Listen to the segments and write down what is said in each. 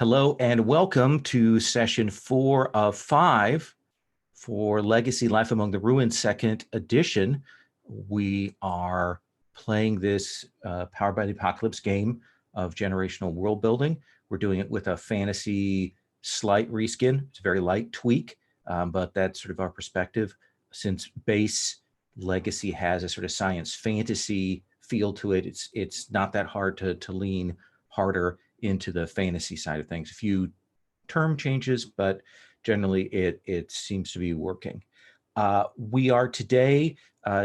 Hello and welcome to session 4 of 5 for Legacy Life Among the Ruins second edition. We are playing this Powered by the Apocalypse game of generational world building. We're doing it with a fantasy slight reskin. It's a very light tweak, but that's sort of our perspective. Since base Legacy has a sort of science fantasy feel to it, it's not that hard to lean harder into the fantasy side of things. A few term changes, but generally it seems to be working. We are today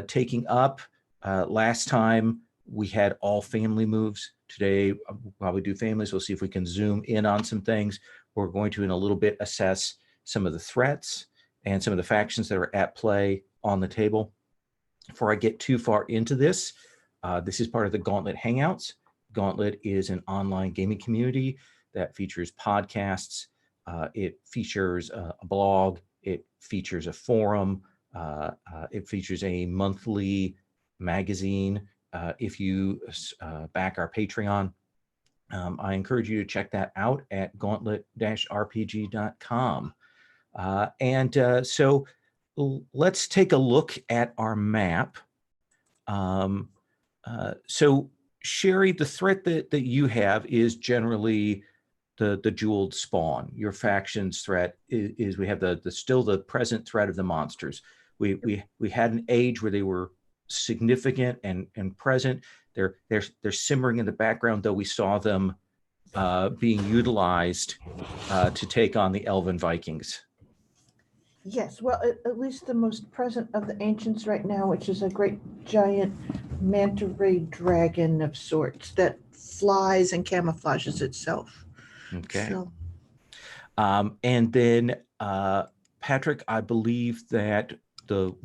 taking up, last time we had all family moves. Today we'll probably do families. We'll see if we can zoom in on some things. We're going to in a little bit assess some of the threats and some of the factions that are at play on the table. Before I get too far into this, this is part of the Gauntlet Hangouts. Gauntlet is an online gaming community that features podcasts. It features a blog. It features a forum. It features a monthly magazine. If you back our Patreon, I encourage you to check that out at gauntlet-rpg.com. So let's take a look at our map. So Sherry, the threat that you have is generally the jeweled spawn. Your faction's threat is we have still the present threat of the monsters. We had an age where they were significant and present. They're simmering in the background, though we saw them being utilized to take on the Elven Vikings. Yes, well, at least the most present of the ancients right now, which is a great giant manta ray dragon of sorts that flies and camouflages itself. Okay. So. And then, Patrick, I believe that the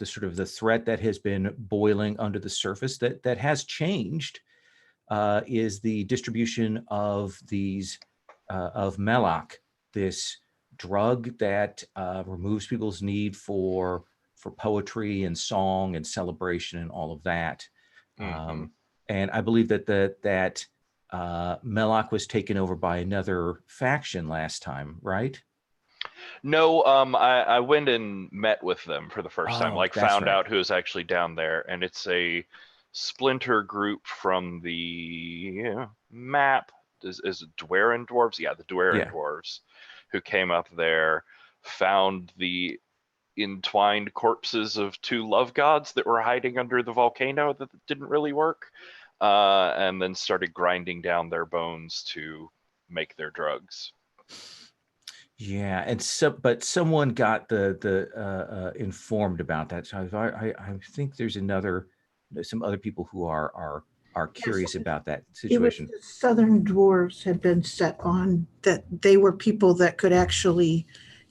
sort of the threat that has been boiling under the surface that has changed is the distribution of these of Melloc, this drug that removes people's need for poetry and song and celebration and all of that. Mm-hmm. And I believe that Melloc was taken over by another faction last time, right? No, I went and met with them for the first time, found out who was actually down there, and it's a splinter group from the map. Is it Dwerin Dwarves? Yeah, the Dwerin Dwarves, who came up there, found the entwined corpses of two love gods that were hiding under the volcano that didn't really work, and then started grinding down their bones to make their drugs. Yeah, and but someone got the informed about that. So I think there's some other people who are curious about that situation. It was the Southern Dwarves had been set on that they were people that could actually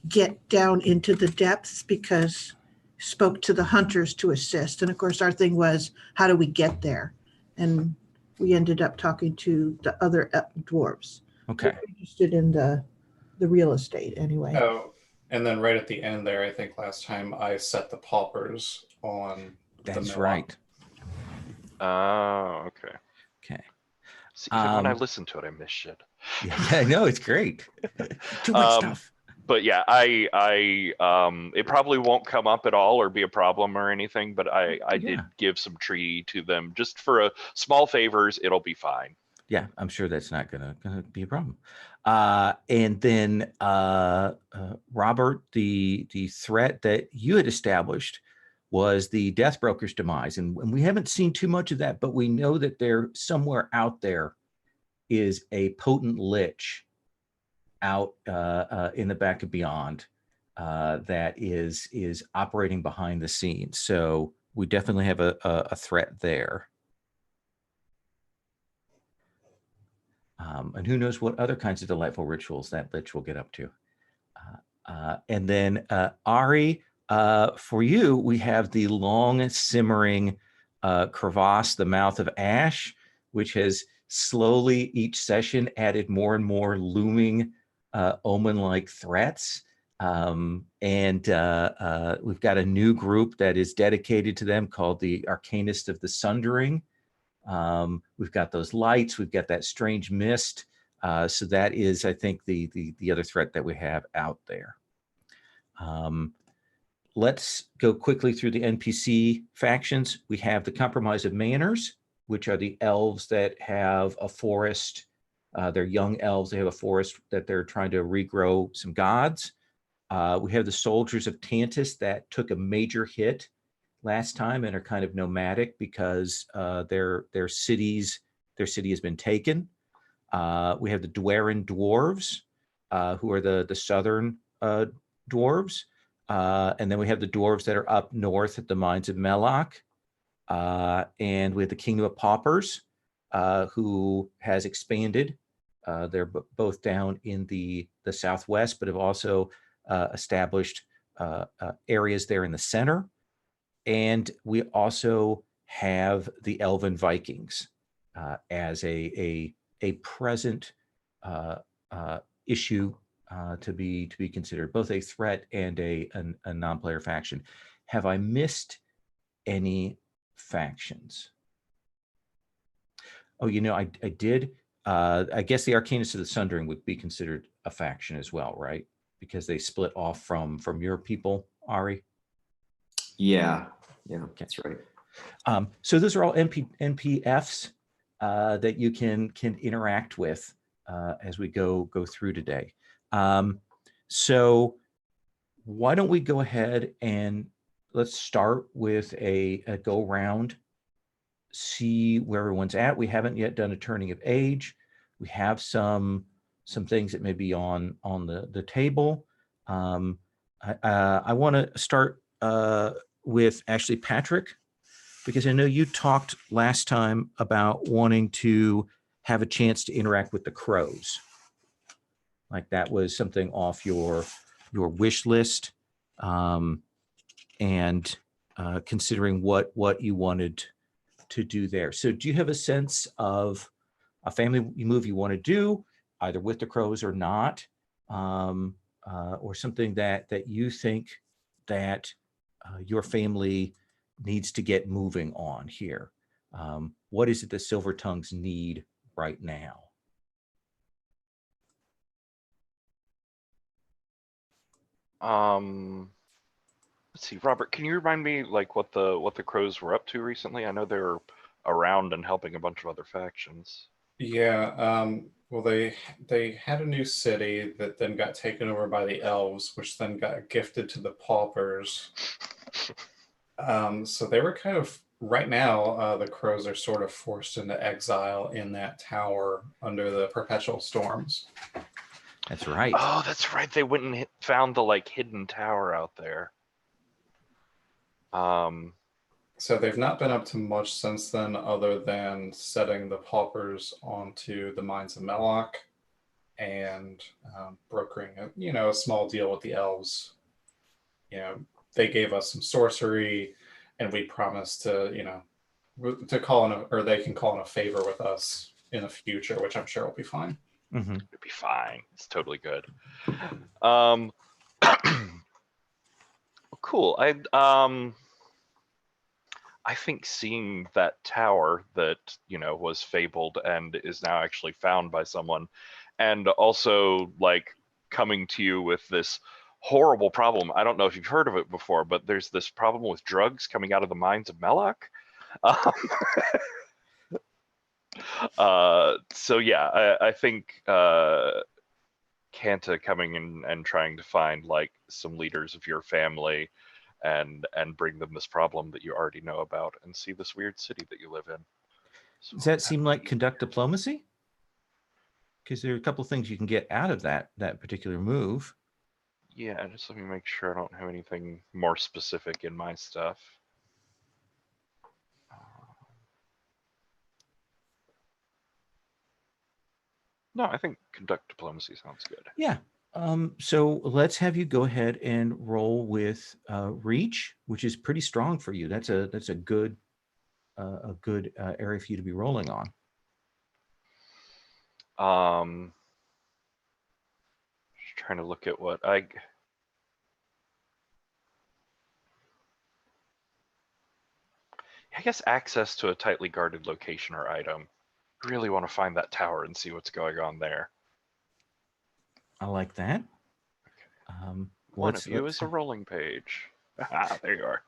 get down into the depths because spoke to the hunters to assist. And of course, our thing was, how do we get there? And we ended up talking to the other dwarves. Okay. Interested in the real estate anyway. Oh, and then right at the end there, I think last time I set the paupers on. That's right. Oh, okay. Okay. See, even when I listen to it, I miss shit. Yeah, no, it's great. Too much stuff. But yeah, I it probably won't come up at all or be a problem or anything, but I did give some tree to them just for small favors. It'll be fine. Yeah, I'm sure that's not gonna be a problem. And then Robert, the threat that you had established was the Death Broker's demise, and we haven't seen too much of that, but we know that there somewhere out there is a potent lich out in the back of Beyond that is operating behind the scenes. So we definitely have a threat there. And who knows what other kinds of delightful rituals that lich will get up to. And then Ari, for you, we have the long simmering crevasse, the mouth of ash, which has slowly each session added more and more looming omen-like threats. And we've got a new group that is dedicated to them called the Arcanist of the Sundering. We've got those lights. We've got that strange mist. So that is, I think, the other threat that we have out there. Let's go quickly through the NPC factions. We have the Compromise of Manners, which are the elves that have a forest. They're young elves. They have a forest that they're trying to regrow some gods. We have the Soldiers of Tantus that took a major hit last time and are kind of nomadic because their city has been taken. We have the Dwerin dwarves, who are the southern dwarves. And then we have the dwarves that are up north at the mines of Melloc. And we have the Kingdom of Paupers, who has expanded. They're both down in the southwest, but have also established areas there in the center. And we also have the Elven Vikings as a present issue to be considered, both a threat and a non-player faction. Have I missed any factions? Oh, I did. I guess the Arcanists of the Sundering would be considered a faction as well, right? Because they split off from your people, Ari. Yeah, that's right. So those are all NPFs that you can interact with as we go through today. So why don't we go ahead and let's start with a go round, see where everyone's at. We haven't yet done a turning of age. We have some things that may be on the table. I want to start with actually Patrick, because I know you talked last time about wanting to have a chance to interact with the crows. Like that was something off your wish list, and considering what you wanted to do there. So do you have a sense of a family move you want to do, either with the crows or not, or something that you think that your family needs to get moving on here? What is it that Silver Tongues need right now? Let's see, Robert, can you remind me like what the crows were up to recently? I know they were around and helping a bunch of other factions. Yeah, well, they had a new city that then got taken over by the elves, which then got gifted to the paupers. So they were kind of, right now, the crows are sort of forced into exile in that tower under the perpetual storms. That's right. Oh, that's right. They went and found the like hidden tower out there. So they've not been up to much since then, other than setting the paupers onto the mines of Melloc and brokering a small deal with the elves. They gave us some sorcery, and we promised to call in or they can call in a favor with us in the future, which I'm sure will be fine. Mm-hmm. It'd be fine. It's totally good. Cool. I think seeing that tower that was fabled and is now actually found by someone, and also like coming to you with this horrible problem. I don't know if you've heard of it before, but there's this problem with drugs coming out of the mines of Melloc. So yeah, I think Kanta coming in and trying to find like some leaders of your family and bring them this problem that you already know about and see this weird city that you live in. So does that seem like conduct diplomacy? Because there are a couple of things you can get out of that particular move. Yeah, just let me make sure I don't have anything more specific in my stuff. No, I think conduct diplomacy sounds good. Yeah. So let's have you go ahead and roll with reach, which is pretty strong for you. That's a good area for you to be rolling on. Just trying to look at what I guess access to a tightly guarded location or item. really want to find that tower and see what's going on there. I like that. One of you is a rolling page. Ah, there you are.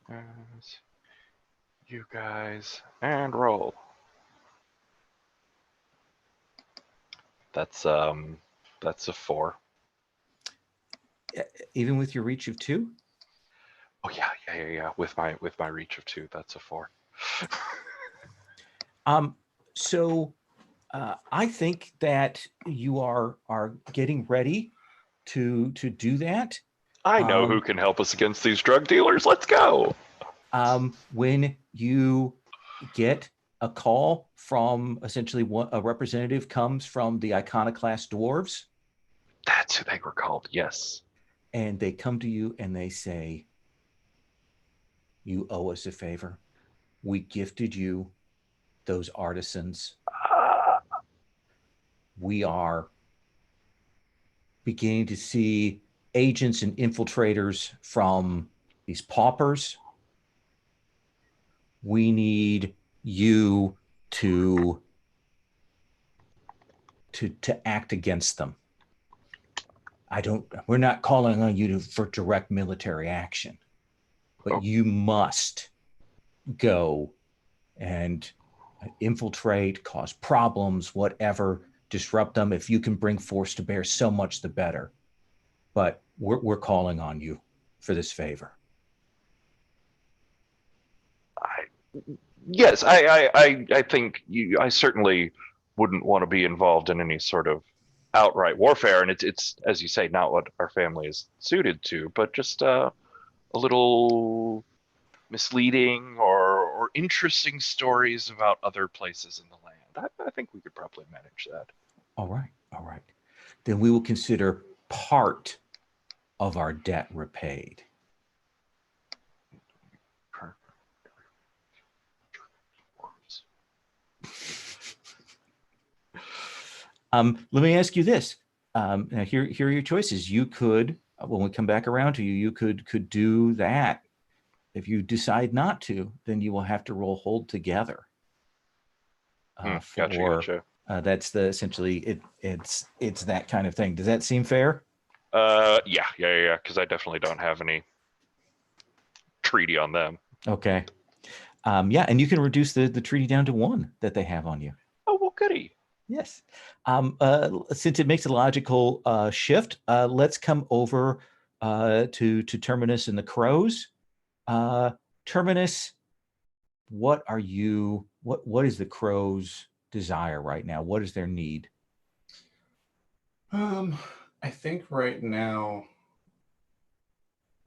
There's you guys, and roll. That's a 4. Even with your reach of 2? Oh yeah. With my reach of 2, that's a 4. So I think that you are getting ready to do that. I know who can help us against these drug dealers. Let's go. When you get a call from essentially a representative comes from the iconoclast dwarves. That's who they were called, yes. And they come to you and they say, you owe us a favor. We gifted you those artisans. We are beginning to see agents and infiltrators from these paupers. We need you to act against them. We're not calling on you for direct military action, but you must go and infiltrate, cause problems, whatever, disrupt them. If you can bring force to bear, so much the better. But we're calling on you for this favor. Yes, I think I certainly wouldn't want to be involved in any sort of outright warfare, and it's as you say, not what our family is suited to, but just a little misleading or interesting stories about other places in the land. I think we could probably manage that. All right. Then we will consider part of our debt repaid. Let me ask you this. Now here are your choices. You could, when we come back around to you, you could do that. If you decide not to, then you will have to roll hold together. Gotcha. That's essentially it's that kind of thing. Does that seem fair? Yeah. Because I definitely don't have any treaty on them. Okay. Yeah, and you can reduce the treaty down to 1 that they have on you. Oh, well, goody. Yes. Since it makes a logical shift, let's come over to Terminus and the Crows. Terminus, what is the Crows' desire right now? What is their need? I think right now,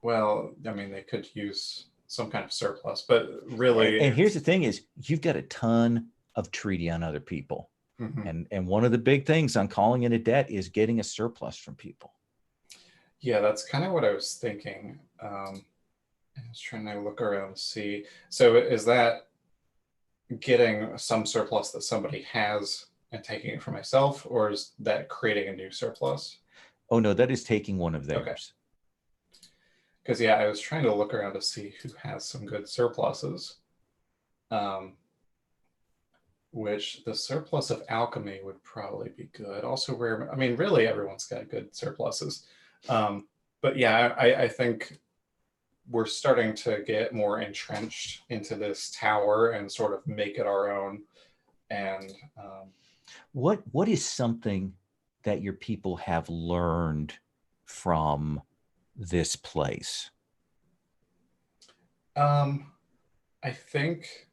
well, I mean, they could use some kind of surplus, but really... And here's the thing is, you've got a ton of treaty on other people. Mm-hmm. And one of the big things on calling in a debt is getting a surplus from people. Yeah, that's kind of what I was thinking. I was trying to look around to see. So is that getting some surplus that somebody has and taking it for myself, or is that creating a new surplus? Oh, no, that is taking one of theirs. Okay. Because, yeah, I was trying to look around to see who has some good surpluses. Which the surplus of alchemy would probably be good. Also rare, I mean, really everyone's got good surpluses. But yeah, I think we're starting to get more entrenched into this tower and sort of make it our own. And what is something that your people have learned from this place? I think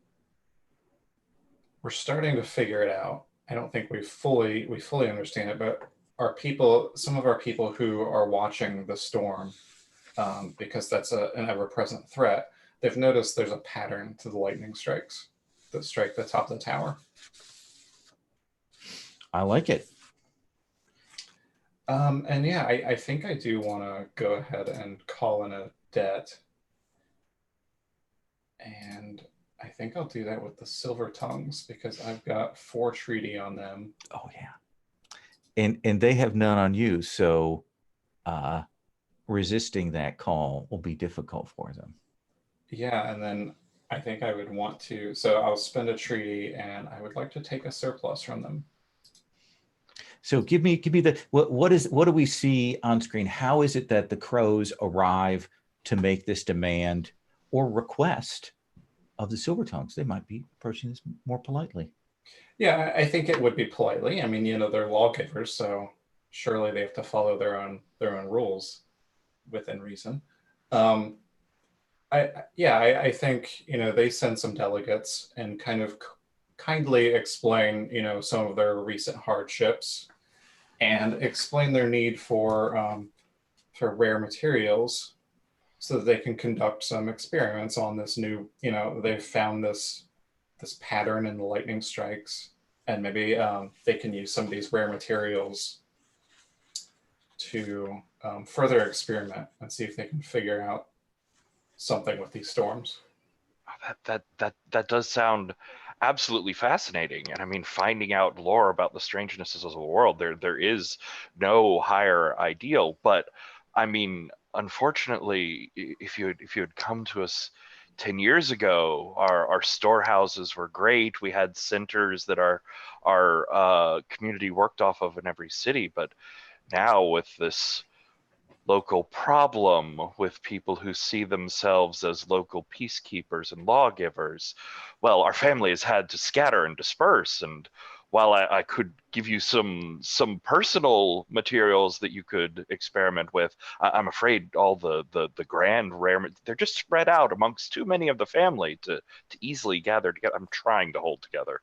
we're starting to figure it out. I don't think we fully understand it, but some of our people who are watching the storm, because that's an ever-present threat, they've noticed there's a pattern to the lightning strikes that strike the top of the tower. I like it. And yeah, I think I do want to go ahead and call in a debt. And I think I'll do that with the Silver Tongues because I've got 4 treaty on them. Oh yeah. And they have none on you, so resisting that call will be difficult for them. Yeah, and then I think I would want to. So I'll spend a treaty, and I would like to take a surplus from them. So give me the what do we see on screen? How is it that the crows arrive to make this demand or request of the silver tongues? They might be approaching this more politely. Yeah, I think it would be politely. I mean, they're lawgivers, so surely they have to follow their own rules within reason. I think they send some delegates and kind of kindly explain some of their recent hardships and explain their need for rare materials so that they can conduct some experiments on this new. They've found this pattern in the lightning strikes, and maybe they can use some of these rare materials to further experiment and see if they can figure out something with these storms. That does sound absolutely fascinating. And I mean, finding out lore about the strangenesses of the world, there is no higher ideal. But I mean, unfortunately, if you had come to us 10 years ago, our storehouses were great. We had centers that our community worked off of in every city. But now with this local problem with people who see themselves as local peacekeepers and lawgivers, well, our family has had to scatter and disperse. And while I could give you some personal materials that you could experiment with, I'm afraid all the grand rare, they're just spread out amongst too many of the family to easily gather together. I'm trying to hold together.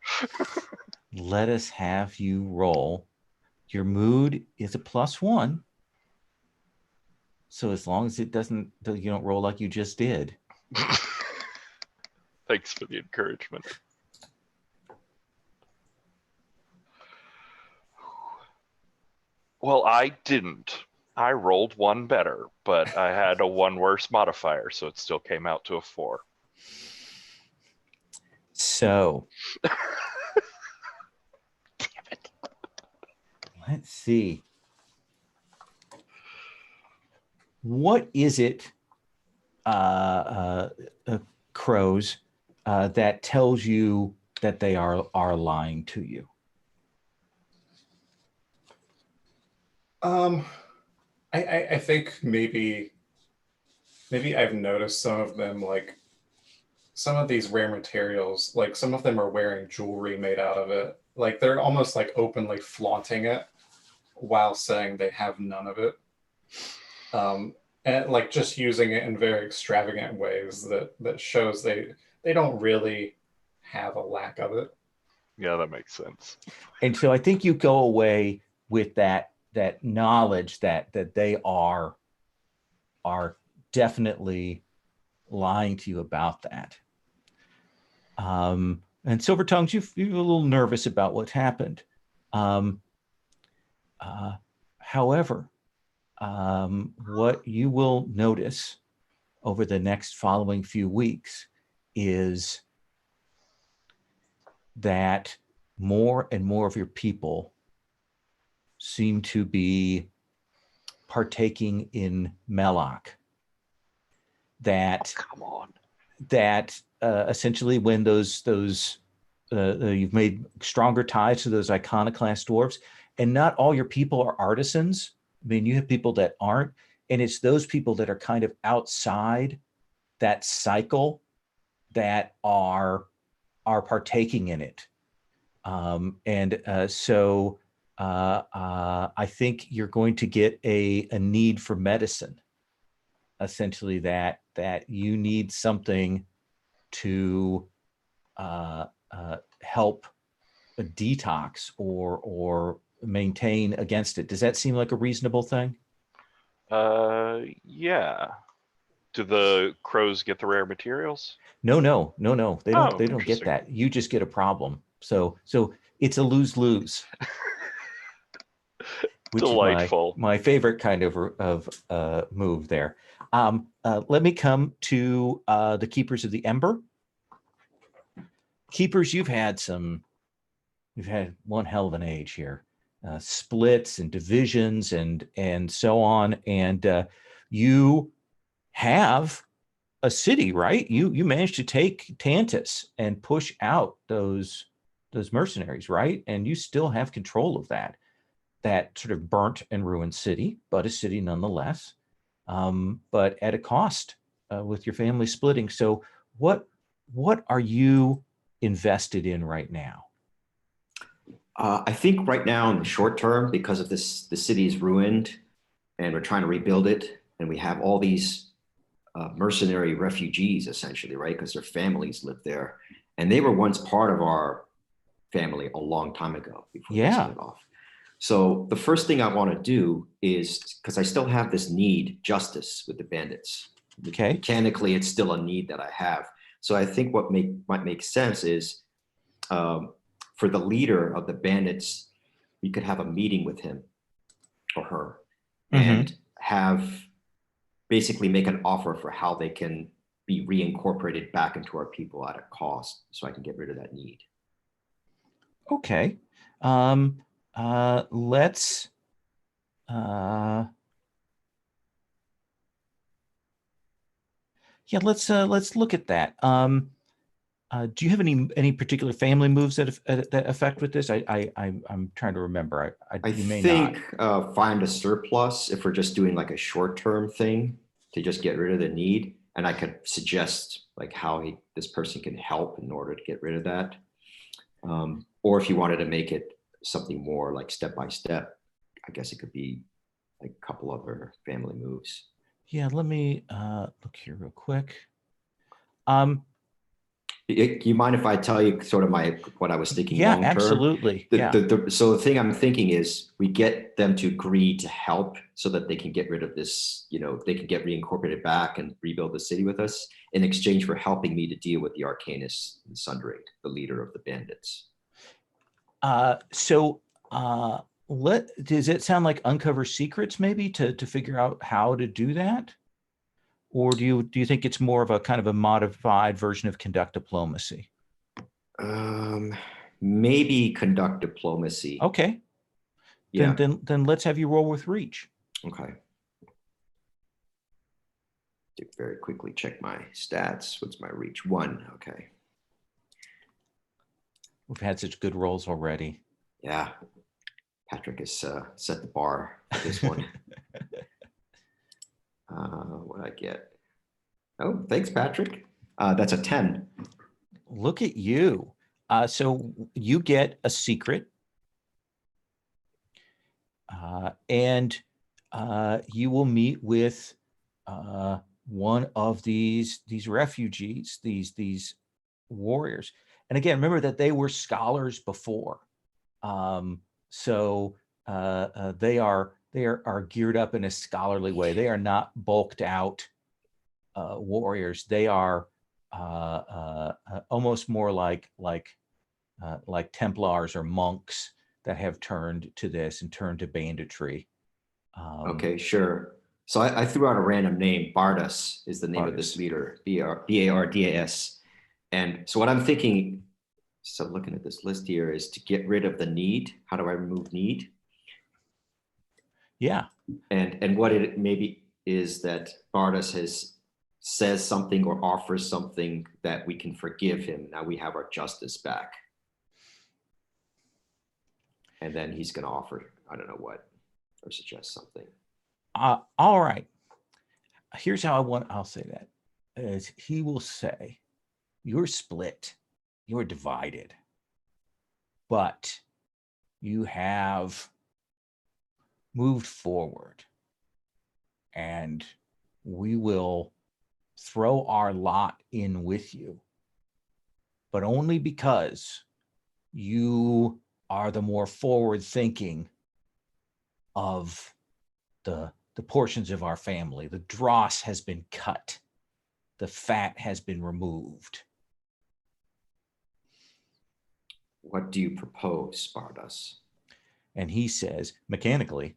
Let us have you roll. Your mood is a +1. So as long as you don't roll like you just did. Thanks for the encouragement. Well, I didn't. I rolled 1 better, but I had a 1 worse modifier, so it still came out to a 4. So Damn it. Let's see. What is it, crows, that tells you that they are lying to you? I think maybe I've noticed some of them, like some of these rare materials, like some of them are wearing jewelry made out of it. Like they're almost like openly flaunting it while saying they have none of it. And like just using it in very extravagant ways that shows they don't really have a lack of it. Yeah, that makes sense. And so I think you go away with that knowledge that they are definitely lying to you about that. And Silver Tongues, you're a little nervous about what happened. However, what you will notice over the next following few weeks is that more and more of your people seem to be partaking in Melloc. That Come on. That essentially, when those you've made stronger ties to those iconoclast dwarves, and not all your people are artisans. I mean, you have people that aren't, and it's those people that are kind of outside that cycle that are partaking in it. So I think you're going to get a need for medicine, essentially that you need something to help a detox or maintain against it. Does that seem like a reasonable thing? Yeah. Do the crows get the rare materials? No. They don't. They don't get Interesting. that. You just get a problem. So it's a lose-lose. Which Delightful. is my favorite kind of move there. Let me come to the Keepers of the Ember. Keepers, you've had one hell of an age here. Splits and divisions and so on. And you have a city, right? You managed to take Tantus and push out those mercenaries, right? And you still have control of that sort of burnt and ruined city, but a city nonetheless, but at a cost, with your family splitting. So what are you invested in right now? I think right now in the short term, because of this, the city is ruined and we're trying to rebuild it. And we have all these mercenary refugees essentially, right? Because their families live there. And they were once part of our family a long time ago before they split off. So the first thing I want to do is, because I still have this need, justice with the bandits. Okay. Mechanically, it's still a need that I have. So I think what might make sense is, for the leader of the bandits, we could have a meeting with him or her and have basically make an offer for how they can be reincorporated back into our people at a cost, so I can get rid of that need. Okay. Let's let's look at that. Do you have any particular family moves that affect with this? I'm trying to remember. I you may think not. Find a surplus if we're just doing like a short-term thing to just get rid of the need, and I could suggest like how this person can help in order to get rid of that. Or if you wanted to make it something more like step by step, I guess it could be like a couple other family moves. Yeah, let me look here real quick. You mind if I tell you sort of what I was thinking long term? Absolutely. So the thing I'm thinking is we get them to agree to help so that they can get rid of this, they can get reincorporated back and rebuild the city with us in exchange for helping me to deal with the Arcanist and Sundering, the leader of the bandits. Does it sound like uncover secrets maybe to figure out how to do that? Or do you think it's more of a kind of a modified version of conduct diplomacy? Maybe conduct diplomacy. Okay. Yeah. Then let's have you roll with reach. Okay. To very quickly check my stats. What's my reach? 1. Okay. We've had such good rolls already. Yeah. Patrick has set the bar for this one. What I get? Oh, thanks, Patrick. That's a 10. Look at you. So you get a secret, and you will meet with one of these refugees, these warriors. And again, remember that they were scholars before, so they are geared up in a scholarly way. They are not bulked out warriors. They are almost more like Templars or monks that have turned to this and turned to banditry. Okay, sure. So I threw out a random name. Bardas is the name of this leader. Bardas. And so what I'm thinking, so looking at this list here, is to get rid of the need. How do I remove need? Yeah. And what it maybe is that Bardas says something or offers something that we can forgive him. Now we have our justice back. And then he's going to offer, I don't know what, or suggest something. All right. Here's how I'll say that. Is he will say, you're split, you're divided, but you have moved forward, and we will throw our lot in with you, but only because you are the more forward thinking of the portions of our family. The dross has been cut. The fat has been removed. What do you propose, Bardas? And he says, mechanically,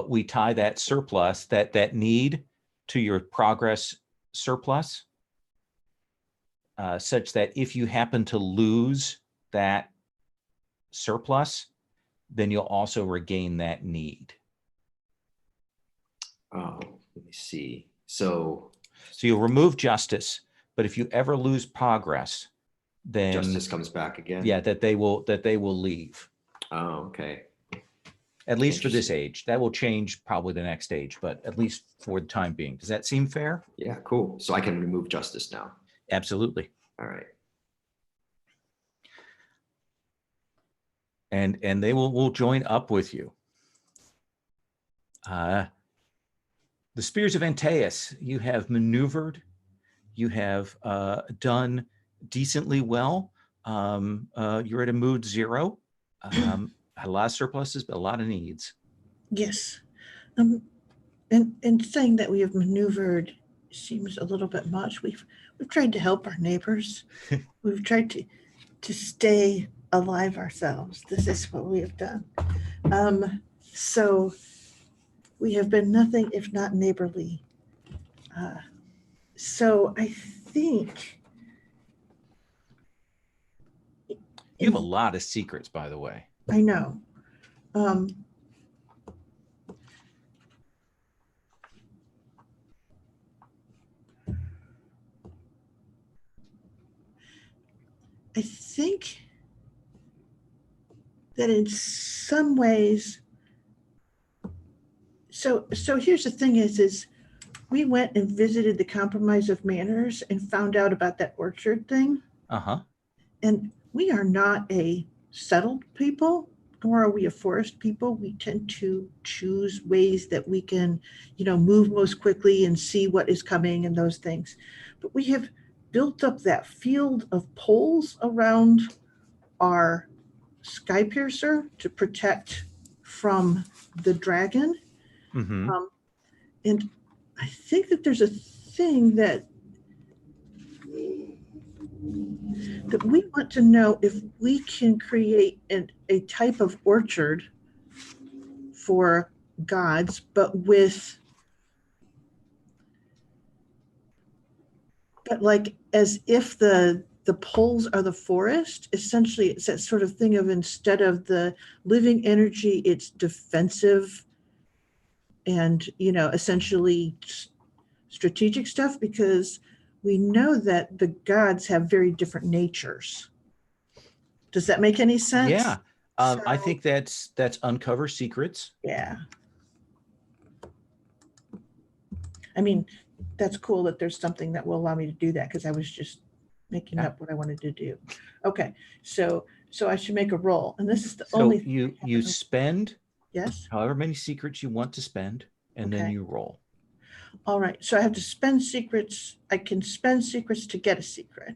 we tie that surplus, that need, to your progress surplus, such that if you happen to lose that surplus, then you'll also regain that need. Oh, let me see. So So you'll remove justice, but if you ever lose progress, then Justice comes back again. yeah, that they will leave. Oh, okay. At least for this age. That will change probably the next age, but at least for the time being. Does that seem fair? Yeah, cool. So I can remove justice now. Absolutely. All right. And they will join up with you. The Spears of Antaeus, you have maneuvered, you have done decently well. You're at a mood 0. Had a lot of surpluses, but a lot of needs. Yes. And saying that we have maneuvered seems a little bit much. We've tried to help our neighbors. We've tried to stay alive ourselves. This is what we have done. So we have been nothing if not neighborly. So I think You have a lot of secrets, by the way. I know. I think that in some ways, so here's the thing is we went and visited the Compromise of Manners and found out about that orchard thing. Uh-huh. And we are not a settled people, nor are we a forest people. We tend to choose ways that we can, move most quickly and see what is coming and those things. But we have built up that field of poles around our sky piercer to protect from the dragon. Mm-hmm. And I think that there's a thing that we want to know if we can create a type of orchard for gods, but like as if the poles are the forest. Essentially, it's that sort of thing of instead of the living energy, it's defensive and, essentially strategic stuff, because we know that the gods have very different natures. Does that make any sense? Yeah. I think that's uncover secrets. Yeah. I mean, that's cool that there's something that will allow me to do that, because I was just making up what I wanted to do. Okay, so I should make a roll, and this is the only thing. You spend however many secrets you want to spend, and then you roll. All right, so I have to spend secrets. I can spend secrets to get a secret.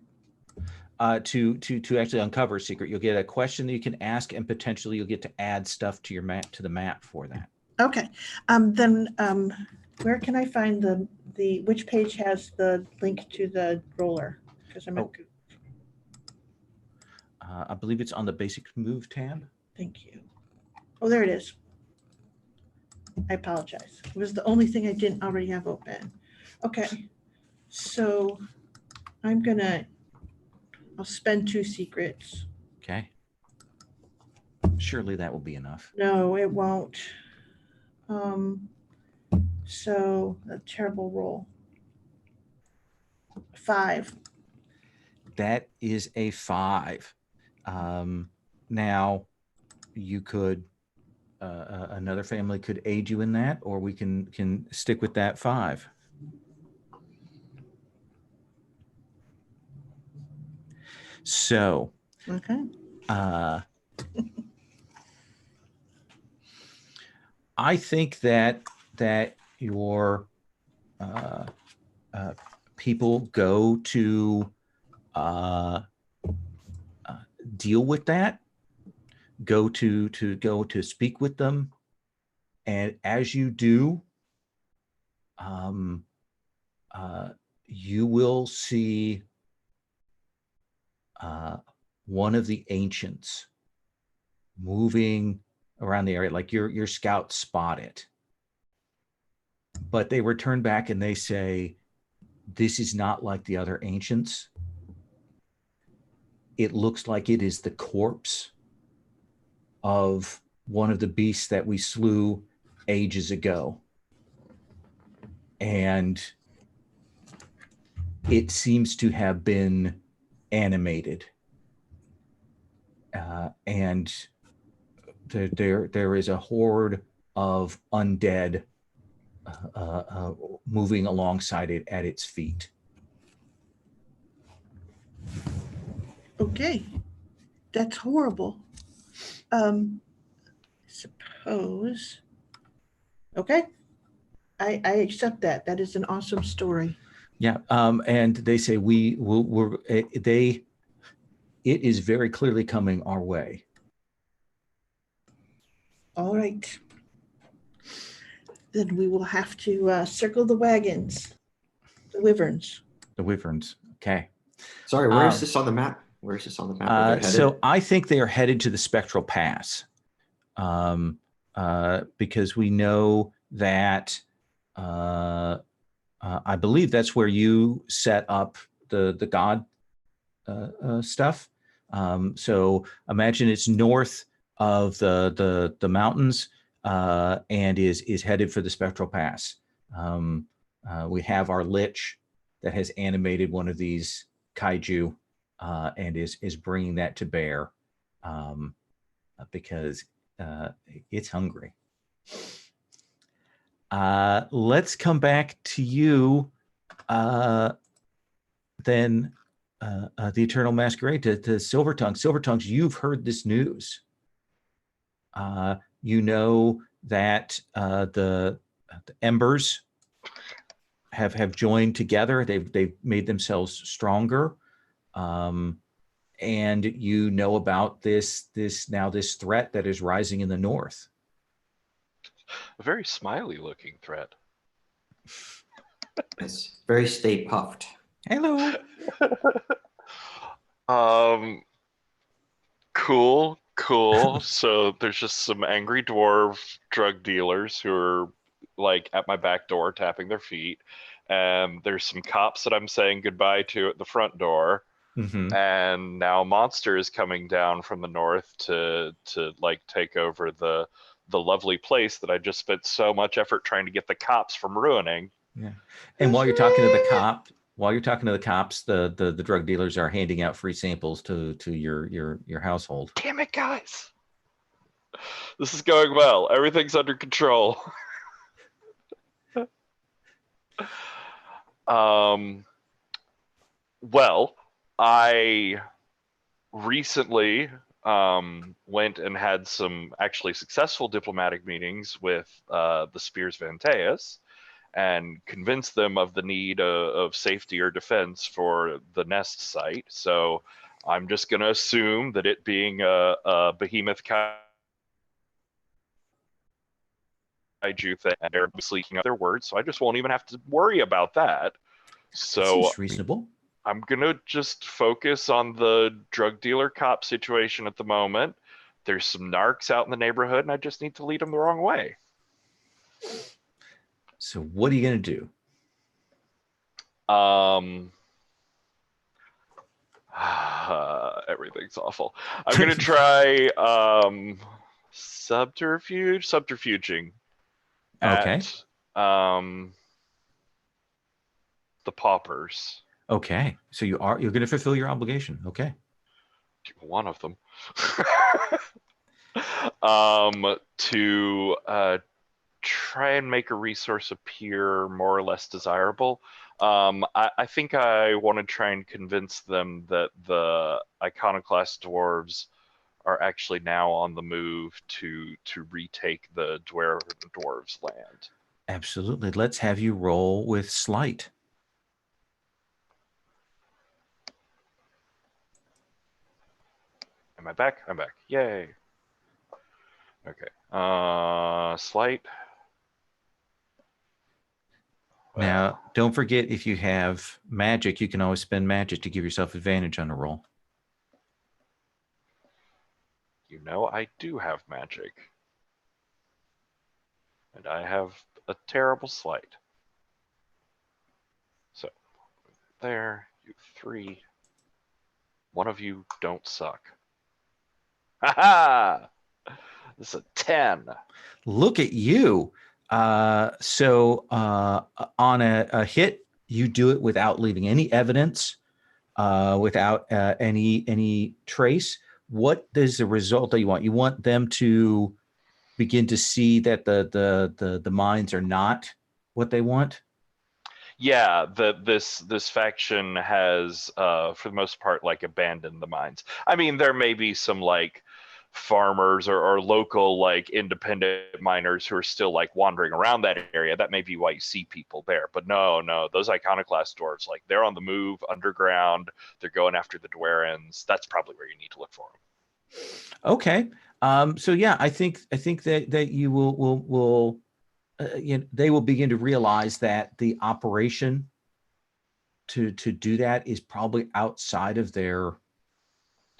To actually uncover a secret, you'll get a question that you can ask, and potentially you'll get to add stuff to your map, to the map for that. Okay, then where can I find the which page has the link to the roller? Because I'm I believe it's on the basic move tab. Thank you. Oh, there it is. I apologize. It was the only thing I didn't already have open. Okay, so I'll spend 2 secrets. Okay. Surely that will be enough. No, it won't. So a terrible roll. 5. That is a 5. Now you could another family could aid you in that, or we can stick with that 5. So Okay. I think that your people go to deal with that, go to speak with them, and as you do, you will see one of the ancients moving around the area, like your scouts spot it, but they return back and they say, this is not like the other ancients. It looks like it is the corpse of one of the beasts that we slew ages ago. And it seems to have been animated. And there is a horde of undead moving alongside it at its feet. Okay, that's horrible. Suppose. Okay, I accept that. That is an awesome story. Yeah, and they say it is very clearly coming our way. All right. Then we will have to circle the wagons, the wyverns. The wyverns. Okay. Sorry, where is this on the map? Where is this on the map? Where they're headed? So I think they are headed to the Spectral Pass, because we know that I believe that's where you set up the god stuff. So imagine it's north of the mountains, and is headed for the Spectral Pass. We have our Lich that has animated one of these kaiju, and is bringing that to bear, because it's hungry. Let's come back to you, then, the Eternal Masquerade, to Silvertongue. Silvertongues, you've heard this news. You know that the Embers have joined together. They've made themselves stronger, and you know about this threat that is rising in the north. A very smiley looking threat. It's very Stay Puffed. Hello. Cool. So there's just some angry dwarf drug dealers who are like at my back door tapping their feet. And there's some cops that I'm saying goodbye to at the front door. Mm-hmm. And now a monster is coming down from the north to like take over the lovely place that I just spent so much effort trying to get the cops from ruining. Yeah. And while you're talking to the cops, the drug dealers are handing out free samples to your household. Damn it, guys. This is going well. Everything's under control. Well, I recently went and had some actually successful diplomatic meetings with the Spears Vanteas and convinced them of the need of safety or defense for the nest site. So I'm just going to assume that it being a behemoth kaiju thing, and they're leaking out their words, so I just won't even have to worry about that. So seems reasonable. I'm gonna just focus on the drug dealer cop situation at the moment. There's some narcs out in the neighborhood, and I just need to lead them the wrong way. So what are you gonna do? Everything's awful. I'm gonna try subterfuging Okay. at the paupers. Okay. So you're gonna fulfill your obligation. Okay. One of them. To try and make a resource appear more or less desirable. I think I want to try and convince them that the iconoclast dwarves are actually now on the move to retake the dwarves' land. Absolutely. Let's have you roll with sleight. Am I back? I'm back. Yay. Okay. Sleight. Now, don't forget, if you have magic, you can always spend magic to give yourself advantage on a roll. You know, I do have magic. And I have a terrible sleight. So, there, you three. One of you don't suck. Ha-ha! This is a 10. Look at you. So on a hit, you do it without leaving any evidence, without any trace. What is the result that you want? You want them to begin to see that the mines are not what they want? Yeah, this faction has for the most part like abandoned the mines. I mean, there may be some like farmers or local like independent miners who are still like wandering around that area. That may be why you see people there. But no, those iconoclast dwarves, like they're on the move underground. They're going after the Dwarens. That's probably where you need to look for them. Okay. So yeah, I think that you will they will begin to realize that the operation to do that is probably outside of their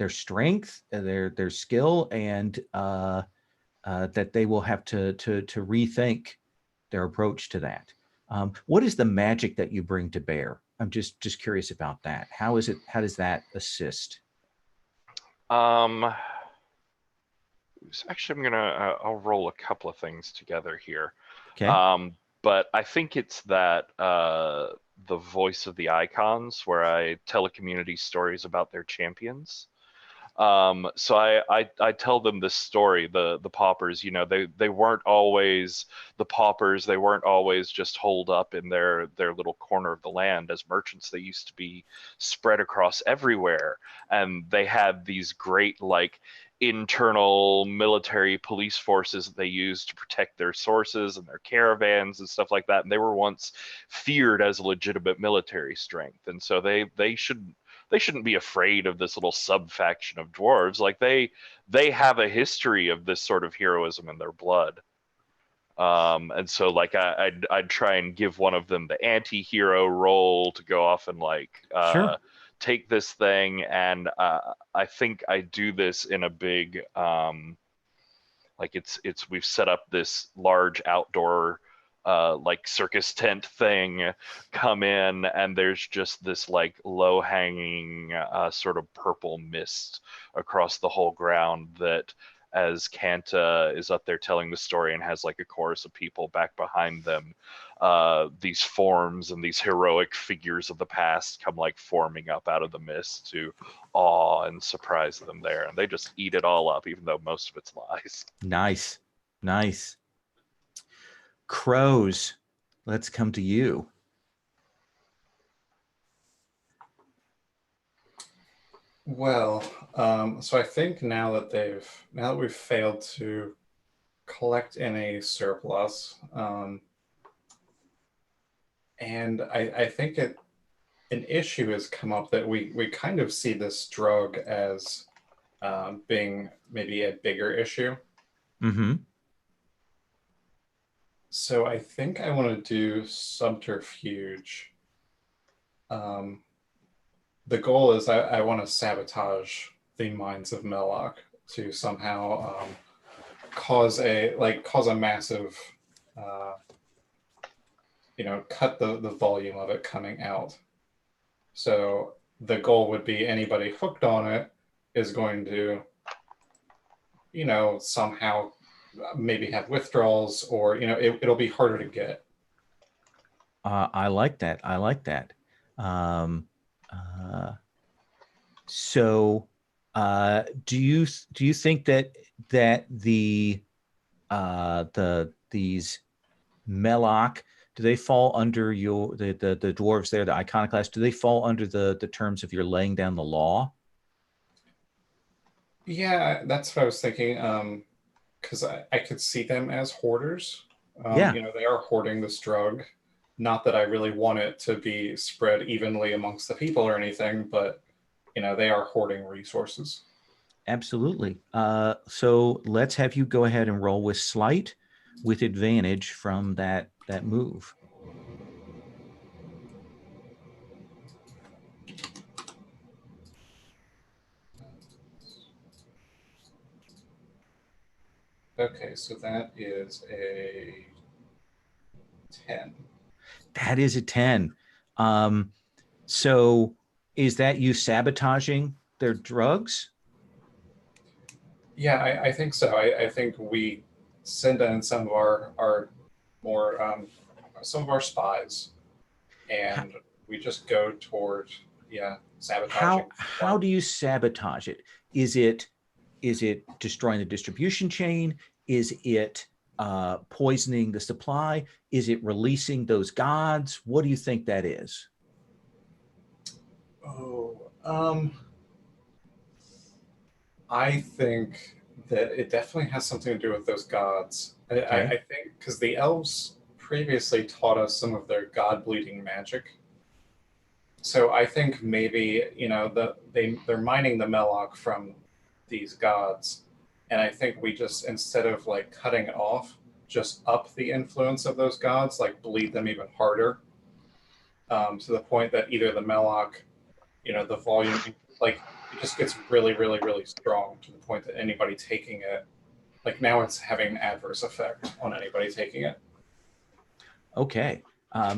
strength, their skill, and that they will have to rethink their approach to that. What is the magic that you bring to bear? I'm just curious about that. How does that assist? So actually, I'm gonna I'll roll a couple of things together here. Okay. But I think it's that the voice of the icons, where I tell a community stories about their champions. So I tell them this story. The paupers, you know, they weren't always the paupers. They weren't always just holed up in their little corner of the land as merchants. They used to be spread across everywhere, and they had these great like internal military police forces that they used to protect their sources and their caravans and stuff like that. And they were once feared as a legitimate military strength, and so they shouldn't be afraid of this little sub faction of dwarves. Like they have a history of this sort of heroism in their blood. And so like I'd try and give one of them the anti-hero role to go off and like Sure. take this thing. And I think I do this in a big like we've set up this large outdoor like circus tent thing, come in, and there's just this like low hanging sort of purple mist across the whole ground that as Kanta is up there telling the story and has like a chorus of people back behind them, these forms and these heroic figures of the past come like forming up out of the mist to awe and surprise them there, and they just eat it all up, even though most of it's lies. Nice. Crows, let's come to you. Well, so I think now that we've failed to collect any surplus, and I think an issue has come up that we kind of see this drug as being maybe a bigger issue. Mm-hmm. So I think I want to do subterfuge. The goal is I want to sabotage the mines of Melloc to somehow cause a massive, cut the volume of it coming out. So the goal would be anybody hooked on it is going to, somehow maybe have withdrawals, or it'll be harder to get. I like that. So do you think that these Melloc, do they fall under the dwarves there, the iconoclast, do they fall under the terms of your laying down the law? Yeah, that's what I was thinking. Because I could see them as hoarders. Yeah. They are hoarding this drug. Not that I really want it to be spread evenly amongst the people or anything, but they are hoarding resources. Absolutely. So let's have you go ahead and roll with sleight with advantage from that move. Okay, so that is a 10. That is a 10. So is that you sabotaging their drugs? Yeah, I think so. I think we send in some of our more some of our spies, and we just go toward sabotaging. How do you sabotage it? Is it destroying the distribution chain? Is it poisoning the supply? Is it releasing those gods? What do you think that is? I think that it definitely has something to do with those gods. I think because the elves previously taught us some of their god bleeding magic. So I think maybe, they're mining the Melloc from these gods. And I think we just, instead of like cutting it off, just up the influence of those gods, like bleed them even harder. To the point that either the Melloc, the volume, like it just gets really, really, really strong to the point that anybody taking it, like now it's having an adverse effect on anybody taking it. Okay.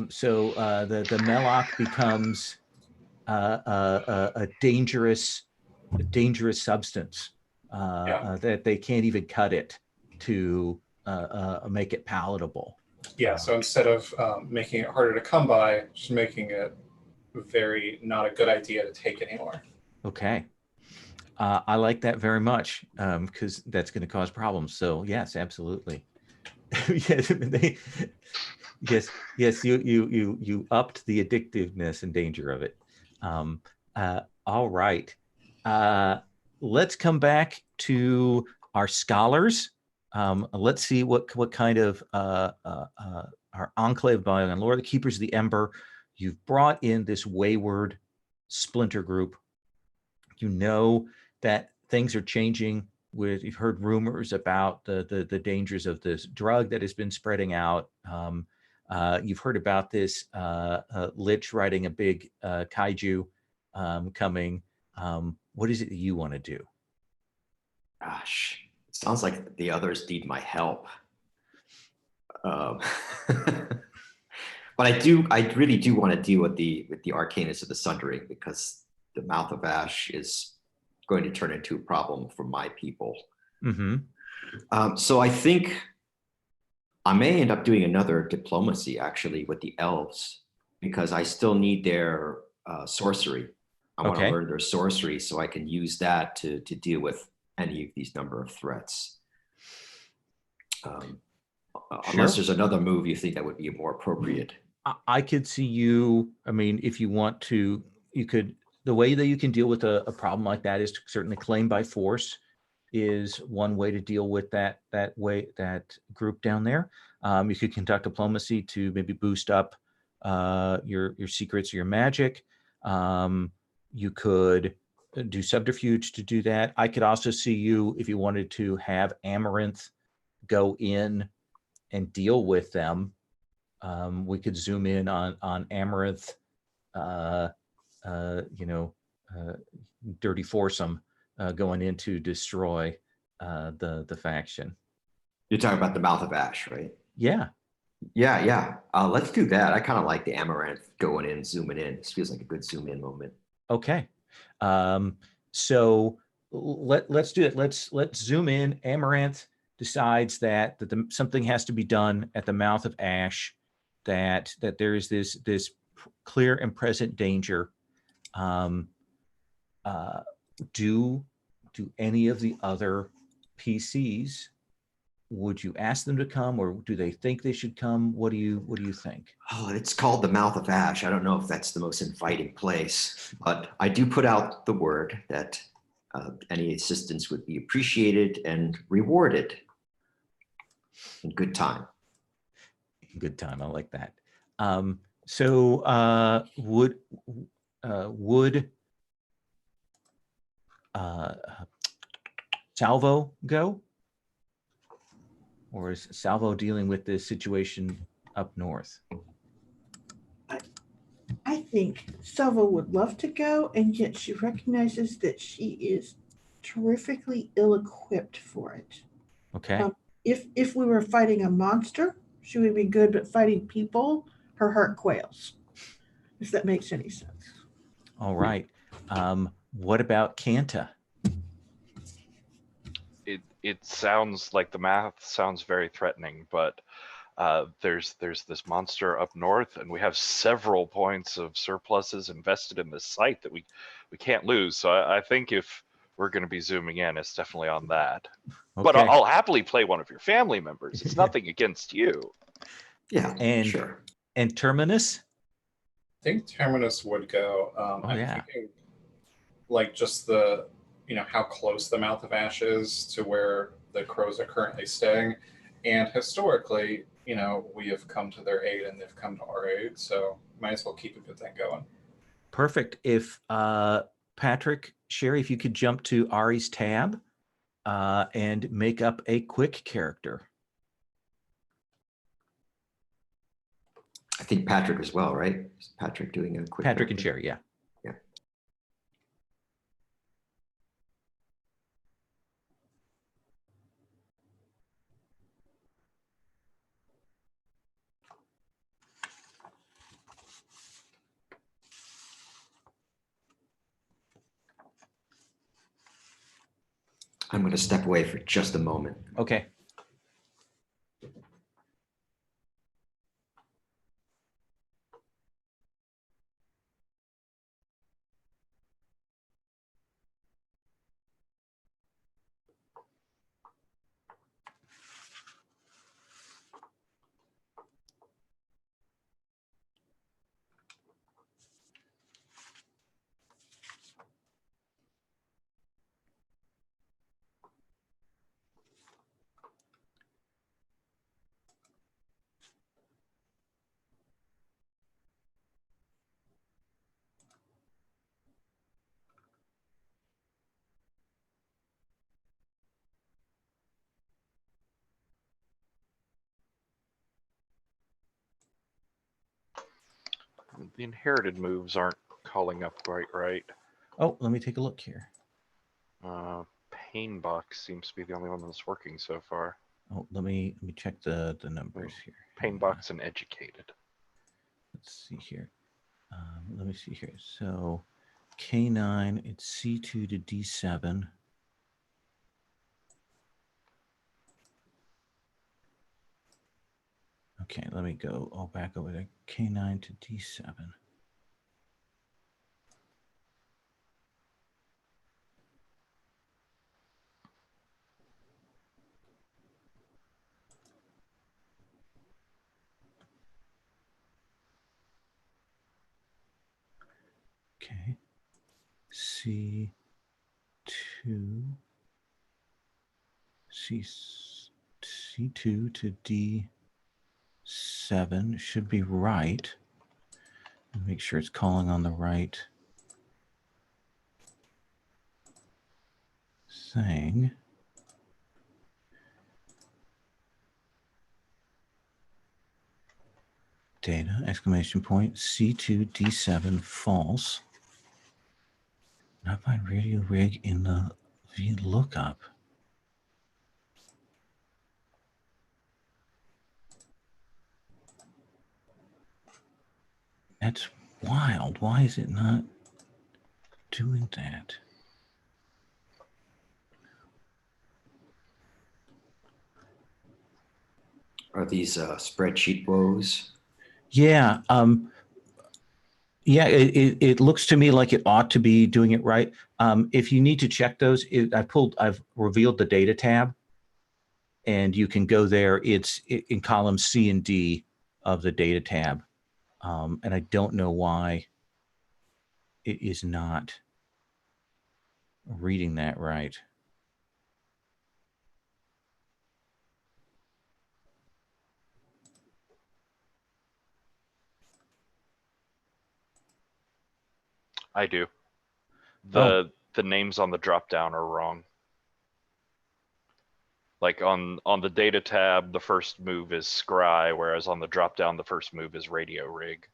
So the Melloc becomes a dangerous substance that they can't even cut it to make it palatable. Yeah. So instead of making it harder to come by, just making it very not a good idea to take anymore. Okay. I like that very much because that's going to cause problems. So yes, absolutely. Yes, you upped the addictiveness and danger of it. All right. Let's come back to our scholars. Let's see what kind of our enclave by Lord, the Keepers of the Ember. You've brought in this wayward splinter group. You know that things are changing. You've heard rumors about the dangers of this drug that has been spreading out. You've heard about this lich riding a big kaiju coming. What is it that you want to do? Gosh, it sounds like the others need my help. But I really do want to deal with the Arcanus of the Sundering, because the Mouth of Ash is going to turn into a problem for my people. Mm-hmm. So I think I may end up doing another diplomacy actually with the elves, because I still need their sorcery. I want to learn their sorcery so I can use that to deal with any of these number of threats. Unless there's another move you think that would be more appropriate. I could see you, I mean, if you want to, you could, the way that you can deal with a problem like that is to certainly claim by force is one way to deal with that group down there. You could conduct diplomacy to maybe boost up your secrets or your magic. You could do subterfuge to do that. I could also see you, if you wanted to have Amaranth go in and deal with them. We could zoom in on Amaranth, dirty foursome going in to destroy the faction. You're talking about the Mouth of Ash, right? Yeah. Let's do that. I kind of like the Amaranth going in, zooming in. This feels like a good zoom in moment. Okay. So let's do it. Let's zoom in. Amaranth decides that something has to be done at the Mouth of Ash, that there is this clear and present danger. Do any of the other PCs, would you ask them to come, or do they think they should come? What do you think? Oh, it's called the Mouth of Ash. I don't know if that's the most inviting place, but I do put out the word that any assistance would be appreciated and rewarded in good time. Good time. I like that. So would Salvo go? Or is Salvo dealing with this situation up north? I think Salvo would love to go, and yet she recognizes that she is terrifically ill-equipped for it. Okay. If we were fighting a monster, she would be good, but fighting people, her heart quails. If that makes any sense. All right. What about Kanta? It sounds like the math sounds very threatening, but there's this monster up north, and we have several points of surpluses invested in this site that we can't lose. So I think if we're going to be zooming in, it's definitely on that. Okay. But I'll happily play one of your family members. It's nothing against you. Yeah, And sure. and Terminus. I think Terminus would go. I'm yeah. thinking like just the, how close the Mouth of Ash is to where the crows are currently staying. And historically, we have come to their aid and they've come to our aid. So might as well keep a good thing going. Perfect. If Patrick, Sherry, if you could jump to Ari's tab and make up a quick character. I think Patrick as well, right? Is Patrick doing a quick Patrick and character? Sherry, yeah. Yeah. I'm going to step away for just a moment. Okay. The inherited moves aren't calling up quite right. Oh, let me take a look here. Pain box seems to be the only one that's working so far. Oh, let me check the numbers here. Pain box and educated. Let's see here. Let me see here. So K9, it's C2 to D7. Okay, let me go all back over there. K9 to D7. Okay. C2, C2 to D7 should be right. Make sure it's calling on the right thing. Data, exclamation point, C2, D7, false. Not find radio rig in the VLOOKUP. That's wild. Why is it not doing that? Are these spreadsheet woes? Yeah. Yeah, it looks to me like it ought to be doing it right. If you need to check those, I've revealed the data tab, and you can go there. It's in columns C and D of the data tab. And I don't know why it is not reading that right. I do. The names on the drop down are wrong. Like on the data tab, the first move is scry, whereas on the drop down, the first move is radio rig.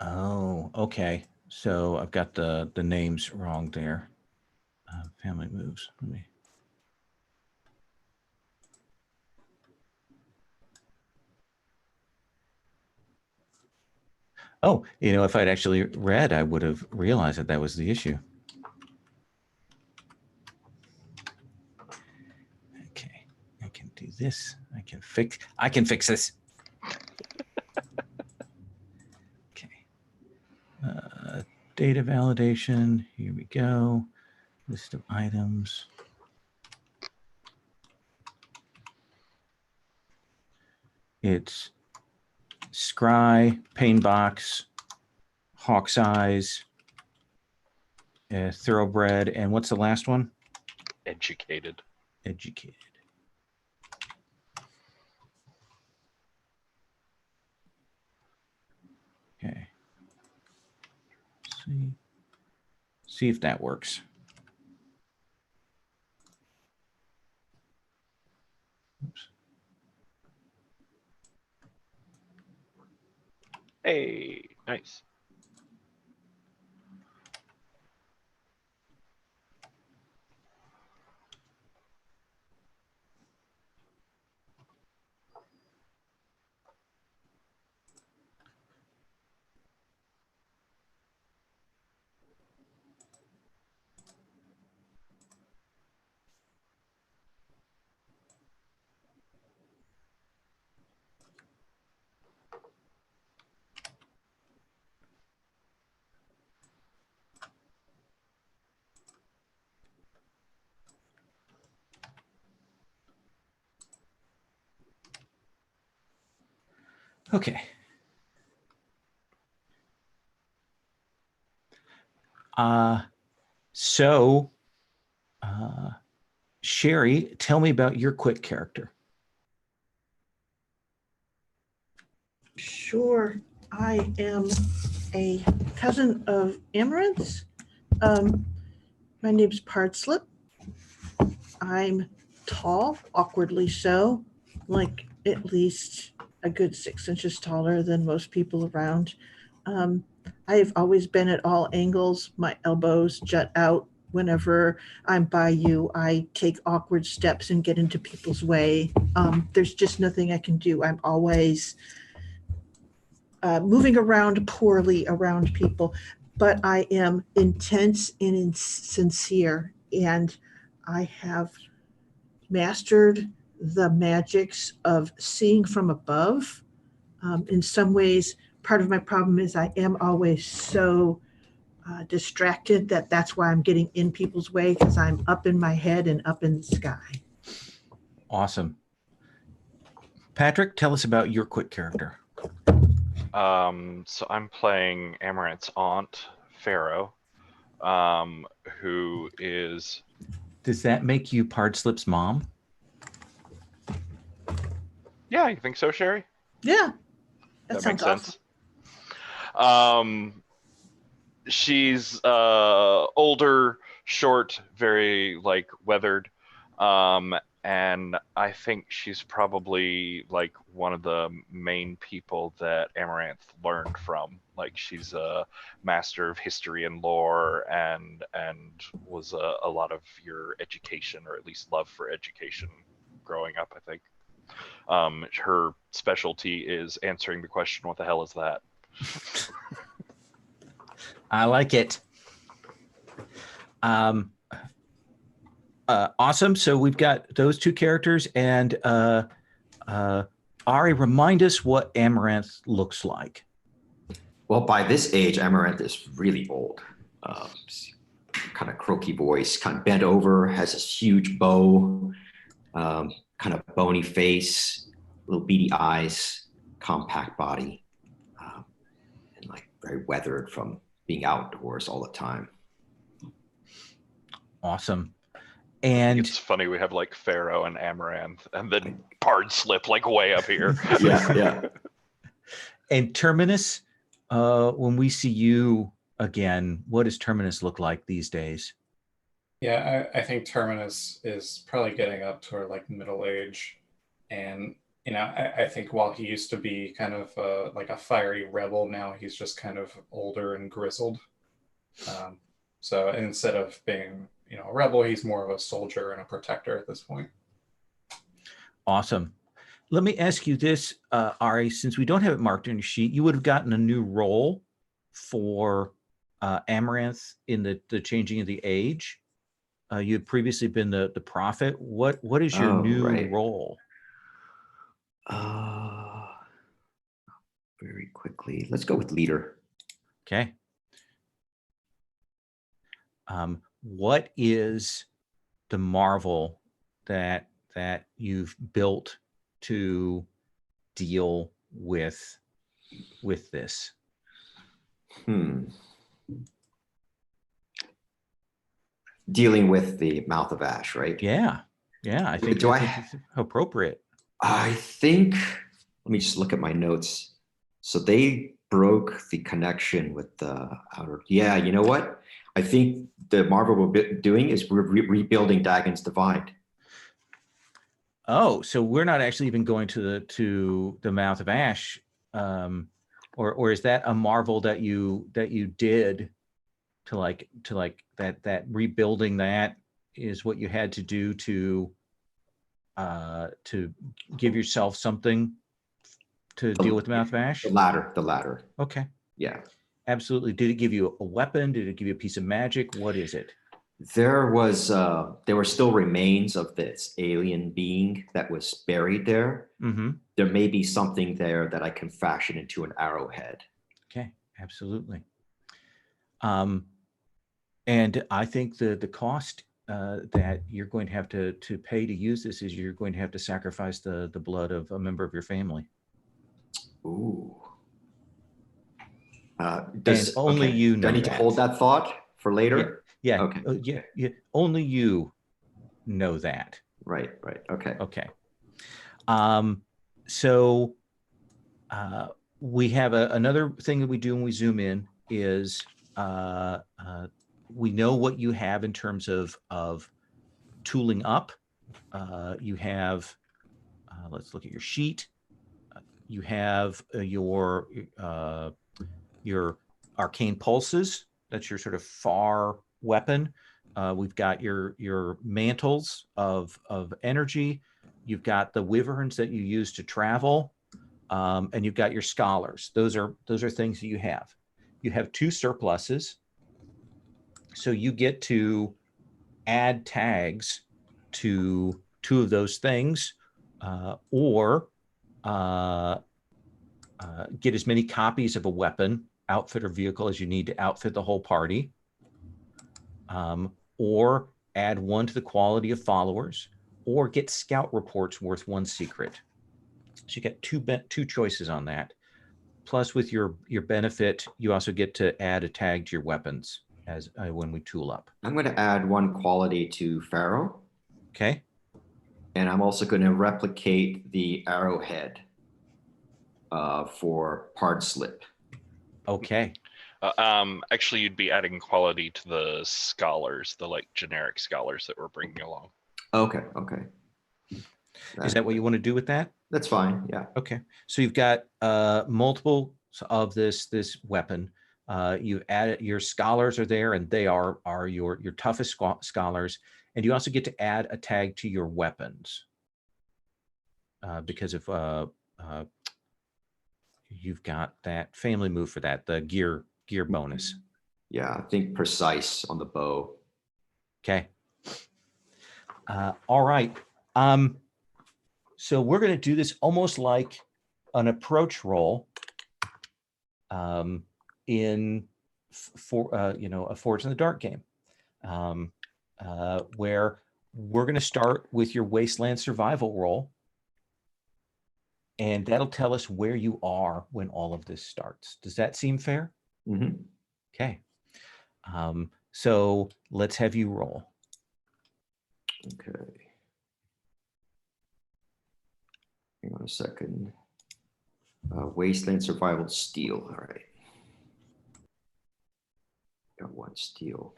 Oh, okay. So I've got the names wrong there. Family moves. Let me. Oh, if I'd actually read, I would have realized that that was the issue. Okay, I can this. I can fix this. Okay. Data validation. Here we go. List of items. It's scry, pane box, hawk's eyes, thoroughbred, and what's the last one? Educated. Educated. Okay. See if that works. Oops. Hey, nice. Okay. So, Sherry, tell me about your quick character. Sure. I am a cousin of Amaranth's. My name's Pardslip. I'm tall, awkwardly so, like at least a good 6 inches taller than most people around. I've always been at all angles. My elbows jut out. Whenever I'm by you, I take awkward steps and get into people's way. There's just nothing I can do. I'm always moving around poorly around people, but I am intense and sincere, and I have mastered the magics of seeing from above. In some ways, part of my problem is I am always so distracted that's why I'm getting in people's way, because I'm up in my head and up in the sky. Awesome. Patrick, tell us about your quick character. So I'm playing Amaranth's aunt, Pharaoh, who is... Does that make you Pardslip's mom? Yeah, you think so, Sherry? Yeah, That sounds makes sense. awesome. She's older, short, very weathered, and I think she's probably one of the main people that Amaranth learned from. She's a master of history and lore, and was a lot of your education, or at least love for education, growing up, I think. Her specialty is answering the question, "What the hell is that?" I like it. Awesome. So we've got those two characters, and Ari, remind us what Amaranth looks like. Well, by this age, Amaranth is really old. Kind of croaky voice, kind of bent over, has this huge bow, kind of bony face, little beady eyes, compact body, and very weathered from being outdoors all the time. Awesome. And it's funny, we have Pharaoh and Amaranth, and then Pardslip way up here. Yeah. And Terminus, when we see you again, what does Terminus look like these days? Yeah, I think Terminus is probably getting up to middle age. And, I think while he used to be kind of a fiery rebel, now he's just kind of older and grizzled. So instead of being, a rebel, he's more of a soldier and a protector at this point. Awesome. Let me ask you this, Ari, since we don't have it marked on your sheet, you would have gotten a new role for Amaranth in the changing of the age. You had previously been the prophet. What is your new role? Very quickly. Let's go with leader. Okay. What is the marvel that you've built to deal with this? Dealing with the mouth of ash, right? Yeah. I think it's appropriate. I think, let me just look at my notes. So they broke the connection with the outer. Yeah, you know what? I think the marvel we're doing is we're rebuilding Dagon's Divide. Oh, so we're not actually even going to the mouth of ash, or is that a marvel that you did to like that rebuilding that is what you had to do to give yourself something to deal with the mouth of ash? The latter. Okay. Yeah. Absolutely. Did it give you a weapon? Did it give you a piece of magic? What is it? There were still remains of this alien being that was buried there. Mm-hmm. There may be something there that I can fashion into an arrowhead. Okay, absolutely. And I think the cost that you're going to have to pay to use this is you're going to have to sacrifice the blood of a member of your family. Ooh. And only you know Do I need to hold that thought for later? Yeah. Okay. Yeah. Only you know that. Right. Okay. Okay. So we have another thing that we do when we zoom in is we know what you have in terms of tooling up. You have, let's look at your sheet. You have your arcane pulses. That's your sort of far weapon. We've got your mantles of energy. You've got the wyverns that you use to travel, and you've got your scholars. Those are things that you have. You have 2 surpluses, so you get to add tags to 2 of those things, or get as many copies of a weapon, outfit, or vehicle as you need to outfit the whole party, or add 1 to the quality of followers, or get scout reports worth 1 secret. So you get 2 choices on that. Plus, with your benefit, you also get to add a tag to your weapons as when we tool up. I'm going to add 1 quality to Pharaoh. Okay. And I'm also going to replicate the arrowhead for Pard Slip. Okay. Actually, you'd be adding quality to the scholars, the like generic scholars that we're bringing along. Okay. Is that what you want to do with that? That's fine. Yeah. Okay. So you've got multiple of this weapon. You added your scholars are there, and they are your toughest scholars, and you also get to add a tag to your weapons because of you've got that family move for that, the gear bonus. Yeah, I think precise on the bow. Okay. All right. So we're going to do this almost like an approach roll in a Forge in the Dark game, where we're going to start with your Wasteland survival roll, and that'll tell us where you are when all of this starts. Does that seem fair? Mm-hmm. Okay. So let's have you roll. Okay. Hang on a second. Wasteland survival steel. All right. Got 1 steel.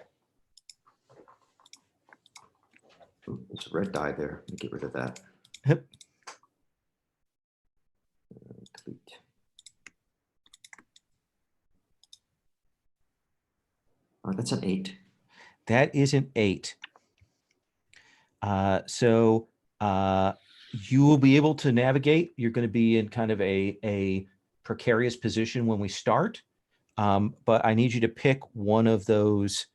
Ooh, there's a red die there. Let me get rid of that. Yep. Delete. That's an 8. That is an 8. So you will be able to navigate. You're going to be in kind of a precarious position when we start, but I need you to pick one of those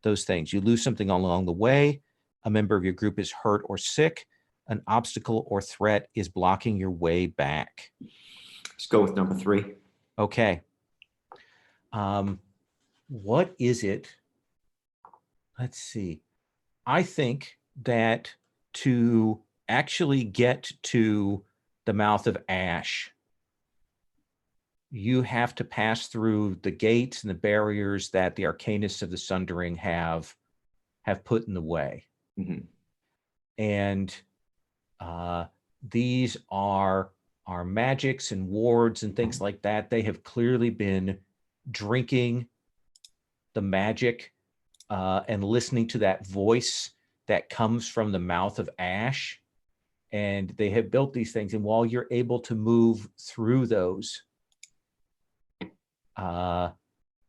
things. You lose something along the way. A member of your group is hurt or sick. an obstacle or threat is blocking your way back. Let's go with number 3. Okay. What is it? Let's see. I think that to actually get to the mouth of Ash, you have to pass through the gates and the barriers that the Arcanists of the Sundering have put in the way. Mm-hmm. And these are magics and wards and things like that. They have clearly been drinking the magic and listening to that voice that comes from the mouth of Ash. And they have built these things. And while you're able to move through those,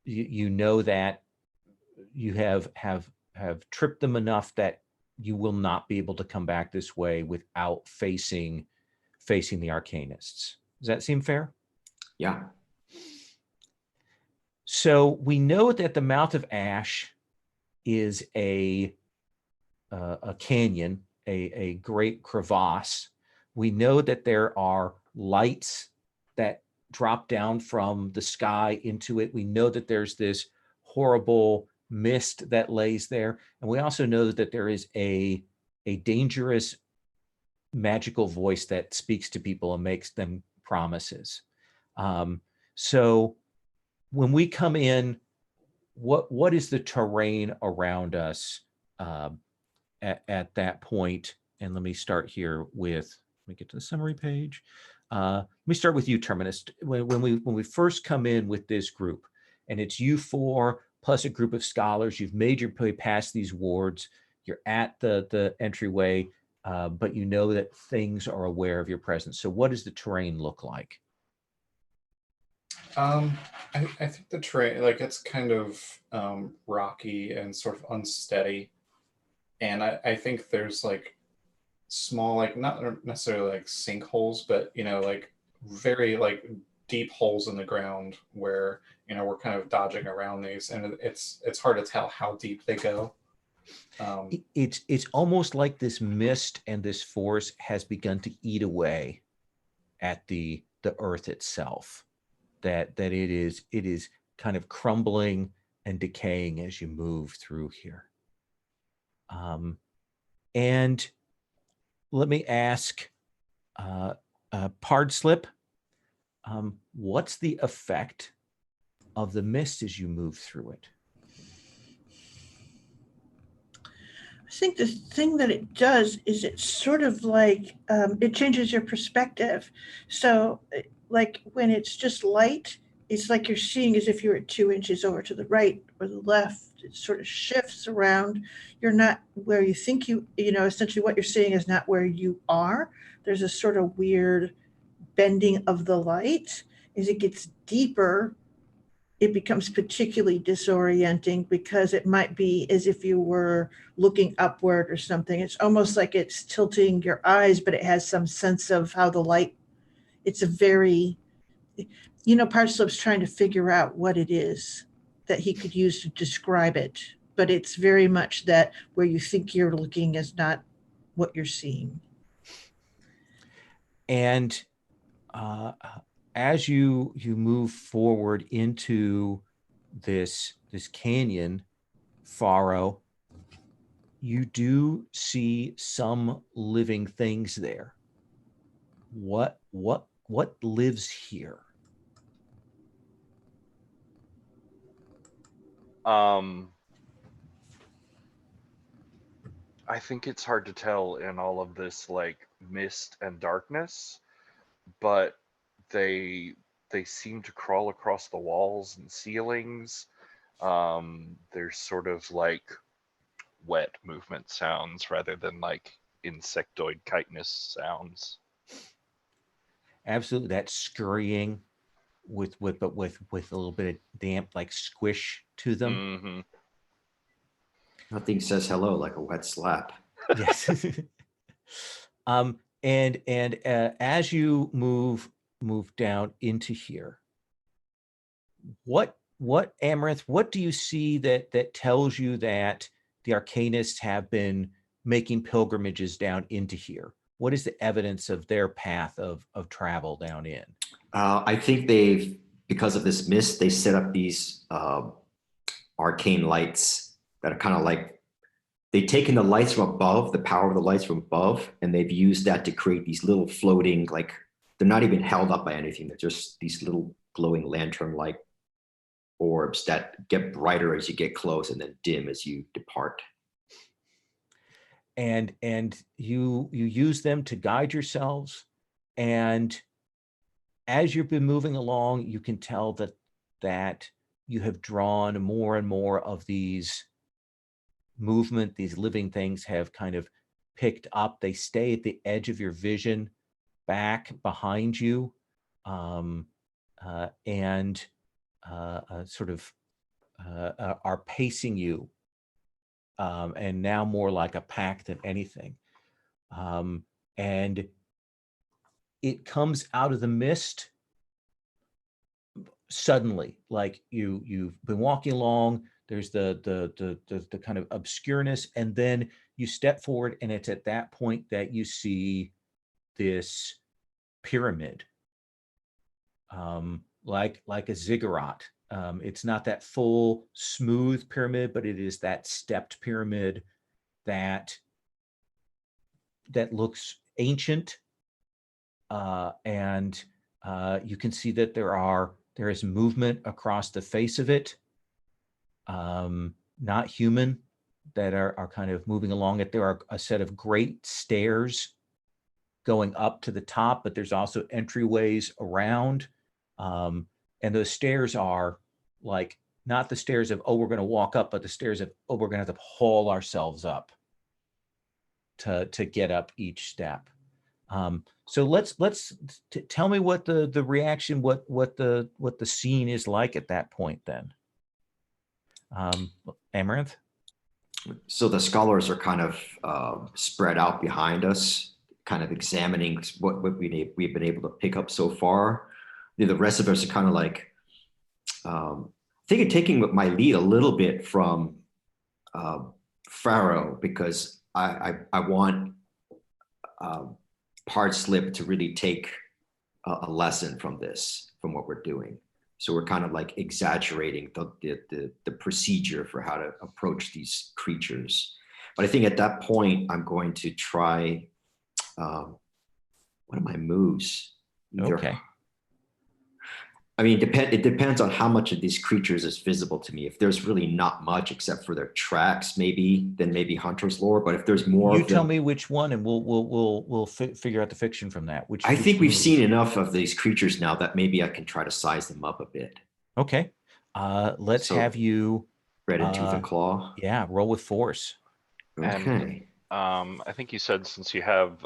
you know that you have tripped them enough that you will not be able to come back this way without facing the Arcanists. Does that seem fair? Yeah. So we know that the mouth of Ash is a canyon, a great crevasse. We know that there are lights that drop down from the sky into it. We know that there's this horrible mist that lays there. And we also know that there is a dangerous magical voice that speaks to people and makes them promises. So when we come in, what is the terrain around us at that point? And let me start here with, let me get to the summary page. Let me start with you, Terminus. When we first come in with this group, and it's you 4 plus a group of scholars, you've made your way past these wards, you're at the entryway, but you know that things are aware of your presence. So what does the terrain look like? I think the terrain, like, it's kind of rocky and sort of unsteady. And I think there's like small, like, not necessarily like sinkholes, but, you know, like very like deep holes in the ground where, you know, we're kind of dodging around these, and it's hard to tell how deep they go. It's almost like this mist and this force has begun to eat away at the earth itself. That it is kind of crumbling and decaying as you move through here. And let me ask, Pardslip, what's the effect of the mist as you move through it? I think the thing that it does is it's sort of like it changes your perspective. So like when it's just light, it's like you're seeing as if you were 2 inches over to the right or the left. It sort of shifts around. You're not where you think you know, essentially what you're seeing is not where you are. There's a sort of weird bending of the light. As it gets deeper, it becomes particularly disorienting because it might be as if you were looking upward or something. It's almost like it's tilting your eyes, but it has some sense of how the light, it's a very, you know, Parslip's trying to figure out what it is that he could use to describe it, but it's very much that where you think you're looking is not what you're seeing. And as you move forward into this canyon furrow, you do see some living things there. What lives here? I think it's hard to tell in all of this like mist and darkness, but they seem to crawl across the walls and ceilings. There's sort of like wet movement sounds rather than like insectoid chitinous sounds. Absolutely, that scurrying with a little bit of damp, like squish to them. Mm-hmm. Nothing says hello like a wet slap. Yes. And as you move down into here, what Amaranth, what do you see that tells you that the Arcanists have been making pilgrimages down into here? what is the evidence of their path of travel down in? I think because of this mist, they set up these arcane lights that are kind of like, they've taken the lights from above, the power of the lights from above, and they've used that to create these little floating, like, they're not even held up by anything. They're just these little glowing lantern-like orbs that get brighter as you get close and then dim as you depart. And you use them to guide yourselves, and as you've been moving along, you can tell that you have drawn more and more of these movement. These living things have kind of picked up. They stay at the edge of your vision, back behind you, and sort of are pacing you, and now more like a pack than anything. And it comes out of the mist suddenly, like you've been walking along. There's the kind of obscureness, and then you step forward, and it's at that point that you see this pyramid, like a ziggurat. It's not that full smooth pyramid, but it is that stepped pyramid that looks ancient, and you can see that there is movement across the face of it, not human, that are kind of moving along it. There are a set of great stairs going up to the top, but there's also entryways around. And those stairs are like, not the stairs of, oh, we're going to walk up, but the stairs of, oh, we're going to have to haul ourselves up to get up each step. So tell me what the reaction, what the scene is like at that point then. Amaranth? So the scholars are kind of spread out behind us, kind of examining what we've been able to pick up so far. The rest of us are kind of like, I think of taking my lead a little bit from Pharaoh, because I want Slip to really take a lesson from this, from what we're doing. So we're kind of like exaggerating the procedure for how to approach these creatures. But I think at that point, I'm going to try, what are my moves? Okay. I mean, it depends on how much of these creatures is visible to me. If there's really not much except for their tracks, then maybe Hunter's lore. But if there's more, you tell me which one, and we'll figure out the fiction from that. I think we've seen enough of these creatures now that maybe I can try to size them up a bit. Okay, let's have you red and tooth and claw. Yeah, roll with force. Okay. And, I think you said, since you have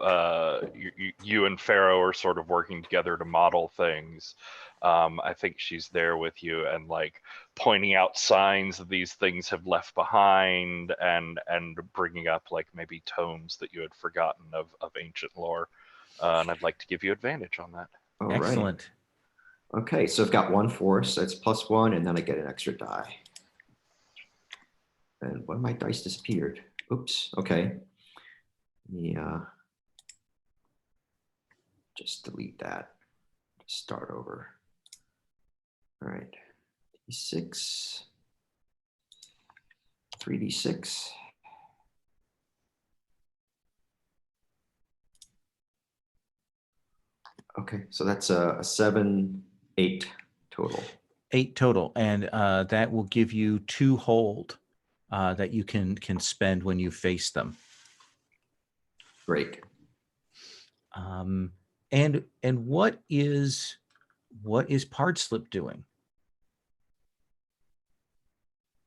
you and Pharaoh are sort of working together to model things, I think she's there with you and like pointing out signs that these things have left behind, and bringing up like maybe tomes that you had forgotten of ancient lore. And I'd like to give you advantage on that. All Excellent. Right. Okay, so I've got 1 force. That's +1, and then I get an extra die. And one of my dice disappeared. Oops. Okay. Yeah. Just delete that. Start over. All right. D6. 3d6. Okay, so that's a 7, 8 total. 8 total, and that will give you 2 hold that you can spend when you face them. Great. And what is Slip doing?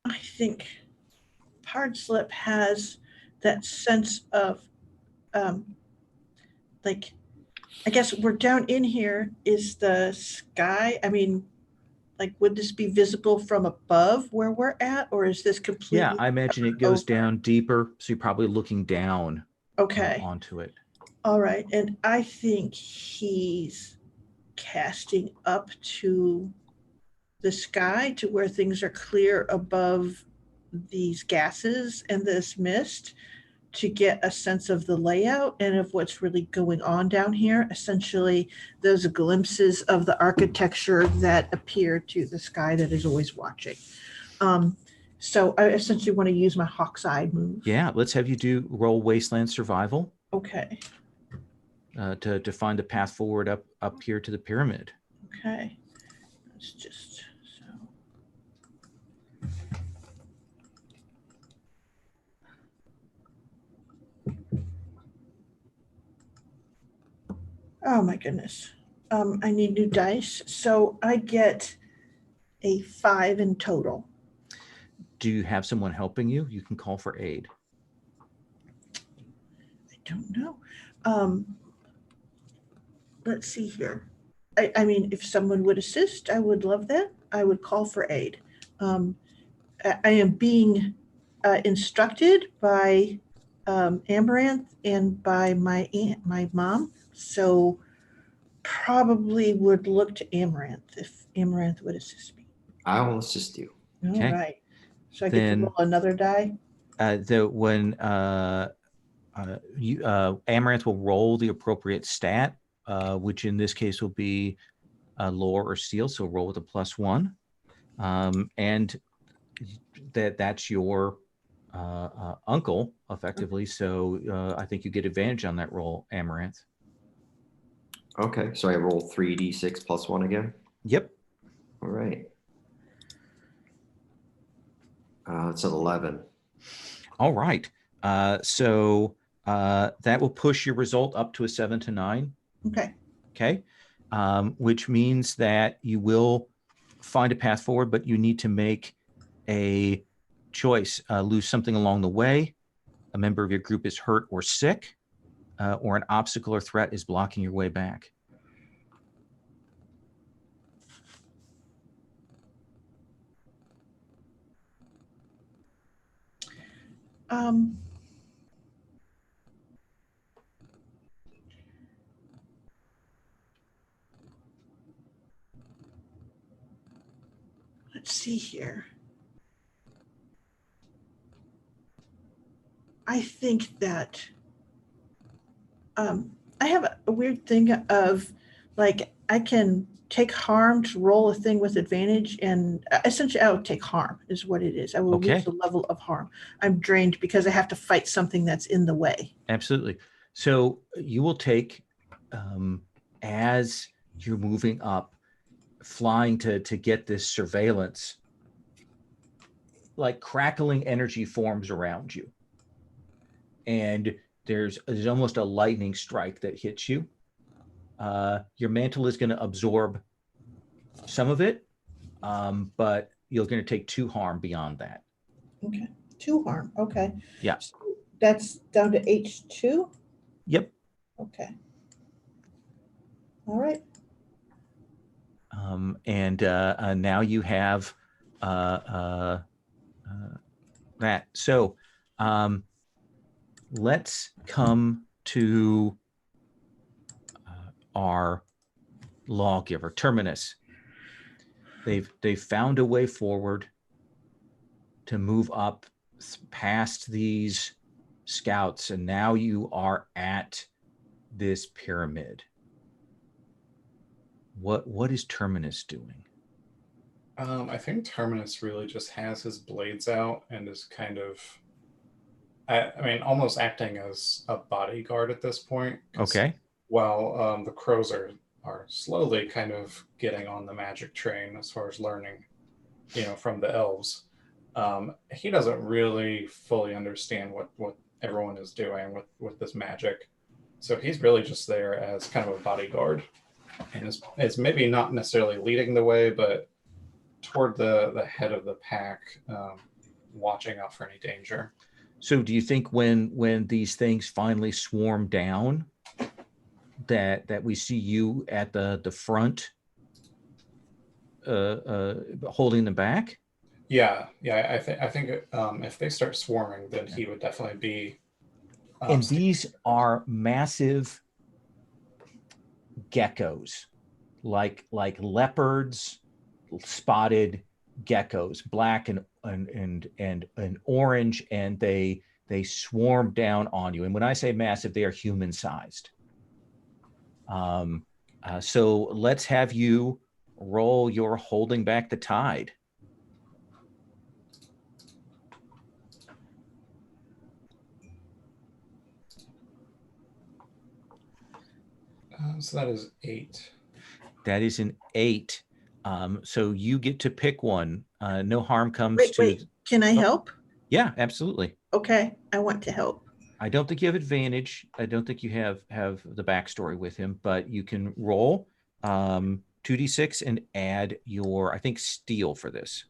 I think Slip has that sense of, like, I guess we're down in here. Is the sky, I mean, like, would this be visible from above where we're at, or is this completely? Yeah, I imagine it goes down deeper, so you're probably looking down onto it. All right, and I think he's casting up to the sky, to where things are clear above these gases and this mist, to get a sense of the layout and of what's really going on down here. Essentially, those glimpses of the architecture that appear to the sky that is always watching. So I essentially want to use my hawk's eye move. Yeah, let's have you roll Wasteland Survival Okay. to find a path forward up here to the pyramid. Okay. Let's just so. Oh my goodness. I need new dice. So I get a 5 in total. Do you have someone helping you? You can call for aid. I don't know. Let's see here. I mean, if someone would assist, I would love that. I would call for aid. I am being instructed by Amaranth and by my aunt, my mom. So probably would look to Amaranth if Amaranth would assist me. I will assist you. All Okay. right. So I get to Then- roll another die. Amaranth will roll the appropriate stat, which in this case will be lore or steel. So roll with a +1, and that's your uncle effectively. So I think you get advantage on that roll, Amaranth. Okay, so I roll 3d6 +1 again. Yep. All right. It's an 11. All right. So that will push your result up to a 7 to 9. Okay. Okay. Which means that you will find a path forward, but you need to make a choice. Lose something along the way. A member of your group is hurt or sick, or an obstacle or threat is blocking your way back. Let's see here. I think that I have a weird thing of like I can take harm to roll a thing with advantage, and essentially I would take harm is what it is. I will Okay. lose the level of harm. I'm drained because I have to fight something that's in the way. Absolutely. So you will take, as you're moving up, flying to get this surveillance, like crackling energy forms around you. And there's almost a lightning strike that hits you. Your mantle is going to absorb some of it, but you're going to take 2 harm beyond that. Okay. 2 harm. Okay. Yeah. So that's down to H2. Yep. Okay. All right. And now you have that. So let's come to our lawgiver, Terminus. They've found a way forward to move up past these scouts, and now you are at this pyramid. What is Terminus doing? I think Terminus really just has his blades out and is kind of, I mean, almost acting as a bodyguard at this point. Okay. While the crows are slowly kind of getting on the magic train as far as learning, from the elves. He doesn't really fully understand what everyone is doing with this magic. So he's really just there as kind of a bodyguard. And is maybe not necessarily leading the way, but toward the head of the pack, watching out for any danger. So do you think when these things finally swarm down, that we see you at the front, holding them back? Yeah. I think if they start swarming, then he would definitely be. And these are massive geckos, like leopards, spotted geckos, black and orange, and they they swarm down on you. And when I say massive, they are human-sized. So let's have you roll your holding back the tide. So that is 8. That is an 8. So you get to pick one. No harm comes Wait, to. wait. Can I help? Yeah, absolutely. Okay, I want to help. I don't think you have advantage. I don't think you have the backstory with him, but you can roll 2d6 and add your, I think, steel for this.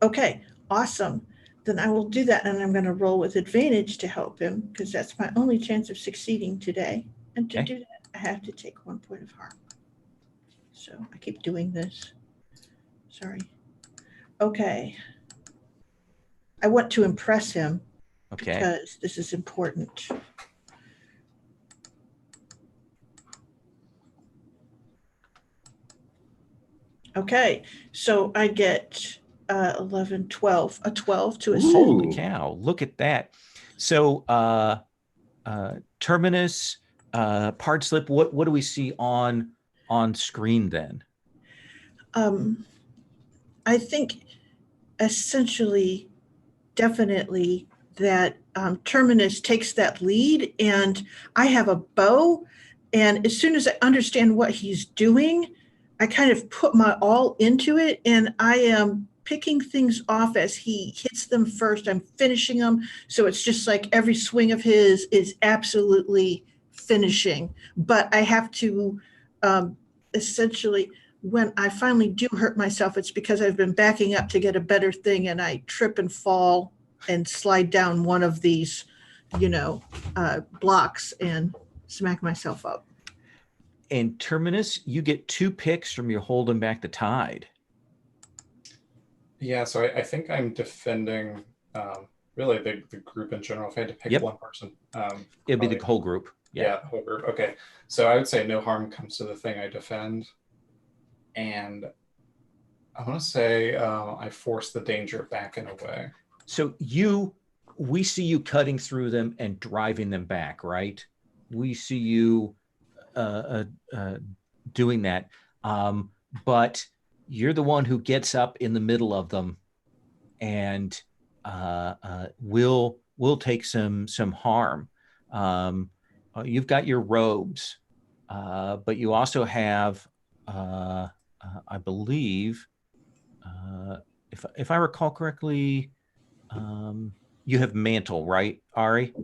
Okay, awesome. Then I will do that, and I'm going to roll with advantage to help him because that's my only chance of succeeding today. And to Okay. do that, I have to take 1 point of harm. So I keep doing this. Sorry. Okay. I want to impress him Okay. because this is important. Okay, so I get 11, 12, a 12 to assist. Holy cow, look at that. So Terminus, Pardslip, what do we see on screen then? I think essentially, definitely that Terminus takes that lead, and I have a bow, and as soon as I understand what he's doing, I kind of put my all into it, and I am picking things off as he hits them first. I'm finishing them, so it's just like every swing of his is absolutely finishing. But I have to essentially, when I finally do hurt myself, it's because I've been backing up to get a better thing, and I trip and fall and slide down one of these, blocks and smack myself up. And Terminus, you get 2 picks from your holding back the tide. Yeah, so I think I'm defending really the group in general. If I had to pick one person, it'd be the whole group. Yeah, whole group. Okay, so I would say no harm comes to the thing I defend, and I want to say I force the danger back in a way. So we see you cutting through them and driving them back, right? We see you doing that, but you're the one who gets up in the middle of them and will take some harm. You've got your robes, but you also have, I believe, if I recall correctly, you have mantle, right, Ari,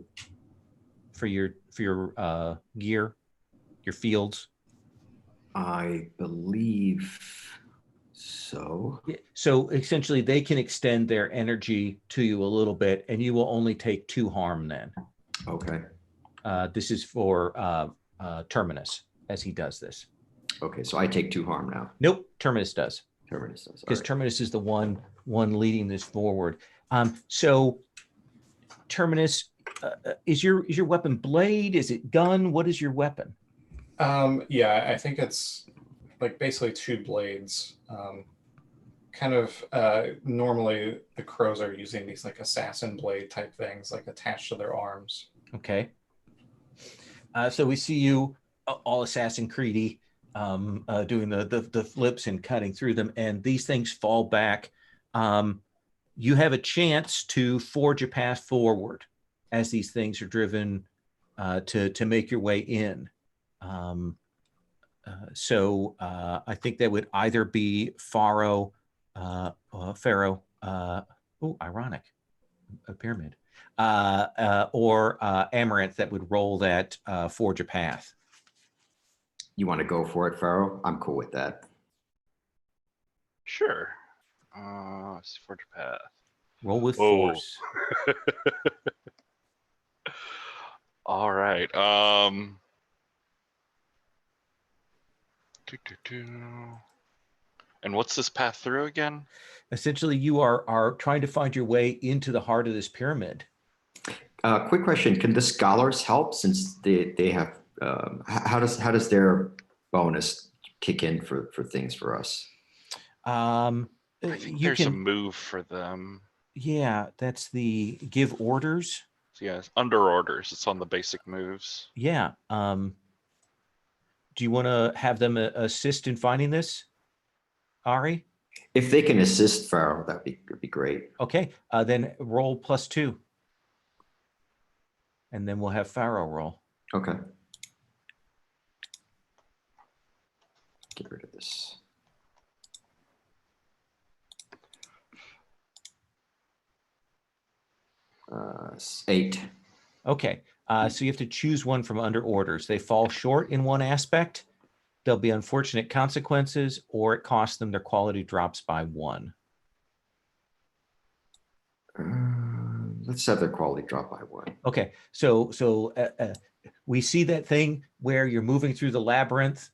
for your gear, your fields? I believe so. Yeah. So essentially, they can extend their energy to you a little bit, and you will only take 2 harm then. Okay. This is for Terminus as he does this. Okay, so I take 2 harm now. Nope, Terminus does. Terminus does. Because Terminus is the one leading this forward. So Terminus, is your weapon blade? Is it gun? What is your weapon? Yeah, I think it's like basically 2 blades. Normally the crows are using these like assassin blade type things, like attached to their arms. Okay. So we see you all Assassin Creedy, doing the flips and cutting through them, and these things fall back. You have a chance to forge a path forward as these things are driven to make your way in. So I think that would either be Pharaoh, ironic, a pyramid, or Amaranth that would roll that forge a path. You want to go for it, Pharaoh? I'm cool with that. Sure. Forge a path. Roll with force. All right. And what's this path through again? Essentially, you are trying to find your way into the heart of this pyramid. Quick question: can the scholars help, since they have? How does their bonus kick in for things for us? I think there's a move for them. Yeah, that's the give orders. So yeah, it's under orders. It's on the basic moves. Yeah. Do you want to have them assist in finding this, Ari? If they can assist Pharaoh, that'd be great. Okay. Then roll +2. And then we'll have Pharaoh roll. Okay. Get rid of this. Uh, 8. Okay. So you have to choose one from under orders. They fall short in one aspect. There'll be unfortunate consequences, or it costs them their quality drops by 1. Let's have their quality drop by 1. Okay. So we see that thing where you're moving through the labyrinth,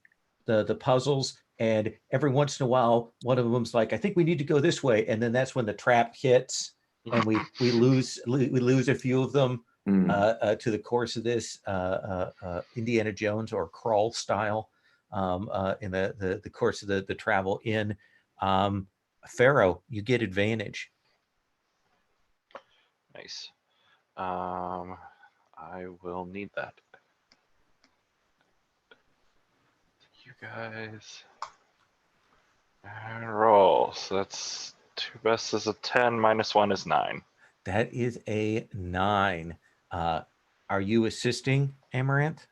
the puzzles, and every once in a while, one of them's like, I think we need to go this way. And then that's when the trap hits and we lose a few of them to the course of this Indiana Jones or Crawl style in the course of the travel in. Pharaoh, you get advantage. Nice. I will need that. You guys and roll. So that's 2 best is a 10, -1 is 9. That is a 9. Are you assisting, Amaranth?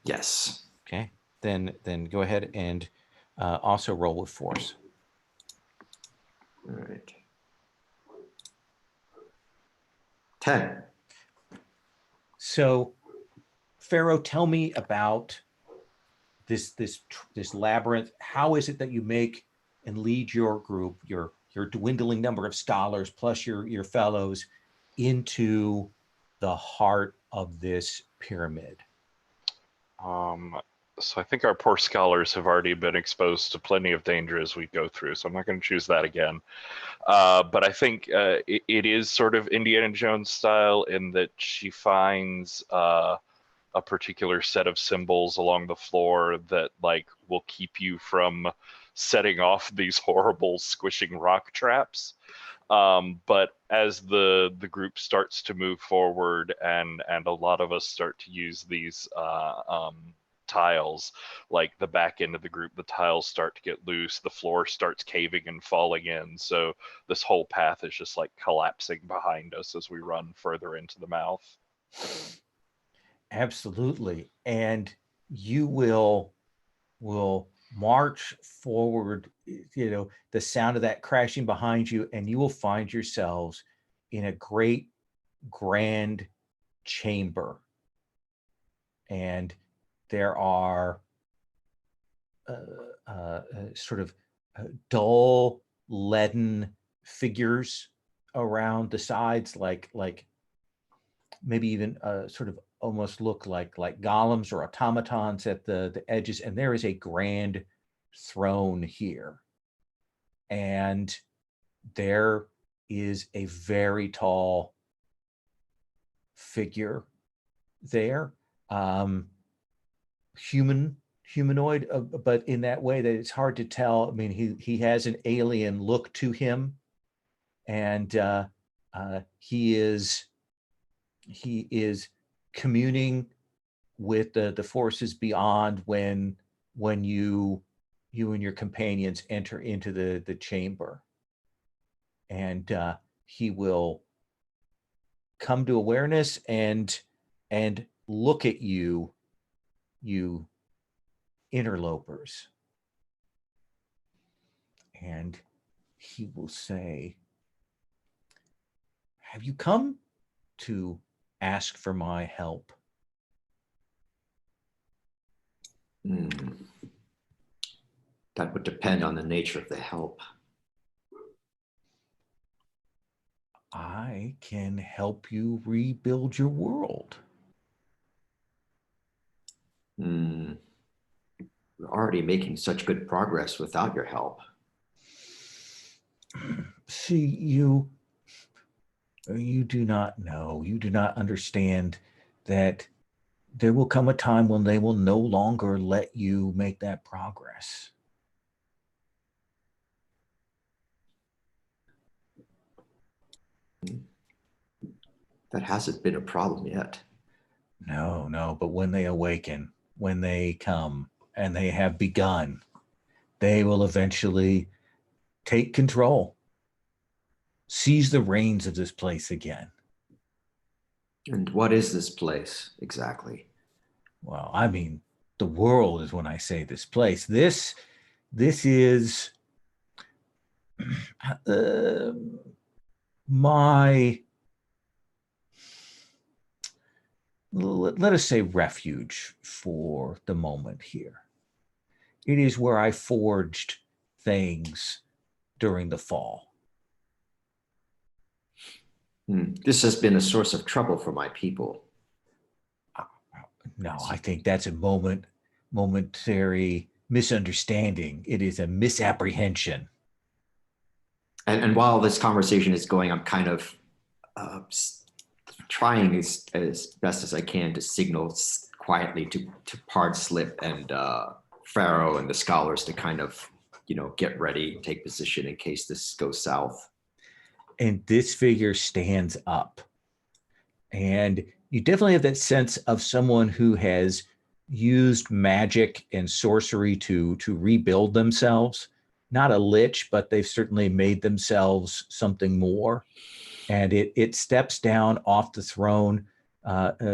Yes. Okay, then go ahead and also roll with force. All right. 10. So, Pharaoh, tell me about this labyrinth. How is it that you make and lead your group, your dwindling number of scholars plus your fellows, into the heart of this pyramid? So I think our poor scholars have already been exposed to plenty of danger as we go through, so I'm not going to choose that again. But I think it is sort of Indiana Jones style in that she finds a particular set of symbols along the floor that like will keep you from setting off these horrible squishing rock traps. But as the group starts to move forward and a lot of us start to use these tiles, like the back end of the group, the tiles start to get loose, the floor starts caving and falling in. So this whole path is just like collapsing behind us as we run further into the mouth. Absolutely. And you will march forward, the sound of that crashing behind you, and you will find yourselves in a great grand chamber. And there are sort of dull leaden figures around the sides, like maybe even sort of almost look like golems or automatons at the edges. And there is a grand throne here. And there is a very tall figure there, humanoid, but in that way that it's hard to tell. I mean, he has an alien look to him, and he is communing with the forces beyond when you and your companions enter into the chamber. And he will come to awareness and look at you interlopers, and he will say, have you come to ask for my help? That would depend on the nature of the help. I can help you rebuild your world. We're already making such good progress without your help. See, you do not know, you do not understand that there will come a time when they will no longer let you make that progress. That hasn't been a problem yet. No, but when they awaken, when they come and they have begun, they will eventually take control, seize the reins of this place again. And what is this place exactly? Well, I mean, the world is when I say this place. This is my, let us say, refuge for the moment here. It is where I forged things during the fall. This has been a source of trouble for my people. No, I think that's a momentary misunderstanding. It is a misapprehension. And while this conversation is going, I'm kind of trying as best as I can to signal quietly to Pardslip and Pharaoh and the scholars to kind of, get ready, take position in case this goes south. And this figure stands up. And you definitely have that sense of someone who has used magic and sorcery to rebuild themselves. Not a lich, but they've certainly made themselves something more. And it steps down off the throne.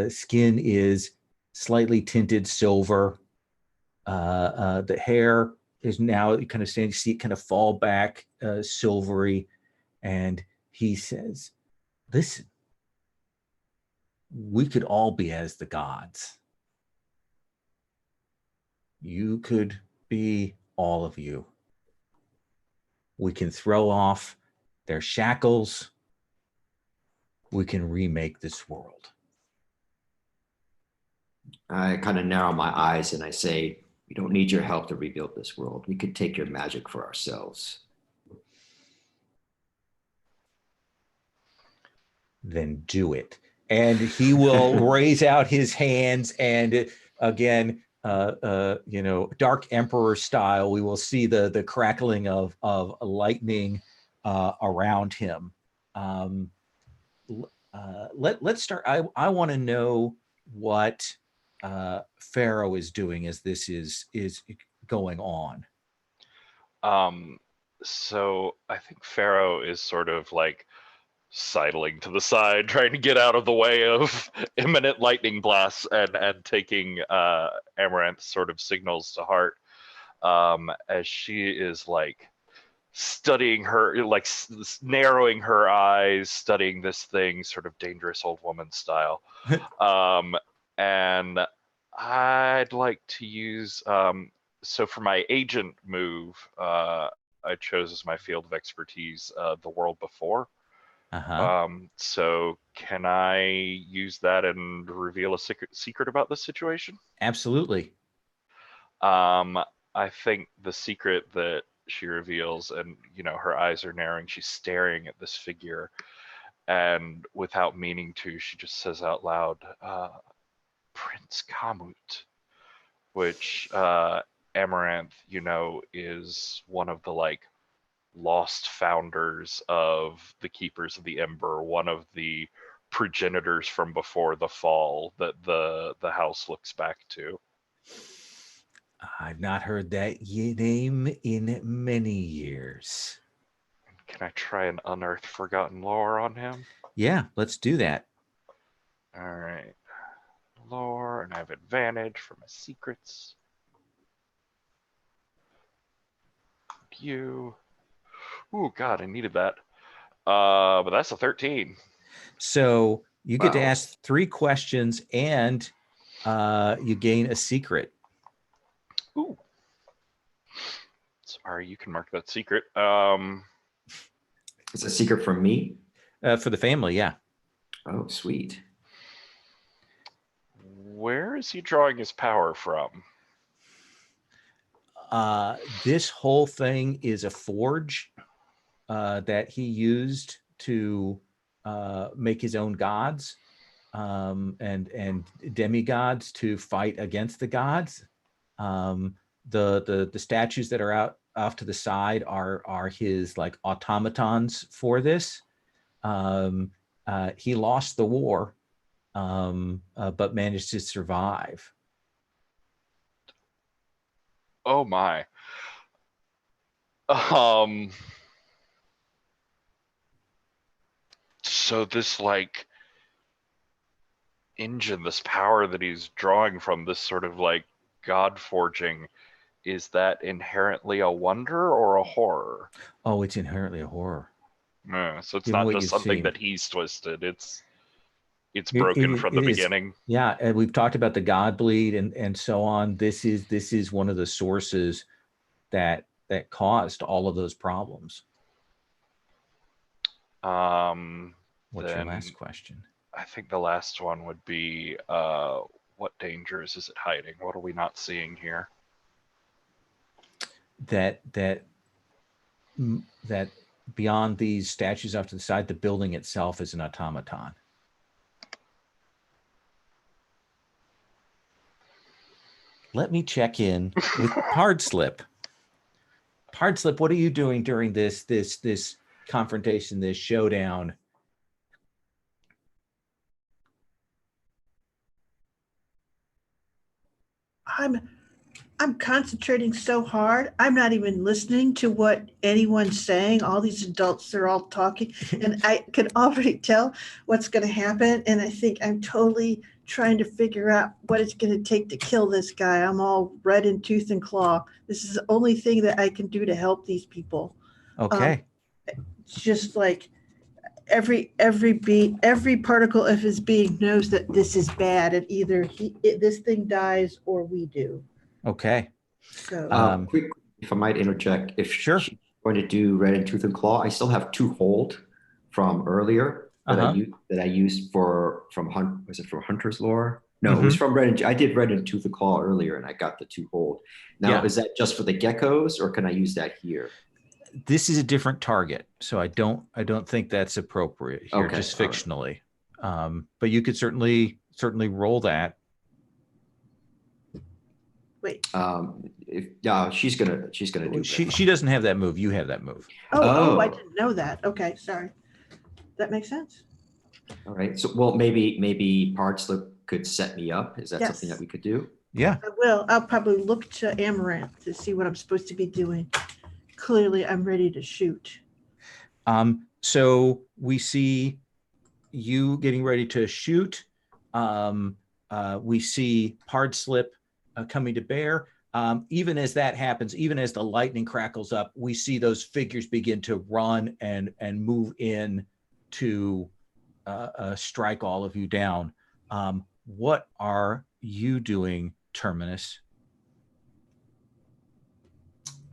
Skin is slightly tinted silver. The hair is now kind of standing, see it kind of fall back, silvery. And he says, listen, we could all be as the gods. You could be all of you. We can throw off their shackles. We can remake this world. I kind of narrow my eyes and I say, we don't need your help to rebuild this world. We could take your magic for ourselves. Then do it. And he will raise out his hands, and again, Dark Emperor style, we will see the crackling of lightning around him. Let's start. I want to know what Pharaoh is doing as this is going on. So I think Pharaoh is sort of like sidling to the side, trying to get out of the way of imminent lightning blasts, and taking Amaranth's sort of signals to heart, as she is like studying her, like narrowing her eyes, studying this thing, sort of dangerous old woman style. And I'd like to use, so for my agent move, I chose as my field of expertise the world before. So can I use that and reveal a secret about this situation? Absolutely. I think the secret that she reveals, and her eyes are narrowing, she's staring at this figure, and without meaning to, she just says out loud, Prince Kamut, which Amaranth, is one of the lost founders of the Keepers of the Ember, one of the progenitors from before the fall that the house looks back to. I've not heard that name in many years. Can I try and unearth forgotten lore on him? Yeah, let's do that. All right. Lore, and I have advantage for my secrets. You. Oh, God, I needed that. But that's a 13. So you get to ask 3 questions, and you gain a secret. Ooh. Sorry, you can mark that secret. It's a secret from me? For the family, yeah. Oh, sweet. Where is he drawing his power from? This whole thing is a forge that he used to make his own gods and demigods to fight against the gods. The statues that are out off to the side are his automatons for this. he lost the war, but managed to survive. Oh my. So this like engine, this power that he's drawing from, this sort of like god forging, is that inherently a wonder or a horror? Oh, it's inherently a horror. So it's Given not what just you've something seen. that he's twisted. It's It- broken it- from it the is. beginning. Yeah, and we've talked about the God bleed and so on. This is one of the sources that caused all of those problems. What's your Then last question? I think the last one would be what dangers is it hiding? What are we not seeing here? That beyond these statues off to the side, the building itself is an automaton. Let me check in with Pardslip. Pardslip, what are you doing during this confrontation, this showdown? I'm concentrating so hard. I'm not even listening to what anyone's saying. All these adults, they're all talking, and I can already tell what's going to happen. And I think I'm totally trying to figure out what it's going to take to kill this guy. I'm all red in tooth and claw. This is the only thing that I can do to help these people. Okay. It's just like every particle of his being knows that this is bad, and either this thing dies or we do. Okay. So Quick, if I might interject, if Sure. she's going to do red and tooth and claw, I still have 2 hold from earlier that I used from Hunter's Lore? No, it was from red and I did red and tooth and claw earlier, and I got the 2 hold. Now, is that just for the geckos, or can I use that here? This is a different target, so I don't think that's appropriate here, Okay, just all right. fictionally. But you could certainly roll that. wait. She's gonna do. She doesn't have that move. You have that move. Oh, I didn't know that. Okay, sorry. That makes sense. All right. So, well, maybe Pardslip could set me up. Is that something that we could do? Yeah. I will. I'll probably look to Amaranth to see what I'm supposed to be doing. Clearly, I'm ready to shoot. So we see you getting ready to shoot. We see Pardslip coming to bear. Even as that happens, even as the lightning crackles up, we see those figures begin to run and move in to strike all of you down. What are you doing, Terminus?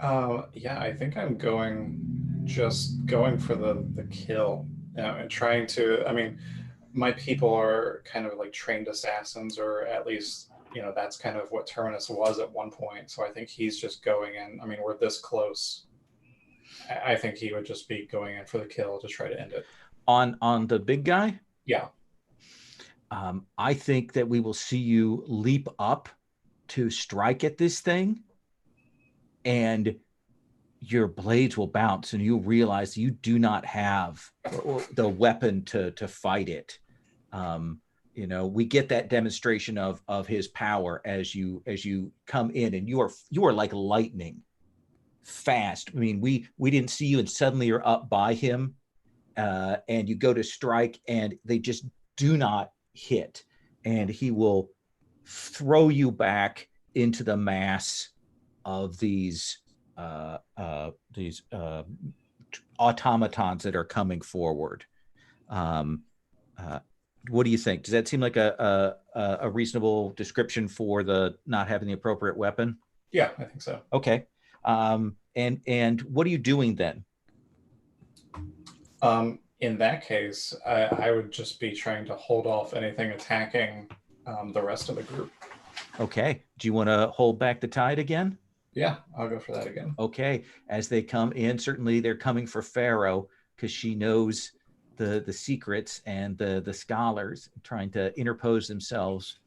Yeah, I think I'm just going for the kill, and trying to. I mean, my people are kind of like trained assassins, or at least that's kind of what Terminus was at one point. So I think he's just going in. I mean, we're this close. I think he would just be going in for the kill to try to end it. On the big guy? Yeah. I think that we will see you leap up to strike at this thing, and your blades will bounce, and you'll realize you do not have the weapon to fight it. We get that demonstration of his power as you come in, and you are like lightning fast. I mean, we didn't see you, and suddenly you're up by him, and you go to strike, and they just do not hit, and he will throw you back into the mass of these automatons that are coming forward. What do you think? Does that seem like a reasonable description for the not having the appropriate weapon? Yeah, I think so. Okay. And what are you doing then? In that case, I would just be trying to hold off anything attacking the rest of the group. Okay. Do you want to hold back the tide again? Yeah, I'll go for that again. Okay. As they come in, certainly they're coming for Pharaoh because she knows the secrets and the scholars, trying to interpose themselves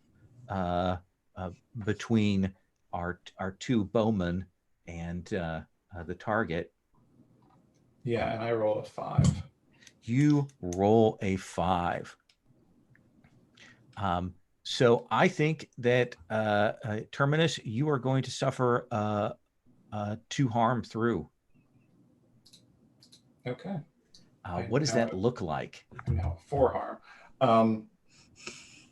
between our 2 bowmen and the target. Yeah, and I rolled a 5. You roll a 5. So I think that Terminus, you are going to suffer 2 harm through. Okay. What does that look like? No, 4 harm.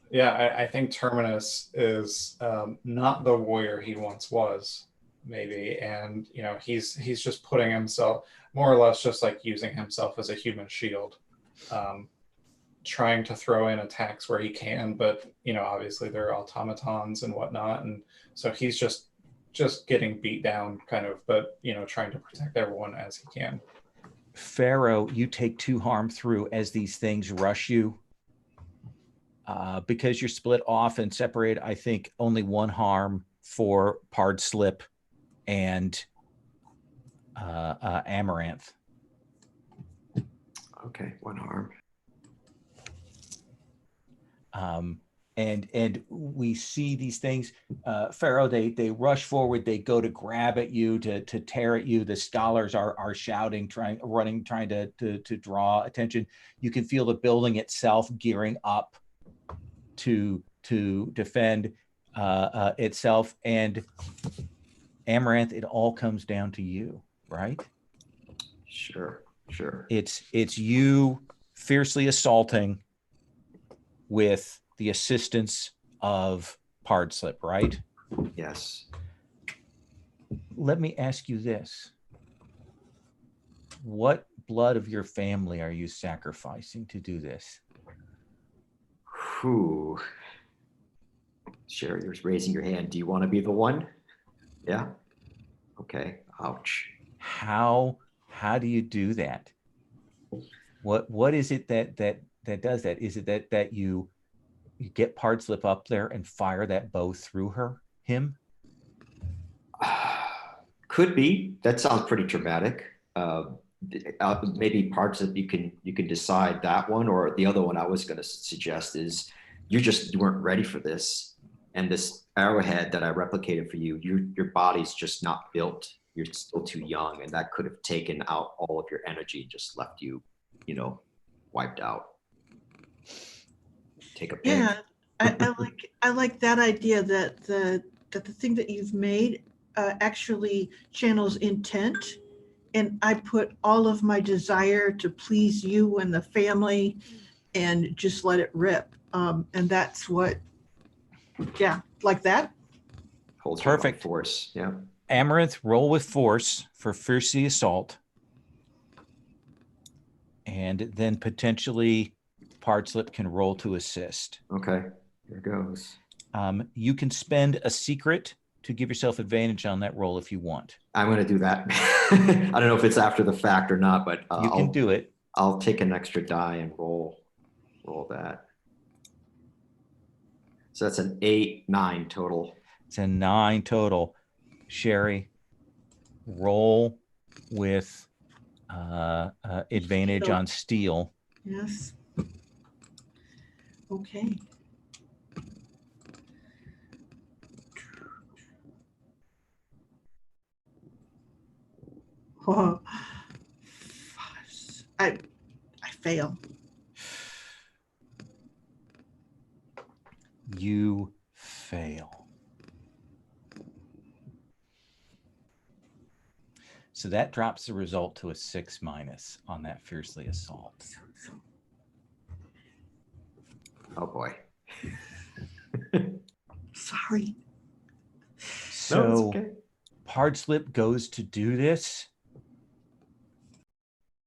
Yeah, I think Terminus is not the warrior he once was, maybe, and he's just putting himself more or less just like using himself as a human shield, trying to throw in attacks where he can, but obviously there are automatons and whatnot, and so he's just getting beat down, kind of, but trying to protect everyone as he can. Pharaoh, you take 2 harm through as these things rush you. Because you're split off and separated, I think only 1 harm for Pardslip and Amaranth. Okay, 1 harm. And we see these things, Pharaoh, they rush forward, they go to grab at you, to tear at you. The scholars are shouting, trying to draw attention. You can feel the building itself gearing up to defend itself. And Amaranth, it all comes down to you, right? Sure. It's you fiercely assaulting with the assistance of Pardslip, right? Yes. Let me ask you this. What blood of your family are you sacrificing to do this? Whew. Sherry, you're raising your hand. Do you want to be the one? Yeah. Okay. Ouch. How do you do that? What is it that does that? Is it that you get Pardslip up there and fire that bow through him? Could be. That sounds pretty dramatic. Maybe Pardslip, you can decide that one, or the other one I was going to suggest is you weren't ready for this, and this arrowhead that I replicated for you, your body's just not built. You're still too young, and that could have taken out all of your energy, just left you, wiped out. Take a pick. Yeah, I like that idea that the thing that you've made actually channels intent, and I put all of my desire to please you and the family, and just let it rip. And that's what, yeah, like that. Holds Perfect. Force. Yeah. Amaranth, roll with force for fiercely assault. And then potentially Pardslip can roll to assist. Okay, here goes. You can spend a secret to give yourself advantage on that roll if you want. I'm going to do that. I don't know if it's after the fact or not, but you can do it. I'll take an extra die and roll that. So that's an 8-9 total. It's a 9 total. Sherry, roll with advantage on steel. Yes. Okay. Oh, I fail. You fail. So that drops the result to a 6- on that fiercely assault. Oh boy. Sorry. So No, it's okay. Pardslip goes to do this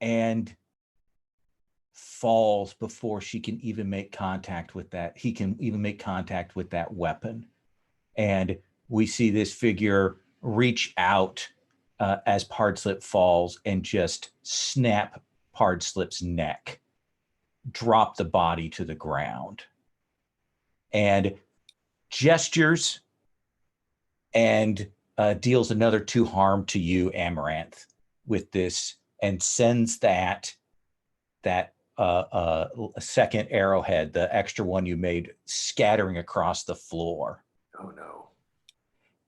and falls before she can even make contact with that. He can even make contact with that weapon. And we see this figure reach out as Pardslip falls and just snap Pardslip's neck, drop the body to the ground, and gestures and deals another 2 harm to you, Amaranth, with this, and sends that second arrowhead, the extra one you made, scattering across the floor. Oh no.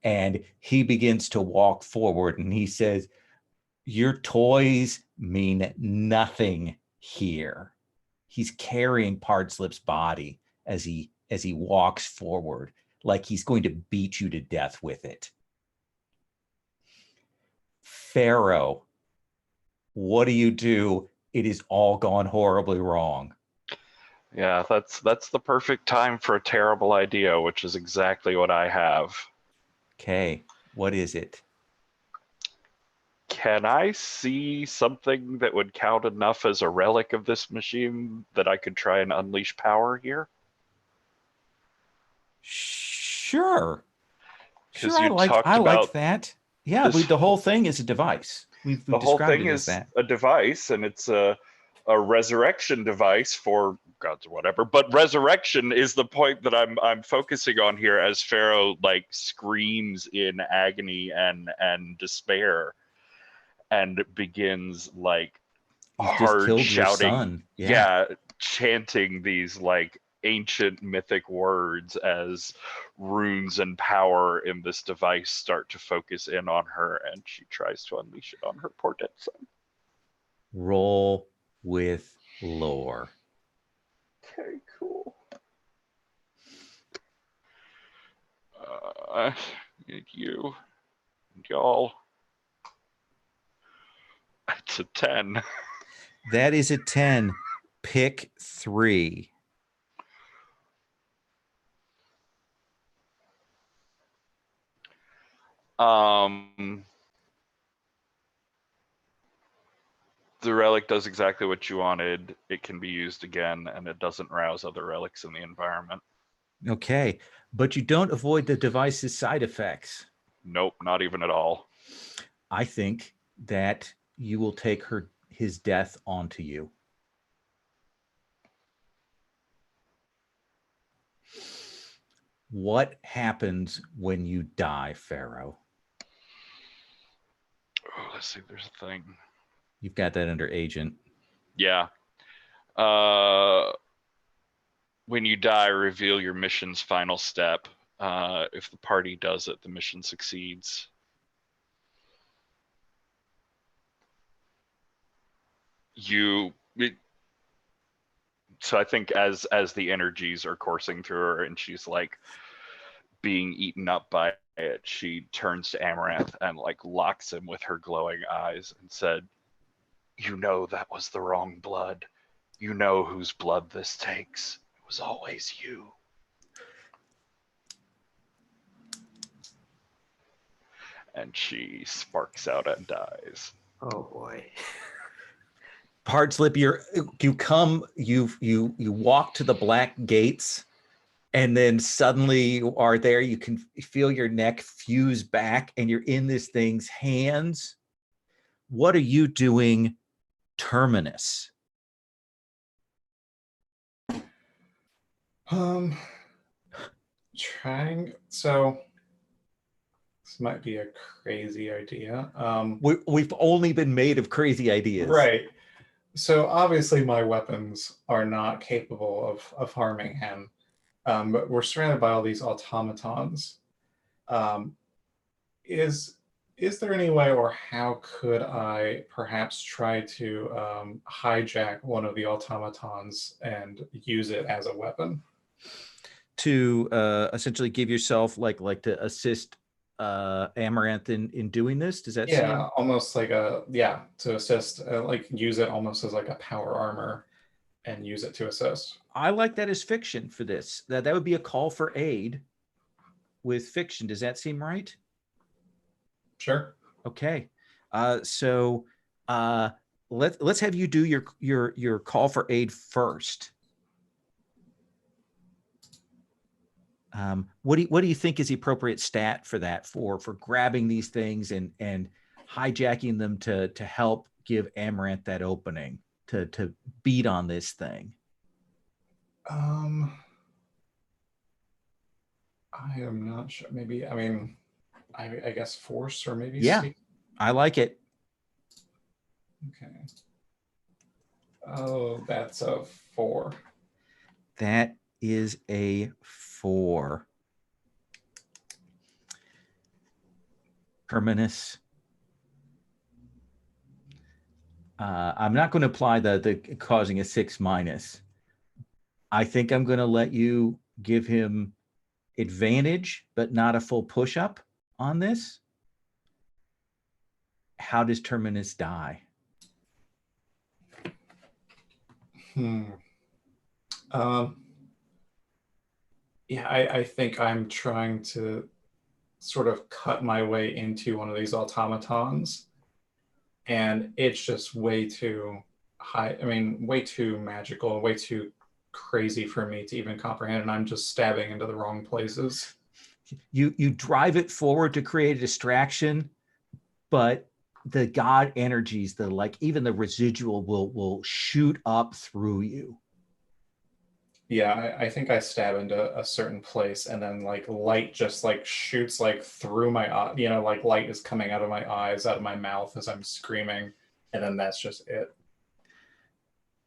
And he begins to walk forward and he says, "Your toys mean nothing here. He's carrying Pardslip's body as he walks forward, like he's going to beat you to death with it. Pharaoh, what do? It is all gone horribly wrong. Yeah, that's the perfect time for a terrible idea, which is exactly what I have. Okay, what is it? Can I see something that would count enough as a relic of this machine that I could try and unleash power here? Sure. Because Sure, you talked I like about that. Yeah, this the whole thing is a device. We've the whole described thing it as is that. a device, and it's a resurrection device for gods or whatever. But resurrection is the point that I'm focusing on here, as Pharaoh like screams in agony and despair, and begins like You've just hard killed your shouting, son. Yeah. chanting these like ancient mythic words as runes and power in this device start to focus in on her, and she tries to unleash it on her poor dead son. Roll with lore. Okay, cool. Uh, you and y'all. It's a 10. That is a 10. Pick 3. The relic does exactly what you wanted. It can be used again, and it doesn't rouse other relics in the environment. Okay, but you don't avoid the device's side effects. Nope, not even at all. I think that you will take his death onto you. What happens when you die, Pharaoh? Oh, let's see, there's a thing. You've got that under agent. Yeah. When you die, reveal your mission's final step. If the party does it, the mission succeeds. So I think as the energies are coursing through her and she's like being eaten up by it, she turns to Amaranth and like locks him with her glowing eyes and said, "You know that was the wrong blood. You know whose blood this takes. It was always you." And she sparks out and dies. Oh boy. Pardslip, you walk to the black gates, and then suddenly you are there. You can feel your neck fuse back, and you're in this thing's hands. What are you doing, Terminus? So this might be a crazy idea. We've only been made of crazy ideas. Right. So obviously my weapons are not capable of harming him. But we're surrounded by all these automatons. Is there any way, or how could I perhaps try to hijack one of the automatons and use it as a weapon? To essentially give yourself like to assist Amaranth in doing this? Does that seem? Almost like to assist, like use it almost as like a power armor and use it to assist. I like that as fiction for this. That would be a call for aid with fiction. Does that seem right? Sure. Okay. So let's have you do your call for aid first. What do you think is the appropriate stat for that, for grabbing these things and hijacking them to help give Amaranth that opening to beat on this thing? I am not sure. Maybe, I guess force, or maybe speak. I like it. Okay. Oh, that's a 4. That is a 4. Terminus. I'm not going to apply the causing a 6-. I think I'm going to let you give him advantage, but not a full push-up on this. How does Terminus die? Yeah, I think I'm trying to sort of cut my way into one of these automatons, and it's just way too high. I mean, way too magical, way too crazy for me to even comprehend, and I'm just stabbing into the wrong places. You drive it forward to create a distraction, but the god energies, even the residual will shoot up through you. Yeah, I think I stab into a certain place, and then like light just like shoots like through my eye. Like light is coming out of my eyes, out of my mouth as I'm screaming, and then that's just it.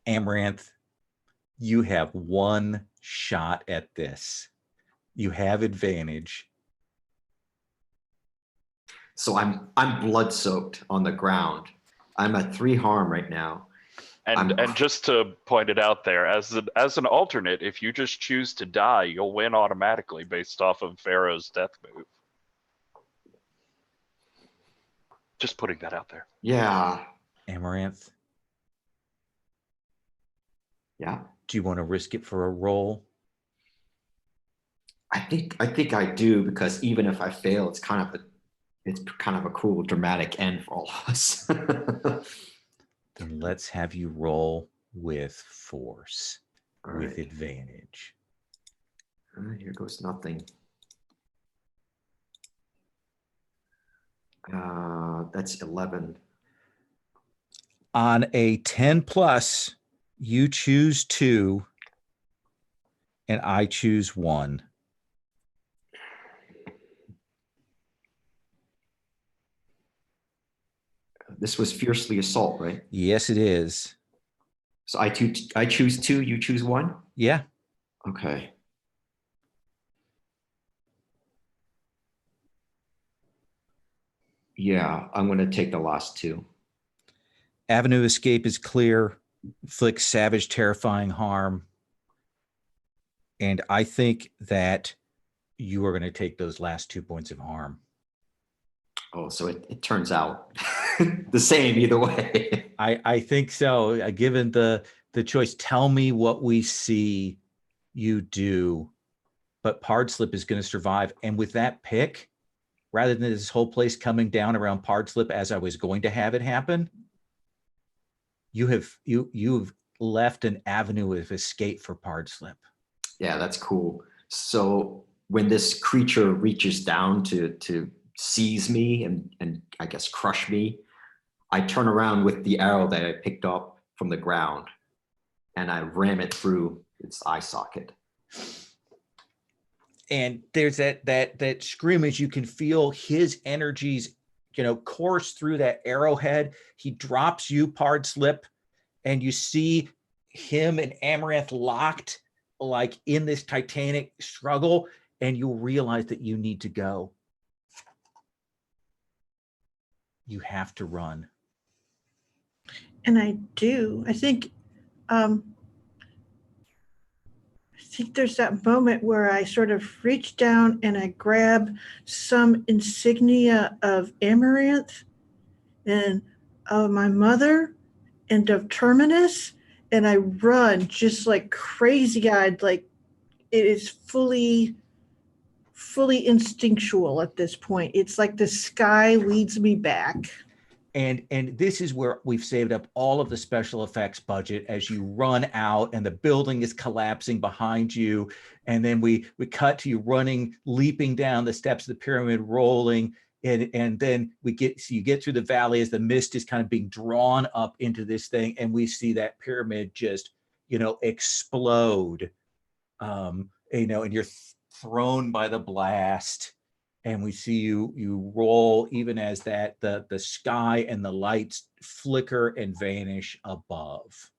Amaranth, you have one shot at this. You have advantage. So I'm blood soaked on the ground. I'm at 3 harm right now. And just to point it out there, as an alternate, if you just choose to die, you'll win automatically based off of Pharaoh's death move. Just putting that out there. Yeah. Amaranth. Yeah. Do you want to risk it for a roll? I think I do, because even if I fail, it's kind of a cool dramatic end for all of us. Then let's have you roll with force, All with right. advantage. Here goes nothing. That's 11. On a 10+, you choose 2, and I choose 1. This was fiercely assault, right? Yes, it is. So I choose 2, you choose 1? Yeah. Okay. Yeah, I'm going to take the last 2. Avenue escape is clear. Inflicts savage, terrifying harm. And I think that you are going to take those last 2 points of harm. Oh, so it turns out the same either way. I think so. Given the choice, tell me what we see you do. But Pardslip is going to survive. And with that pick, rather than this whole place coming down around Pardslip as I was going to have it happen, you've left an avenue of escape for Pardslip. Yeah, that's cool. So when this creature reaches down to seize me and I guess crush me, I turn around with the arrow that I picked up from the ground and I ram it through its eye socket. And there's that scrimmage. You can feel his energies, course through that arrowhead. He drops you, Pardslip, and you see him and Amaranth locked, like in this titanic struggle, and you'll realize that you need to go. You have to run. And I do. I think there's that moment where I sort of reach down and I grab some insignia of Amaranth and of my mother and of Terminus, and I run just like crazy-eyed, like it is fully instinctual at this point. It's like the sky leads me back. And this is where we've saved up all of the special effects budget as you run out and the building is collapsing behind you. And then we cut to you running, leaping down the steps of the pyramid, rolling. And then you get through the valley as the mist is kind of being drawn up into this thing. And we see that pyramid just, explode, and you're thrown by the blast. And we see you roll even as the sky and the lights flicker and vanish above.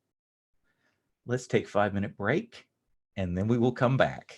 Let's take a 5-minute break, and then we will come back.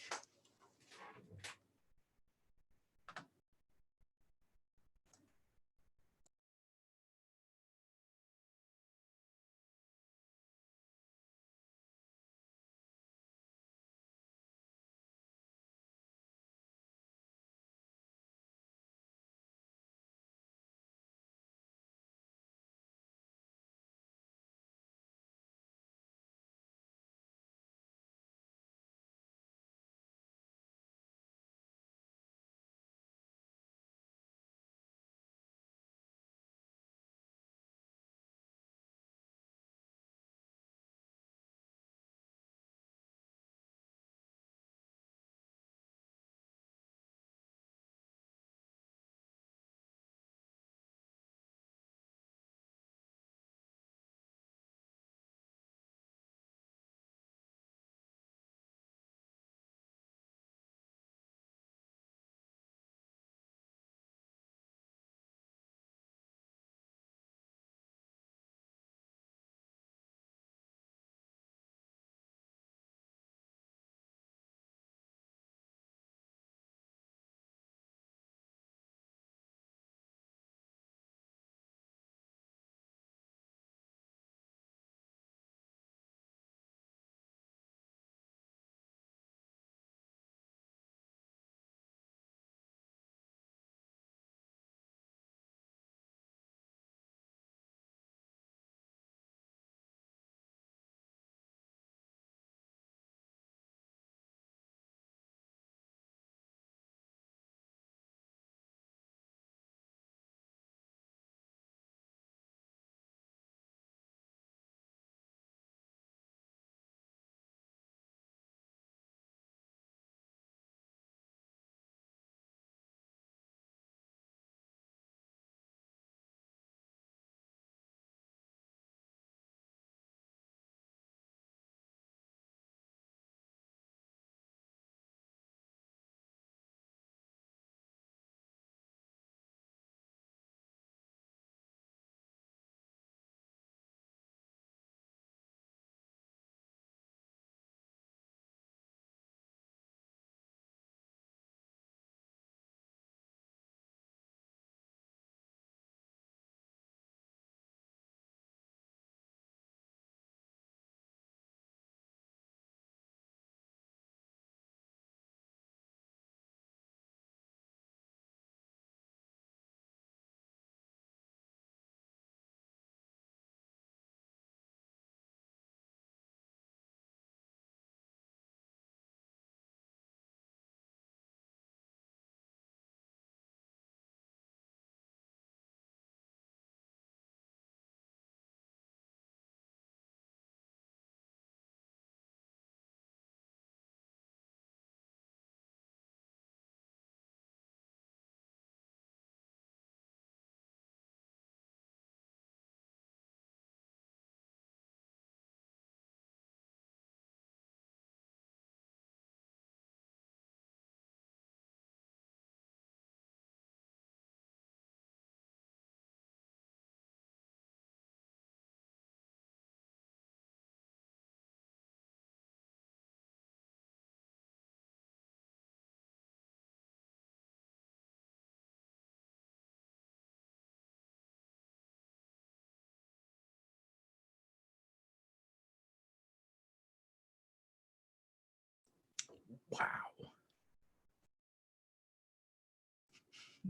Wow.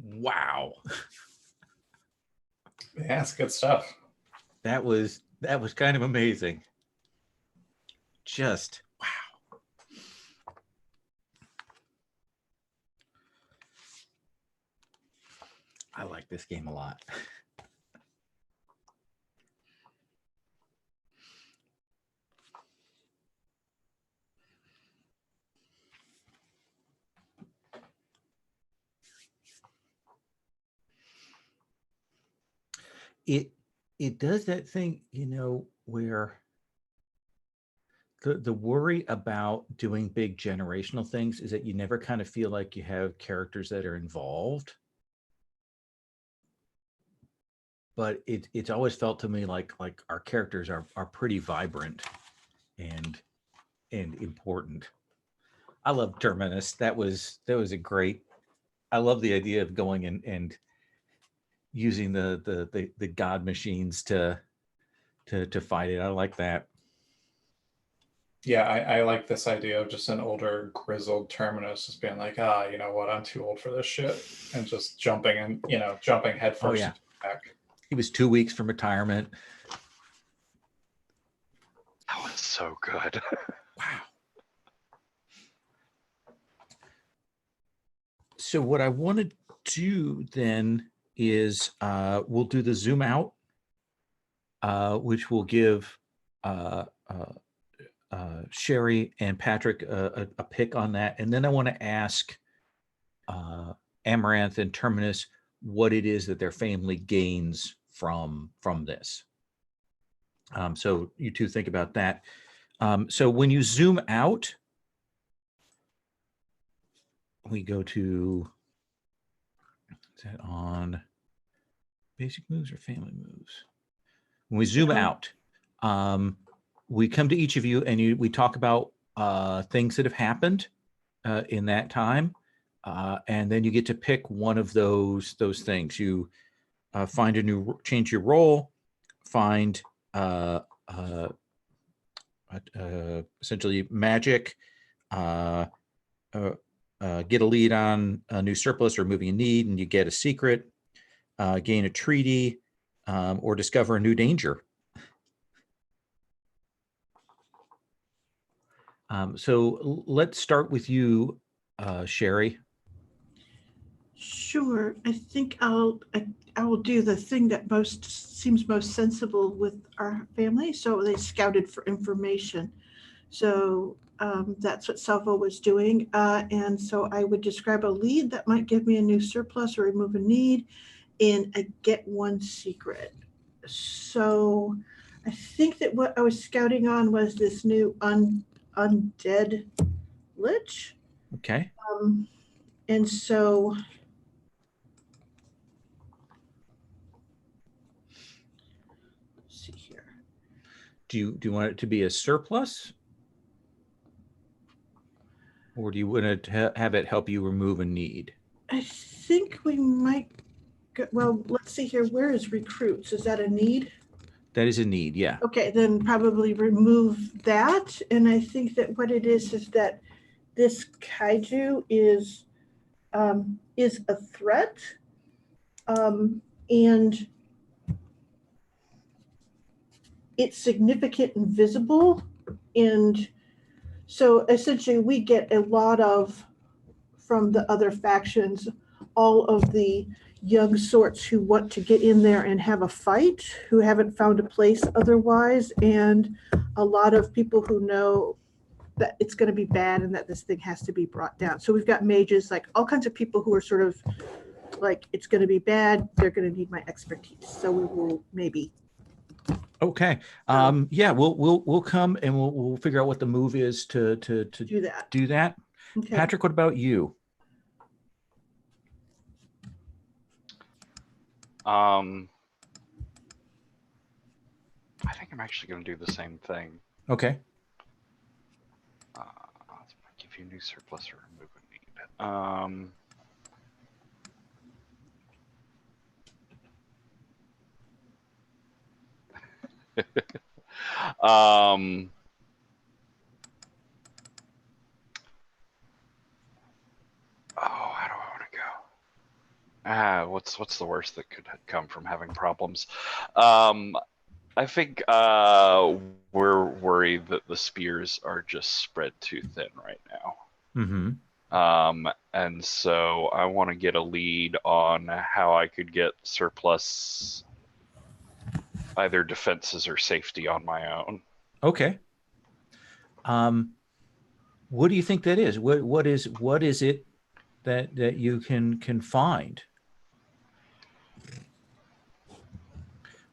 Wow. Yeah, it's good stuff. That was kind of amazing. Just wow. I like this game a lot. It does that thing, where the worry about doing big generational things is that you never kind of feel like you have characters that are involved. But it's always felt to me like our characters are pretty vibrant and important. I love Terminus. That was a great. I love the idea of going and using the god machines to fight it. I like that. Yeah, I like this idea of just an older, grizzled Terminus just being like, you know what, I'm too old for this shit, and just jumping headfirst Oh, yeah. back. He was 2 weeks from retirement. That was so good. Wow. So what I want to do then is we'll do the zoom out, which will give Sherry and Patrick a pick on that. And then I want to ask Amaranth and Terminus what it is that their family gains from this. So you two think about that. So when you zoom out, we go to, is that on basic moves or family moves? When we zoom out, we come to each of you and we talk about things that have happened in that time. And then you get to pick one of those things. You change your role, find essentially magic, get a lead on a new surplus or moving a need, and you get a secret, gain a treaty, or discover a new danger. So let's start with you, Sherry. Sure. I think I will do the thing that seems most sensible with our family. So they scouted for information. So that's what Salvo was doing. And so I would describe a lead that might give me a new surplus or remove a need in a get one secret. So I think that what I was scouting on was this new undead lich. Okay. And so let's see here. Do you want it to be a surplus? Or do you want to have it help you remove a need? I think we might go, well, let's see here. Where is recruits? Is that a need? That is a need, yeah. Okay, then probably remove that. And I think that what it is that this kaiju is a threat, and it's significant and visible. And so essentially we get a lot of, from the other factions, all of the young sorts who want to get in there and have a fight, who haven't found a place otherwise, and a lot of people who know that it's going to be bad and that this thing has to be brought down. So we've got mages, like all kinds of people who are sort of like, it's going to be bad, they're going to need my expertise. So we will maybe. Okay. Yeah, we'll come and we'll figure out what the move is to do that. Do that. Okay. Patrick, what about you? I think I'm actually going to do the same thing. Okay. Give you a new surplus or remove a need. What's the worst that could come from having problems? I think we're worried that the spears are just spread too thin right now. And so I want to get a lead on how I could get surplus either defenses or safety on my own. Okay. What do you think that is? What is it that you can find?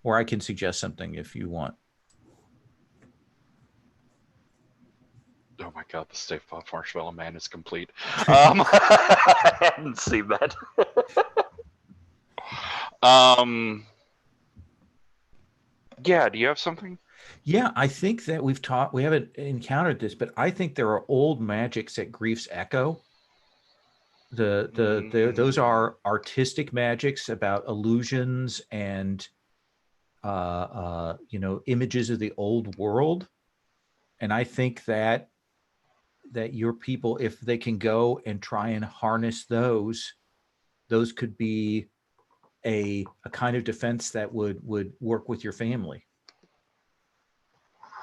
Or I can suggest something if you want. Oh my God, the Stay Puft Marshmallow Man is complete. I hadn't seen that. Yeah, do you have something? Yeah, I think that we haven't encountered this, but I think there are old magics at Grief's Echo. Those are artistic magics about illusions and images of the old world. And I think that your people, if they can go and try and harness those could be a kind of defense that would work with your family.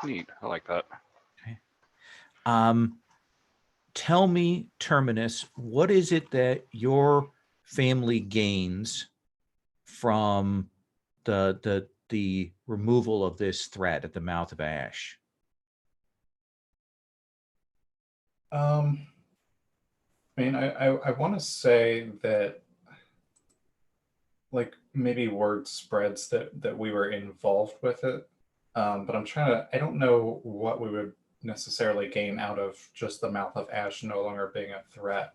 Neat. I like that. Okay. Tell me, Terminus, what is it that your family gains from the removal of this threat at the mouth of Ash? I mean, I want to say that, like, maybe word spreads that we were involved with it, but I don't know what we would necessarily gain out of just the mouth of Ash no longer being a threat.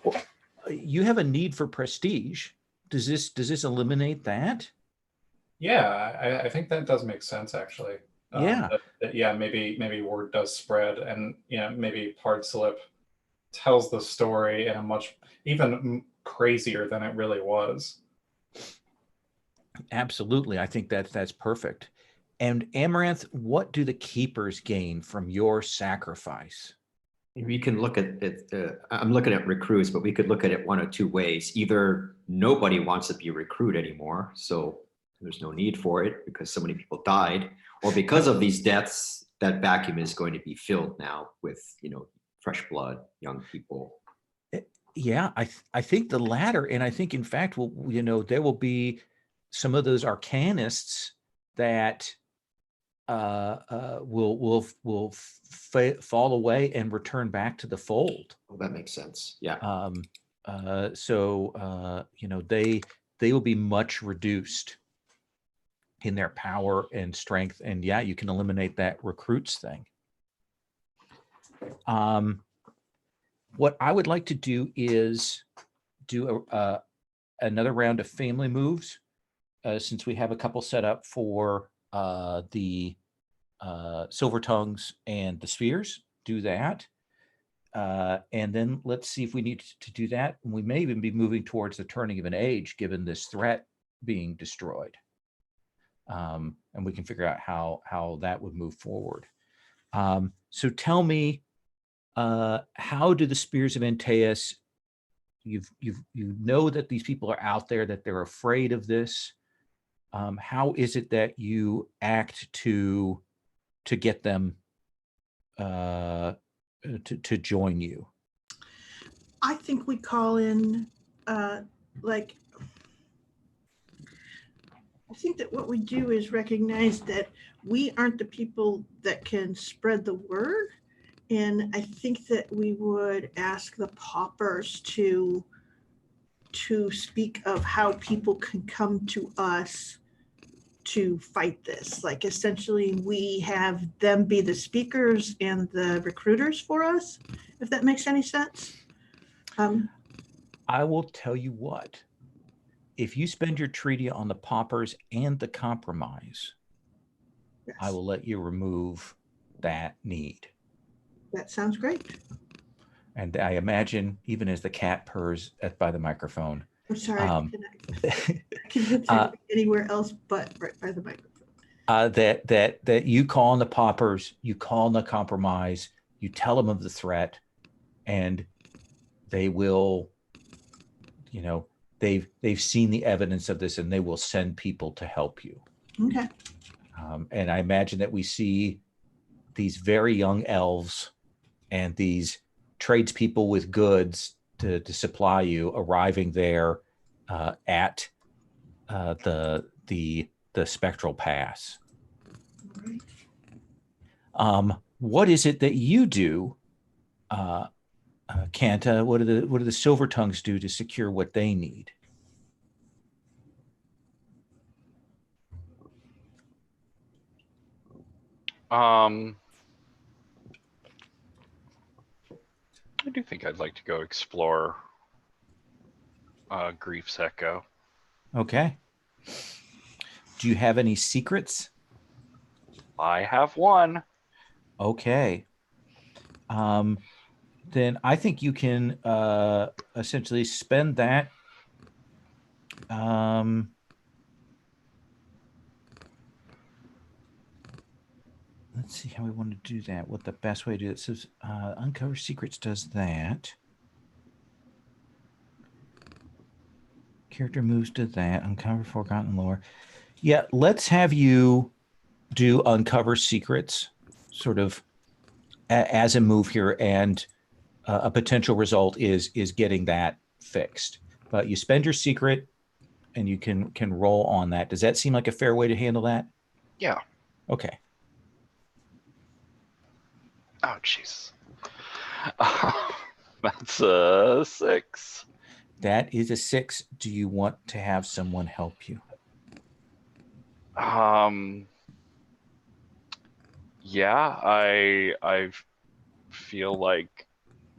Well, you have a need for prestige. Does this eliminate that? Yeah, I think that does make sense, actually. Yeah. Maybe word does spread, and maybe Slip tells the story in a much even crazier than it really was. Absolutely. I think that's perfect. And Amaranth, what do the keepers gain from your sacrifice? We can look at it. I'm looking at recruits, but we could look at it one of two ways. Either nobody wants to be a recruit anymore, so there's no need for it because so many people died, or because of these deaths, that vacuum is going to be filled now with, fresh blood, young people. Yeah, I think the latter, and I think in fact, there will be some of those arcanists that will fall away and return back to the fold. Oh, that makes sense. Yeah. They will be much reduced in their power and strength, and yeah, you can eliminate that recruits thing. What I would like to do is do another round of family moves, since we have a couple set up for the silver tongues and the spheres. Do that. And then let's see if we need to do that. We may even be moving towards the turning of an age, given this threat being destroyed. And we can figure out how that would move forward. So tell me, how do the spears of Antaeus, you know that these people are out there, that they're afraid of this. How is it that you act to get them to join you? I think we call in, I think that what we do is recognize that we aren't the people that can spread the word. And I think that we would ask the paupers to speak of how people can come to us to fight this. Like, essentially, we have them be the speakers and the recruiters for us, if that makes any sense. I will tell you what, if you spend your treaty on the paupers and the compromise, yes, I will let you remove that need. That sounds great. And I imagine, even as the cat purrs by the microphone. I'm sorry, I can't anywhere else but right by the microphone. That you call on the paupers, you call on the compromise, you tell them of the threat, and they will they've seen the evidence of this, and they will send people to help you. Okay. And I imagine that we see these very young elves and these tradespeople with goods to supply you arriving there at the spectral pass. Right. What is it that you do, Kanta? What do the Silver Tongues do to secure what they need? I do think I'd like to go explore Grief's Echo. Okay. Do you have any secrets? I have one. Okay. Then I think you can essentially spend that. Let's see how we want to do that. What the best way to do it? So, Uncover Secrets does that. Character moves to that. Uncover Forgotten Lore. Yeah, let's have you do Uncover Secrets, sort of as a move here, and a potential result is getting that fixed. But you spend your secret, and you can roll on that. Does that seem like a fair way to handle that? Yeah. Okay. Oh, jeez. That's a 6. That is a 6. Do you want to have someone help you? Yeah, I feel like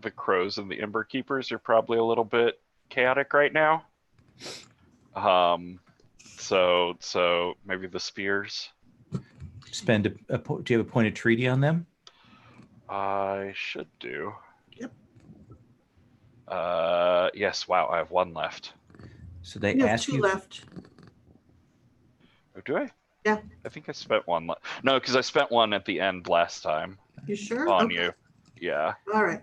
the crows and the Ember Keepers are probably a little bit chaotic right now. So maybe the spears. Spend do you have a point of treaty on them? I should do. Yep. Yes. Wow, I have 1 left. So they You have ask 2 you. left. Oh, do I? Yeah. I think I spent 1 left. No, because I spent 1 at the end last time You sure? on Okay. you. Yeah. All right.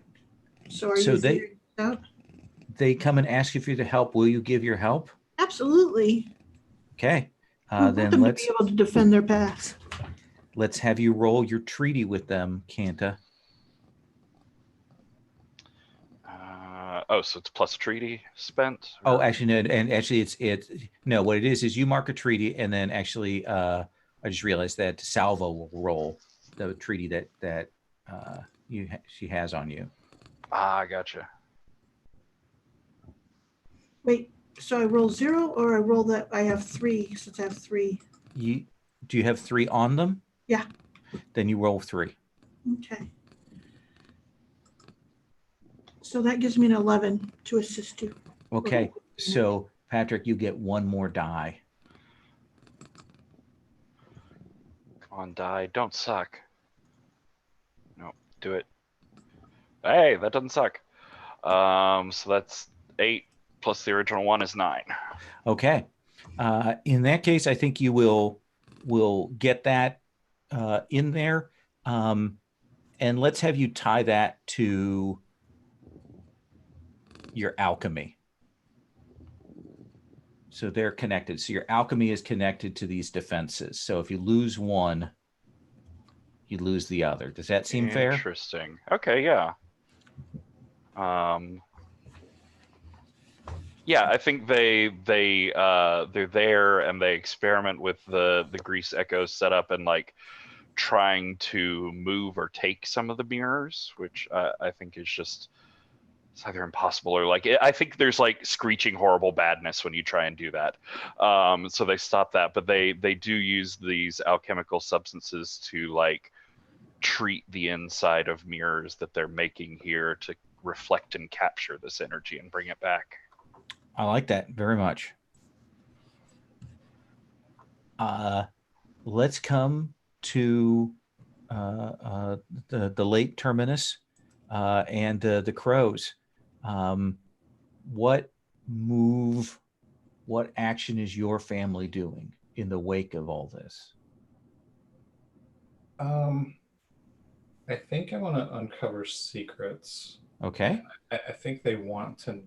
So are So you they- figuring it out? They come and ask you for your help. Will you give your help? Absolutely. Okay. We want Then them to be able to defend their paths. let's have you roll your treaty with them, Kanta. So it's plus treaty spent? Oh, or- actually, no, and actually, it's no. What it is you mark a treaty, and then actually, I just realized that Salvo will roll the treaty that she has on you. I gotcha. Wait, so I roll 0 or I roll that I have 3 since I have 3? Do you have 3 on them? Yeah. Then you roll 3. Okay. So that gives me an 11 to assist you. Okay. So Patrick, you get 1 more die. Come on, die. Don't suck. No, do it. Hey, that doesn't suck. So that's 8 plus the original 1 is 9. Okay. In that case, I think you will get that in there. And let's have you tie that to your alchemy. So they're connected. So your alchemy is connected to these defenses. So if you lose one, you lose the other. Does that seem fair? Interesting. Okay, yeah. Yeah, I think they're there and they experiment with the Grease Echo setup and like trying to move or take some of the mirrors, which I think is just, it's either impossible or like I think there's like screeching horrible badness when you try and do that. So they stop that, but they do use these alchemical substances to like treat the inside of mirrors that they're making here to reflect and capture this energy and bring it back. I like that very much. Let's come to the late terminus and the crows. What action is your family doing in the wake of all this? I think I want to uncover secrets. Okay. I think they want to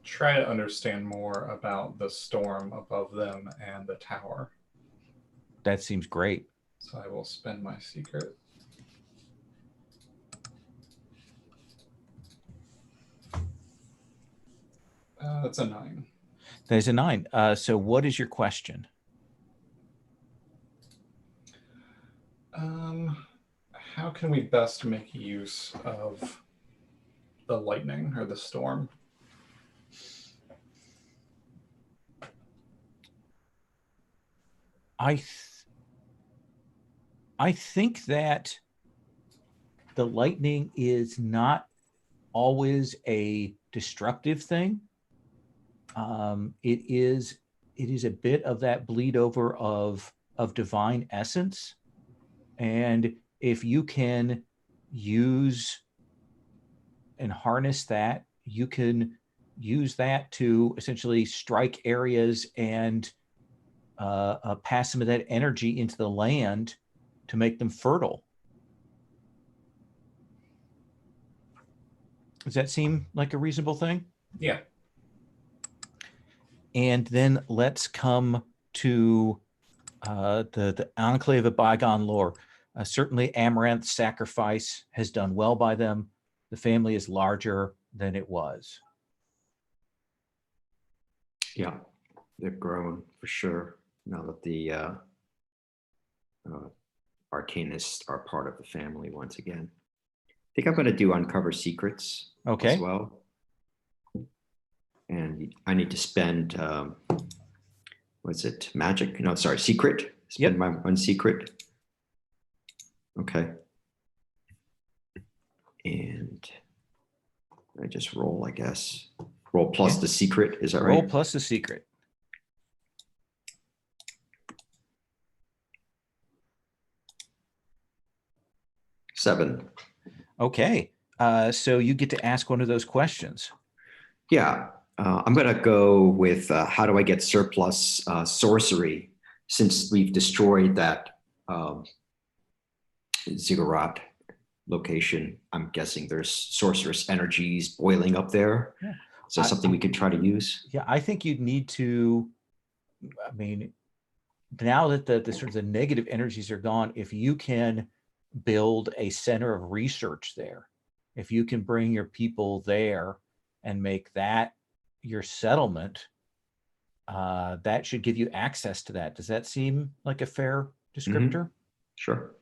try to understand more about the storm above them and the tower. That seems great. So I will spend my secret. That's a 9. There's a 9. So what is your question? How can we best make use of the lightning or the storm? I think that the lightning is not always a destructive thing. It is a bit of that bleed over of divine essence. And if you can use and harness that, you can use that to essentially strike areas and pass some of that energy into the land to make them fertile. Does that seem like a reasonable thing? Yeah. And then let's come to the Enclave of Bygone Lore. Certainly Amaranth's sacrifice has done well by them. The family is larger than it was. Yeah, they've grown for sure now that the arcanists are part of the family once again. I think I'm going to do Uncover Secrets as well. And I need to spend, what's it, magic? No, sorry, secret. Spend my 1 secret. Okay. And I just roll, I guess. Roll plus the secret, is that right? Roll plus the secret. Seven. Okay. So you get to ask one of those questions. Yeah. I'm going to go with how do I get surplus sorcery since we've destroyed that ziggurat location. I'm guessing there's sorcerous energies boiling up there. Yeah. Is that something we could try to use? Yeah, I think you'd need to, I mean, now that the sort of the negative energies are gone, if you can build a center of research there, if you can bring your people there and make that your settlement, that should give you access to that. Does that seem like a fair descriptor? Mm-hmm. Sure.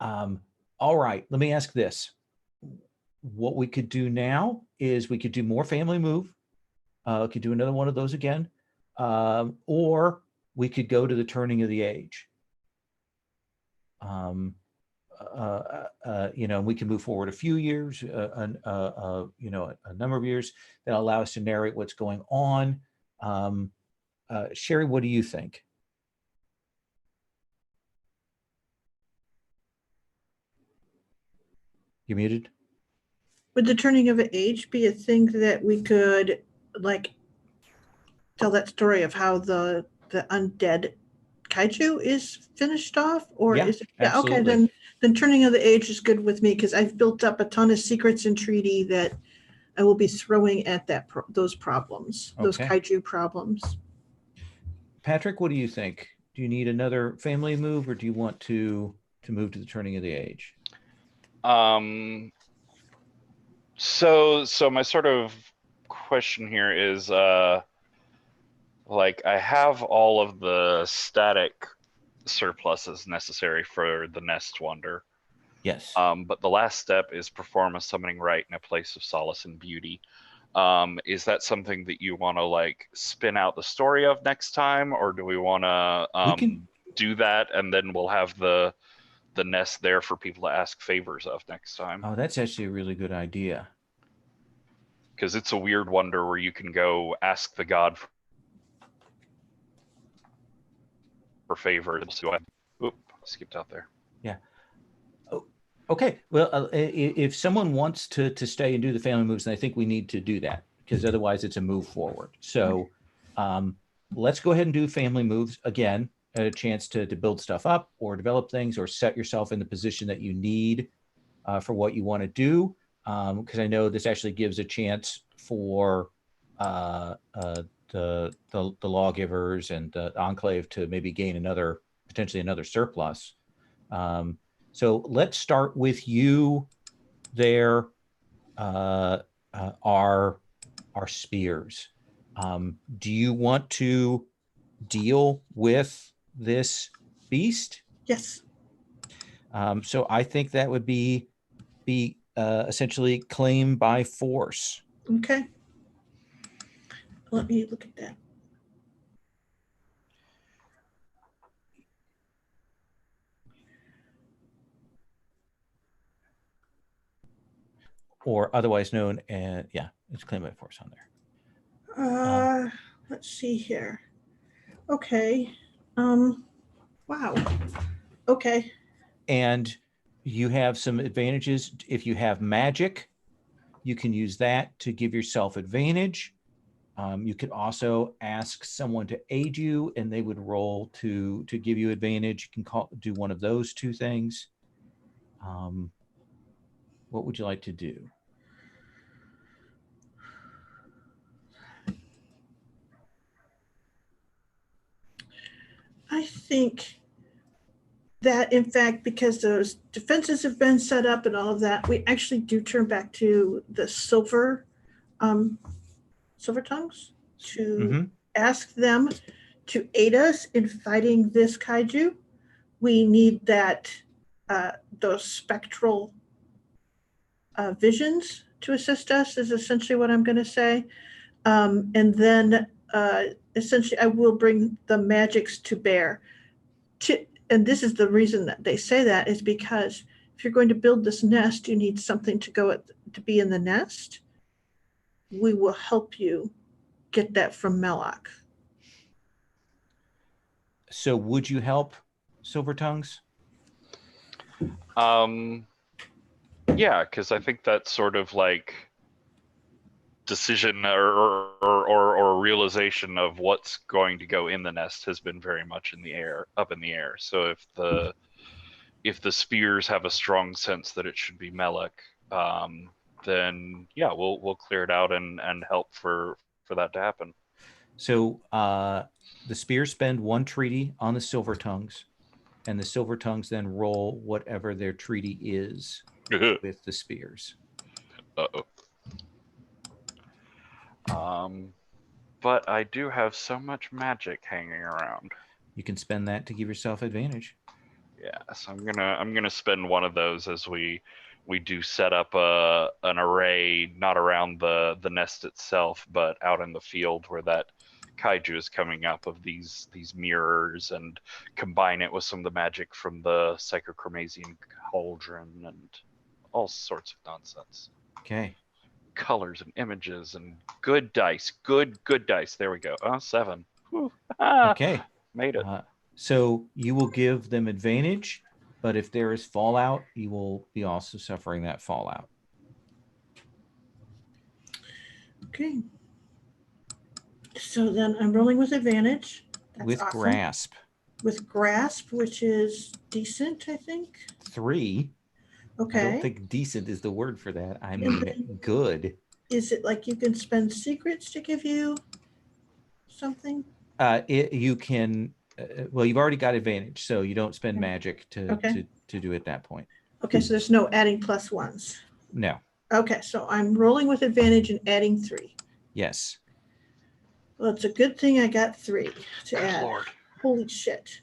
All right, let me ask this. What we could do now is we could do more family move. Could do another one of those again. Or we could go to the turning of the age. We can move forward a few years, a number of years that allow us to narrate what's going on. Sherry, what do you think? You muted? Would the turning of age be a thing that we could like tell that story of how the undead kaiju is finished off, or is it? Yeah, okay, then turning of the age is good with me because I've built up a ton of secrets and treaty that I will be throwing at those problems, those kaiju problems. Patrick, what do you think? Do you need another family move, or do you want to move to the turning of the age? So my sort of question here is, like, I have all of the static surpluses necessary for the Nest Wonder. Yes. But the last step is perform a summoning rite in a place of solace and beauty. Is that something that you want to like spin out the story of next time, or do we want to do that and then we'll have the nest there for people to ask favors of next time? Oh, that's actually a really good idea. Because it's a weird wonder where you can go ask the god for favors. Oop, skipped out there. Yeah. Oh, okay. Well, if someone wants to stay and do the family moves, then I think we need to do that because otherwise it's a move forward. So let's go ahead and do family moves again. A chance to build stuff up or develop things or set yourself in the position that you need for what you want to do. because I know this actually gives a chance for the lawgivers and the enclave to maybe gain potentially another surplus. So let's start with you there, our spears. Do you want to deal with this beast? Yes. So I think that would be essentially claim by force. Okay. Let me look at that. Or otherwise known as, it's claim by force on there. Let's see here. Okay. Wow. Okay. And you have some advantages. If you have magic, you can use that to give yourself advantage. You could also ask someone to aid you, and they would roll to give you advantage. You can do one of those two things. What would you like to do? I think that, in fact, because those defenses have been set up and all of that, we actually do turn back to the silver tongues to ask them to aid us in fighting this kaiju. We need those spectral visions to assist us, is essentially what I'm going to say. And then essentially I will bring the magics to bear. And this is the reason that they say that, is because if you're going to build this nest, you need something to be in the nest. We will help you get that from Melloc. So would you help Silver Tongues? Yeah, because I think that's sort of like decision or realization of what's going to go in the nest has been very much up in the air. So if the spears have a strong sense that it should be Melloc, then yeah, we'll clear it out and help for that to happen. So the spears spend 1 treaty on the Silver Tongues, and the Silver Tongues then roll whatever their treaty is with the spears. Uh-oh. But I do have so much magic hanging around. You can spend that to give yourself advantage. Yeah, so I'm gonna spend one of those as we do set up an array, not around the nest itself, but out in the field where that kaiju is coming up, of these mirrors, and combine it with some of the magic from the Psychochromazian cauldron and all sorts of nonsense. Okay. Colors and images and good dice. Good dice. There we go. 7. Whew. Okay. Made it. So you will give them advantage, but if there is fallout, you will be also suffering that fallout. Okay. So then I'm rolling with advantage. That's with awesome. grasp. With grasp, which is decent, I think. 3. Okay. I don't think decent is the word for that. I mean, good. Is it like you can spend secrets to give you something? You can. Well, you've already got advantage, so you don't spend magic to do it at that point. Okay, so there's no adding +1s. No. Okay, so I'm rolling with advantage and adding 3. Yes. Well, it's a good thing I got 3 to add. Lord. Holy shit.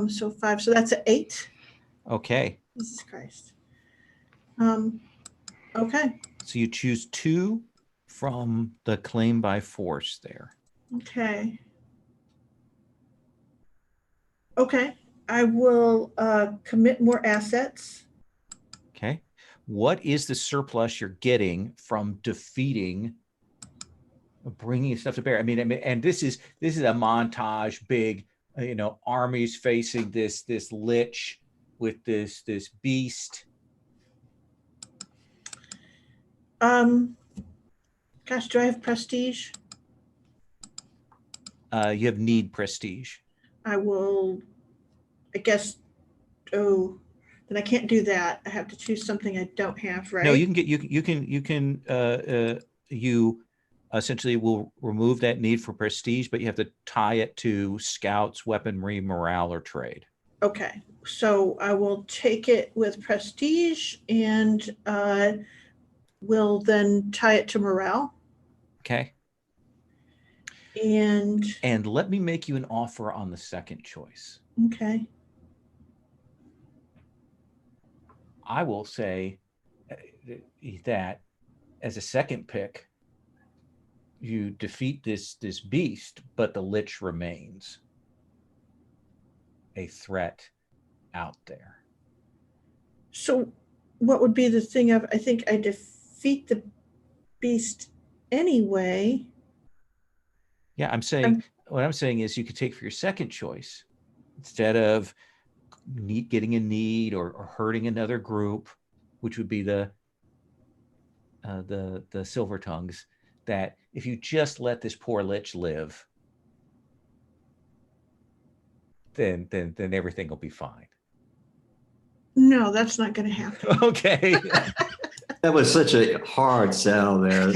So 5. So that's an 8. Okay. Jesus Christ. Okay. So you choose 2 from the claim by force there. Okay. Okay. I will commit more assets. Okay. What is the surplus you're getting from defeating, bringing stuff to bear? I mean, and this is a montage, big, armies facing this lich with this beast. Gosh, do I have prestige? You have need prestige. I will, I guess, Then I can't do that. I have to choose something I don't have, right? No, you essentially will remove that need for prestige, but you have to tie it to scouts, weaponry, morale, or trade. Okay, so I will take it with prestige and will then tie it to morale. Okay. And let me make you an offer on the second choice. Okay. I will say that as a second pick, you defeat this beast, but the Lich remains a threat out there. So what would be the thing of, I think I defeat the beast anyway. Yeah, what I'm saying is you could take for your second choice, instead of getting a need or hurting another group, which would be the Silver Tongues, that if you just let this poor Lich live, then everything will be fine. No, that's not going to happen. Okay. That was such a hard sell there.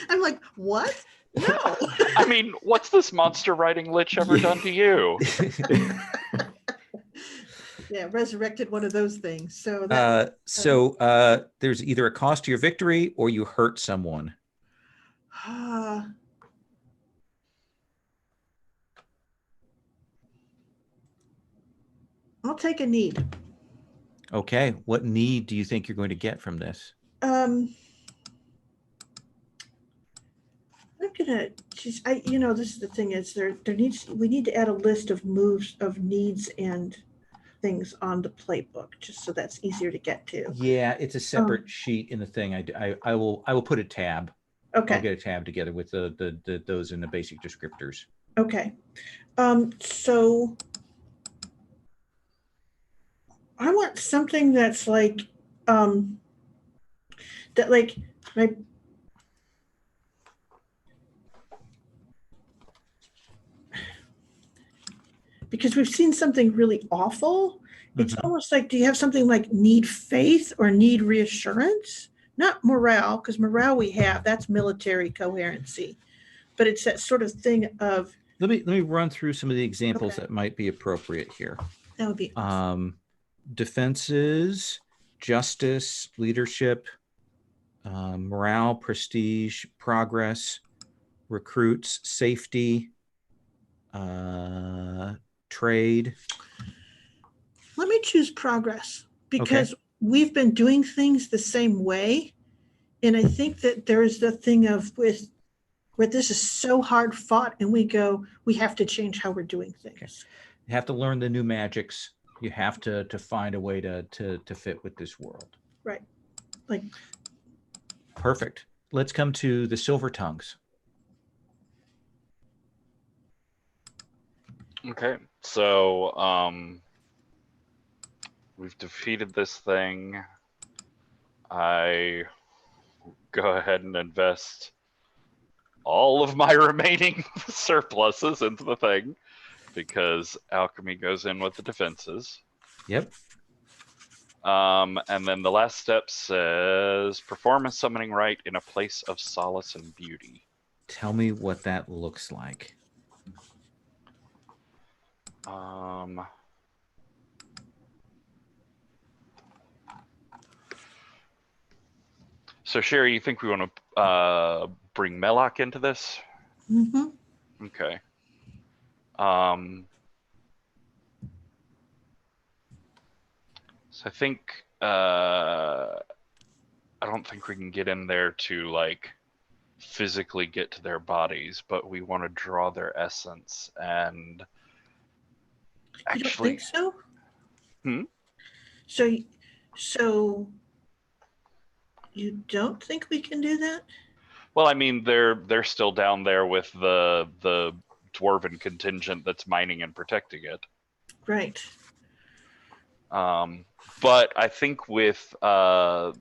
I'm like, what? No. I mean, what's this monster riding Lich ever done to you? Yeah, resurrected one of those things. So there's either a cost to your victory or you hurt someone. I'll take a need. Okay, what need do you think you're going to get from this? I'm gonna just, this is the thing is we need to add a list of moves of needs and things on the playbook, just so that's easier to get to. Yeah, it's a separate sheet in the thing. I will put a tab. Okay. I'll get a tab together with those in the basic descriptors. Okay. So I want something that's like because we've seen something really awful. It's almost like, do you have something like need faith or need reassurance? Not morale, because morale we have, that's military coherency. But it's that sort of thing of. Let me run through some of the examples Okay. that might be appropriate here. That would be awesome. Defenses, justice, leadership, morale, prestige, progress, recruits, safety, trade. Let me choose progress, because we've been doing things the same way. And I think that there's the thing of where this is so hard fought and we have to change how we're doing things. Okay. You have to learn the new magics. You have to find a way to fit with this world. Right. Perfect. Let's come to the Silver Tongues. Okay, so we've defeated this thing. I go ahead and invest all of my remaining surpluses into the thing, because alchemy goes in with the defenses. Yep. And then the last step says perform a summoning rite in a place of solace and beauty. Tell me what that looks like. So Sherry, you think we want to bring Melloc into this? Mm-hmm. Okay. So I think I don't think we can get in there to like physically get to their bodies, but we want to draw their essence and actually. You don't think so? So you don't think we can do that? Well, I mean, they're still down there with the dwarven contingent that's mining and protecting it. Right. But I think with the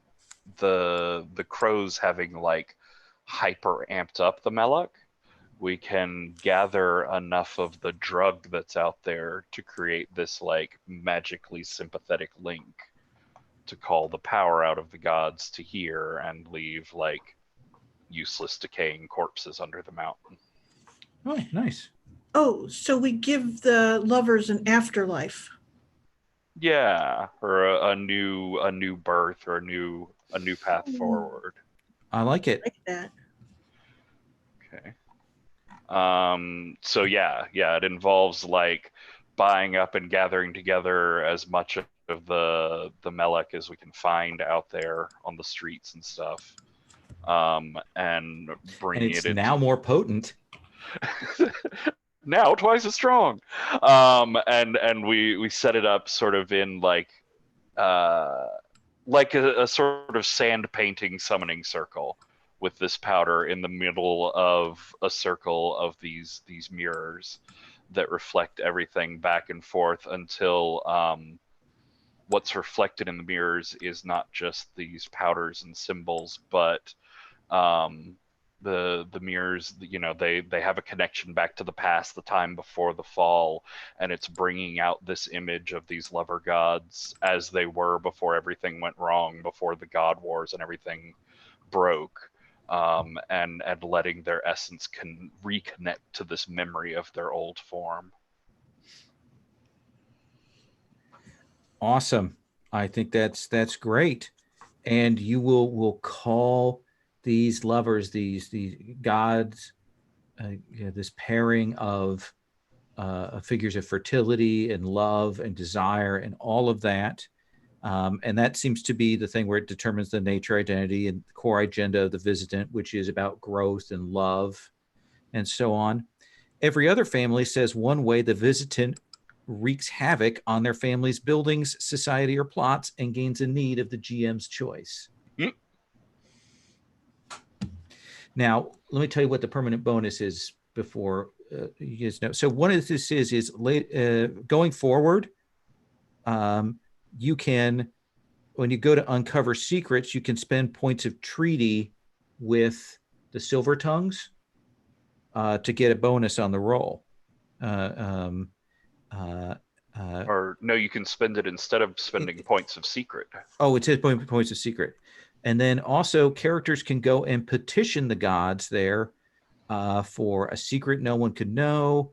crows having like hyper amped up the Melloc, we can gather enough of the drug that's out there to create this like magically sympathetic link to call the power out of the gods to here and leave like useless decaying corpses under the mountain. Oh, nice. Oh, so we give the lovers an afterlife. Yeah, or a new birth, or a new path forward. I like it. Like that. Okay. So yeah, it involves like buying up and gathering together as much of the Melek as we can find out there on the streets and stuff. And bringing And it's it now more potent. now twice as strong. And we set it up sort of in like a sort of sand painting summoning circle, with this powder in the middle of a circle of these mirrors that reflect everything back and forth until what's reflected in the mirrors is not just these powders and symbols, but the mirrors, they have a connection back to the past, the time before the fall, and it's bringing out this image of these lover gods as they were before everything went wrong, before the god wars and everything broke. And letting their essence can reconnect to this memory of their old form. Awesome. I think that's great. And you will call these lovers, these gods, this pairing of figures of fertility and love and desire and all of that. And that seems to be the thing where it determines the nature, identity, and the core agenda of the visitant, which is about growth and love and so on. Every other family says one way the visitant wreaks havoc on their family's buildings, society, or plots and gains a need of the GM's choice. Mm. Now, let me tell you what the permanent bonus is before you guys know. So one of this is going forward, you can, when you go to uncover secrets, you can spend points of treaty with the silver tongues to get a bonus on the roll. Or no, you can spend it instead of spending points of secret. Oh, it says points of secret. And then also characters can go and petition the gods there for a secret no one could know,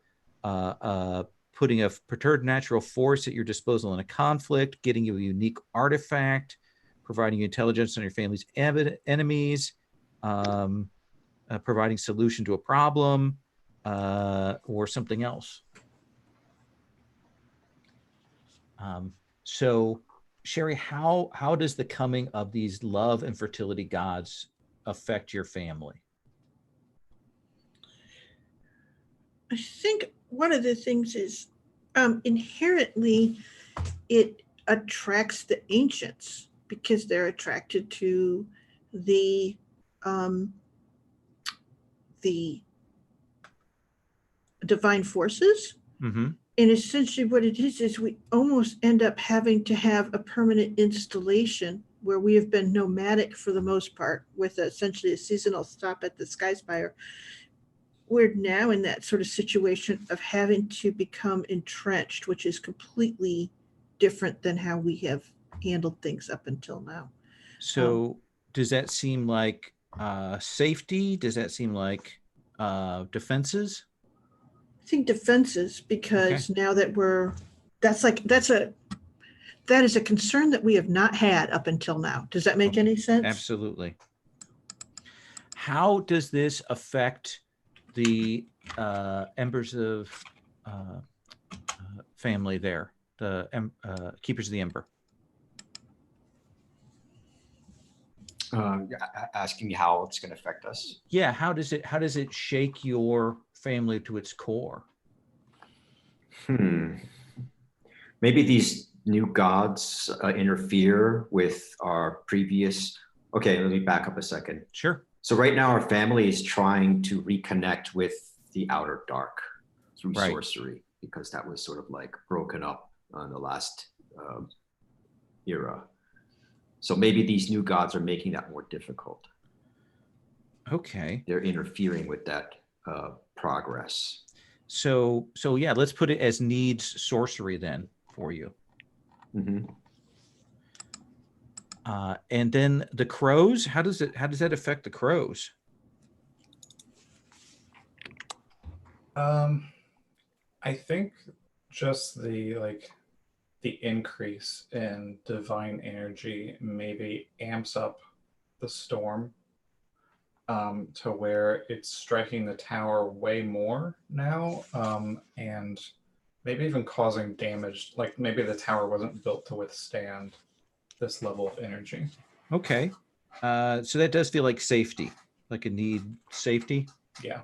putting a perturbed natural force at your disposal in a conflict, getting you a unique artifact, providing you intelligence on your family's enemies, providing solution to a problem, or something else. So, Sherry, how does the coming of these love and fertility gods affect your family? I think one of the things is inherently it attracts the ancients because they're attracted to the divine forces. Mm-hmm. And essentially what it is we almost end up having to have a permanent installation where we have been nomadic for the most part, with essentially a seasonal stop at the Sky Spire. We're now in that sort of situation of having to become entrenched, which is completely different than how we have handled things up until now. So does that seem like safety? Does that seem like defenses? I think defenses, because now that that is a concern that we have not had up until now. Does that make any sense? Absolutely. How does this affect the Embers of family there, the Keepers of the Ember? Asking how it's going to affect us. Yeah, how does it shake your family to its core? Maybe these new gods interfere with our previous. Okay, let me back up a second. Sure. So right now our family is trying to reconnect with the outer dark through sorcery, because that was sort of like broken up on the last era. So maybe these new gods are making that more difficult. Okay. They're interfering with that progress. So yeah, let's put it as needs sorcery then for you. Mm-hmm. And then the crows, how does that affect the crows? I think just the increase in divine energy maybe amps up the storm to where it's striking the tower way more now, and maybe even causing damage. Like maybe the tower wasn't built to withstand this level of energy. Okay. So that does feel like safety, like a need safety. Yeah.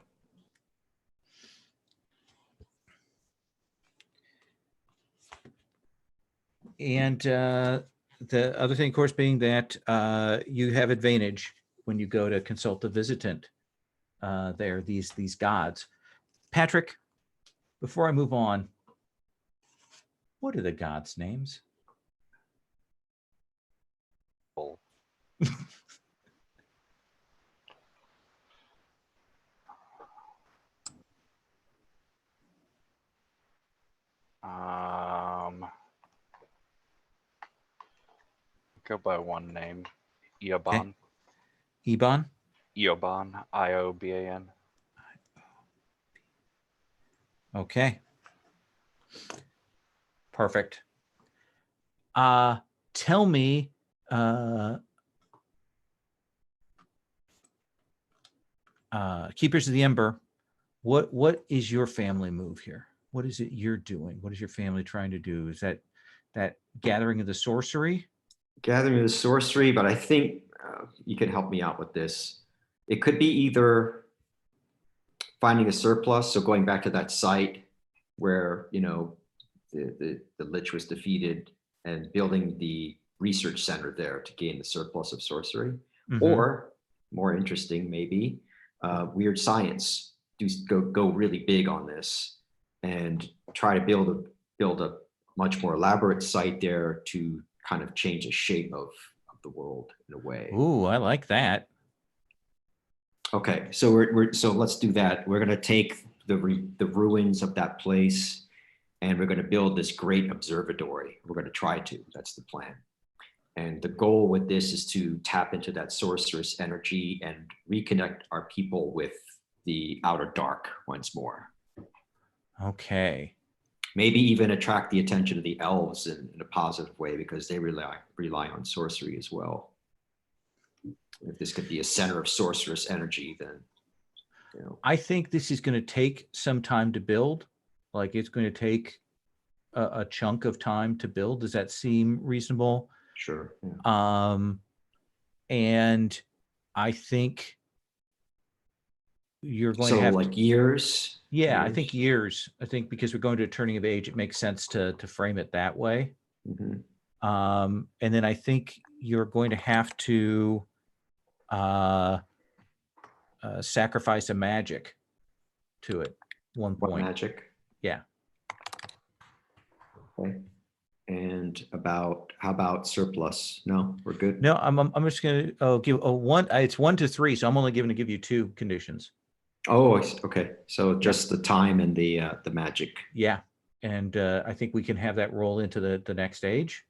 And the other thing, of course, being that you have advantage when you go to consult the visitant there, these gods. Patrick, before I move on, what are the gods' names? Go by one name, Ioban. Okay. Eban? Ioban, Ioban. Okay. Perfect. Tell me, Keepers of the Ember, what is your family move here? What is it you're doing? What is your family trying to do? Is that gathering of the sorcery? Gathering the sorcery, but I think you can help me out with this. It could be either finding a surplus, so going back to that site where the Lich was defeated, and building the research center there to gain the surplus of sorcery, or more interesting maybe, weird science. Go really big on this and try to build a much more elaborate site there to kind of change the shape of the world in a way. Ooh, I like that. Okay, so so let's do that. We're going to take the ruins of that place, and we're going to build this great observatory. We're going to try to. That's the plan. And the goal with this is to tap into that sorceress energy and reconnect our people with the outer dark once more. Okay. Maybe even attract the attention of the elves in a positive way, because they rely on sorcery as well. If this could be a center of sorceress energy, then I think this is going to take some time to build. Like it's going to take a chunk of time to build. Does that seem reasonable? Sure. Yeah. And I think you're going to have like years. Yeah, I think years. I think because we're going to a turning of age, it makes sense to frame it that way. And then I think you're going to have to sacrifice a magic to it. One point. What magic? Yeah. Okay. And how about surplus? No, we're good. No, I'm just going to give a one. It's 1 to 3, so I'm only going to give you 2 conditions. Oh, okay. So just the time and the magic. Yeah, and I think we can have that roll into the next stage.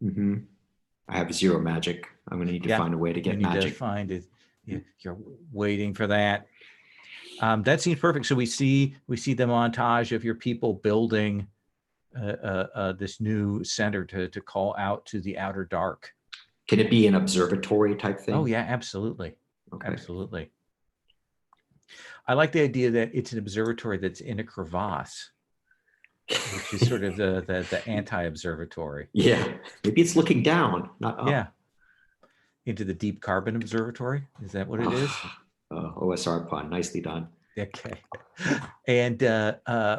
I have 0 magic. I'm going to need to find a way to get magic. You need to find it. You're waiting for that. That seems perfect. So we see the montage of your people building this new center to call out to the outer dark. Can it be an observatory type thing? Oh yeah, absolutely. Okay. Absolutely. I like the idea that it's an observatory that's in a crevasse, which is sort of the anti-observatory. Yeah, maybe it's looking down, not up. Yeah, into the deep carbon observatory. Is that what it is? OSR pun, nicely done. Okay. And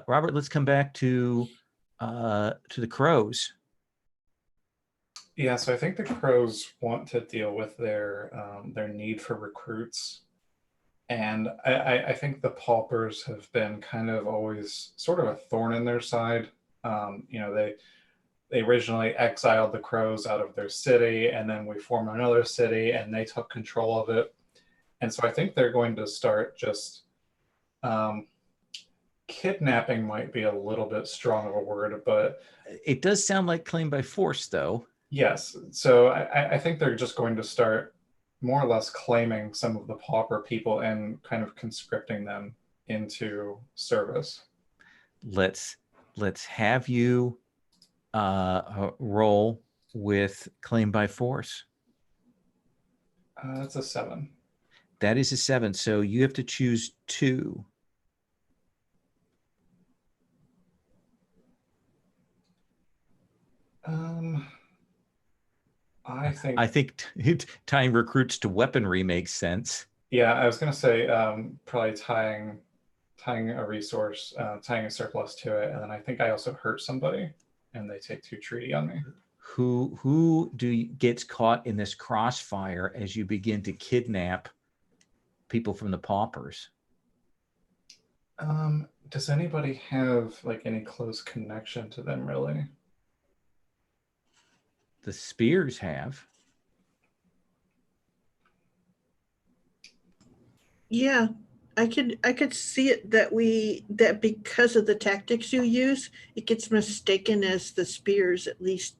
Robert, let's come back to the crows. Yeah, so I think the crows want to deal with their need for recruits. And I think the paupers have been kind of always sort of a thorn in their side. They originally exiled the crows out of their city, and then we formed another city, and they took control of it. And so I think they're going to start just Kidnapping might be a little bit strong of a word, but It does sound like claim by force, though. yes. So I think they're just going to start more or less claiming some of the pauper people and kind of conscripting them into service. Let's have you roll with claim by force. That's a 7. That is a 7. So you have to choose 2. I think tying recruits to weaponry makes sense. Yeah, I was going to say probably tying a resource, tying a surplus to it, and then I think I also hurt somebody, and they take 2 treaty on me. Who gets caught in this crossfire as you begin to kidnap people from the paupers? Does anybody have like any close connection to them, really? The Spears have. Yeah, I could see it that because of the tactics you use, it gets mistaken as the Spears, at least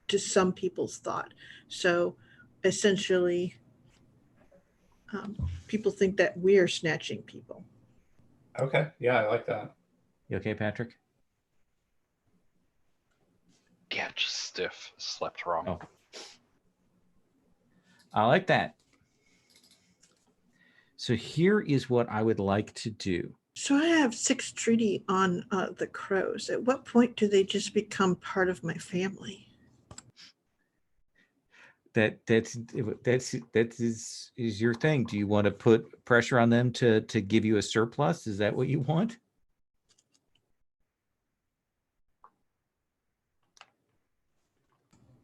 to some people's thought. So essentially, people think that we're snatching people. Okay, yeah, I like that. You okay, Patrick? Yeah, just stiff. Slept wrong. Oh. I like that. So here is what I would like to do. So I have 6 treaty on the crows. At what point do they just become part of my family? That is your thing. Do you want to put pressure on them to give you a surplus? Is that what you want?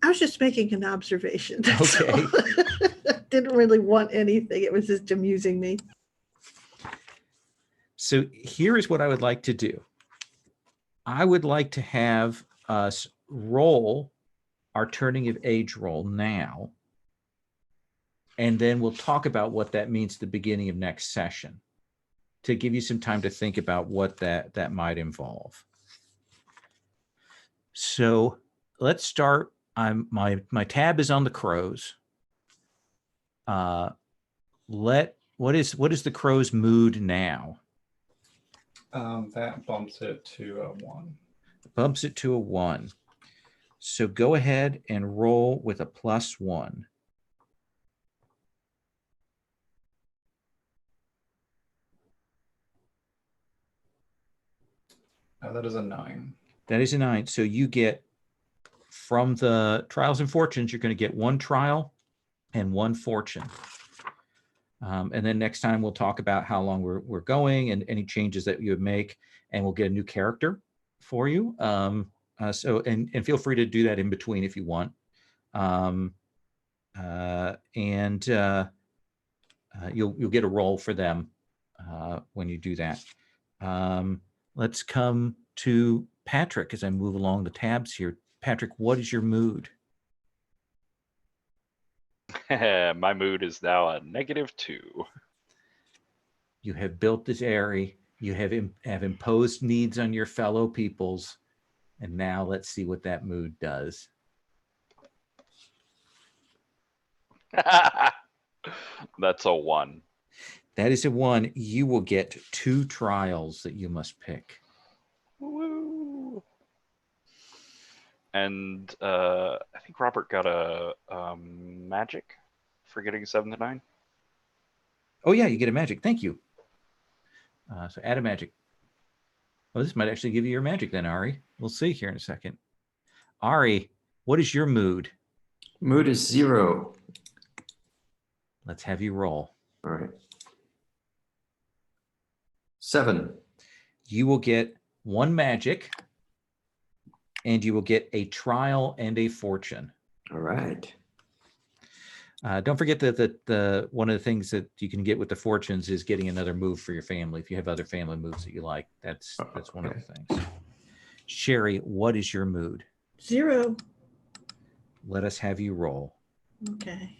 I was just making an observation. Okay. Didn't really want anything. It was just amusing me. So here is what I would like to do. I would like to have us roll our turning of age roll now. And then we'll talk about what that means at the beginning of next session to give you some time to think about what that might involve. So let's start. My tab is on the crows. What is the crow's mood now? That bumps it to a 1. Bumps it to a 1. So go ahead and roll with a +1. That is a 9. That is a 9. So you get, from the trials and fortunes, you're going to get 1 trial and 1 fortune. And then next time we'll talk about how long we're going and any changes that you would make, and we'll get a new character for you. So feel free to do that in between if you want. You'll get a roll for them when you do that. Let's come to Patrick as I move along the tabs here. Patrick, what is your mood? My mood is now a -2. You have built this area. You have imposed needs on your fellow peoples. And now let's see what that mood does. That's a 1. That is a 1. You will get 2 trials that you must pick. Woo. And I think Robert got a magic for getting 7 to 9. Oh yeah, you get a magic. Thank you. So add a magic. Oh, this might actually give you your magic then, Ari. We'll see here in a second. Ari, what is your mood? Mood is 0. Let's have you roll. All right. 7. You will get 1 magic, and you will get a trial and a fortune. All right. Don't forget that the one of the things that you can get with the fortunes is getting another move for your family. If you have other family moves that you like, that's one of the things. Sherry, what is your mood? 0. Let us have you roll. Okay.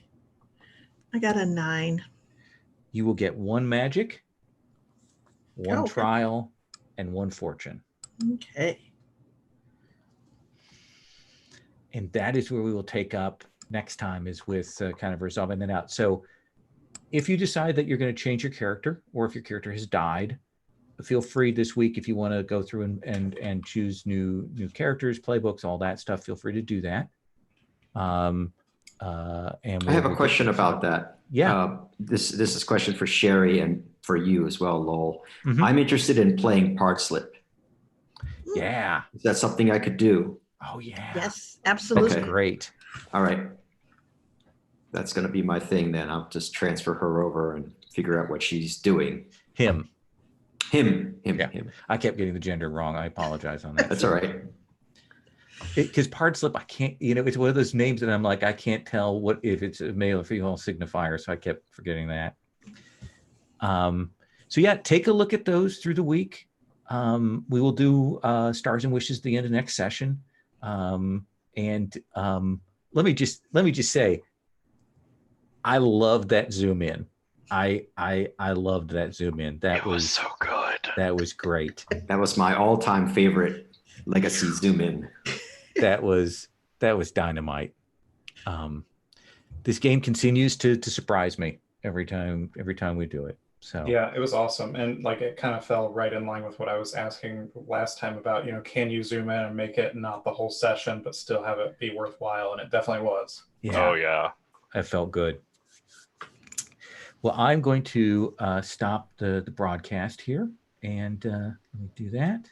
I got a 9. You will get 1 magic, 1 Oh. trial, and 1 fortune. Okay. And that is where we will take up next time, is with kind of resolving that out. So if you decide that you're going to change your character, or if your character has died, feel free this week, if you want to go through and choose new characters, playbooks, all that stuff, feel free to do that. And I have a question about that. Yeah. This is a question for Sherry and for you as well, Lowell. Mhm. I'm interested in playing part slip. Yeah. Is that something I could do? Oh yeah. Yes, absolutely. Okay. Great. All right. That's going to be my thing then. I'll just transfer her over and figure out what she's doing. Him. Him. I kept getting the gender wrong. I apologize on that. That's all right. Because part slip, I can't, it's one of those names that I'm like, I can't tell what if it's a male or female signifier. So I kept forgetting that. So yeah, take a look at those through the week. We will do Stars and Wishes at the end of next session. Let me just say, I love that zoom in. I loved that zoom in. That was so good. That was great. That was my all-time favorite legacy zoom in. That was dynamite. This game continues to surprise me every time we do it. So yeah, it was awesome. And like, it kind of fell right in line with what I was asking last time about, can you zoom in and make it not the whole session, but still have it be worthwhile? And it definitely was. yeah. Oh yeah. That felt good. Well, I'm going to stop the broadcast here, and let me do that.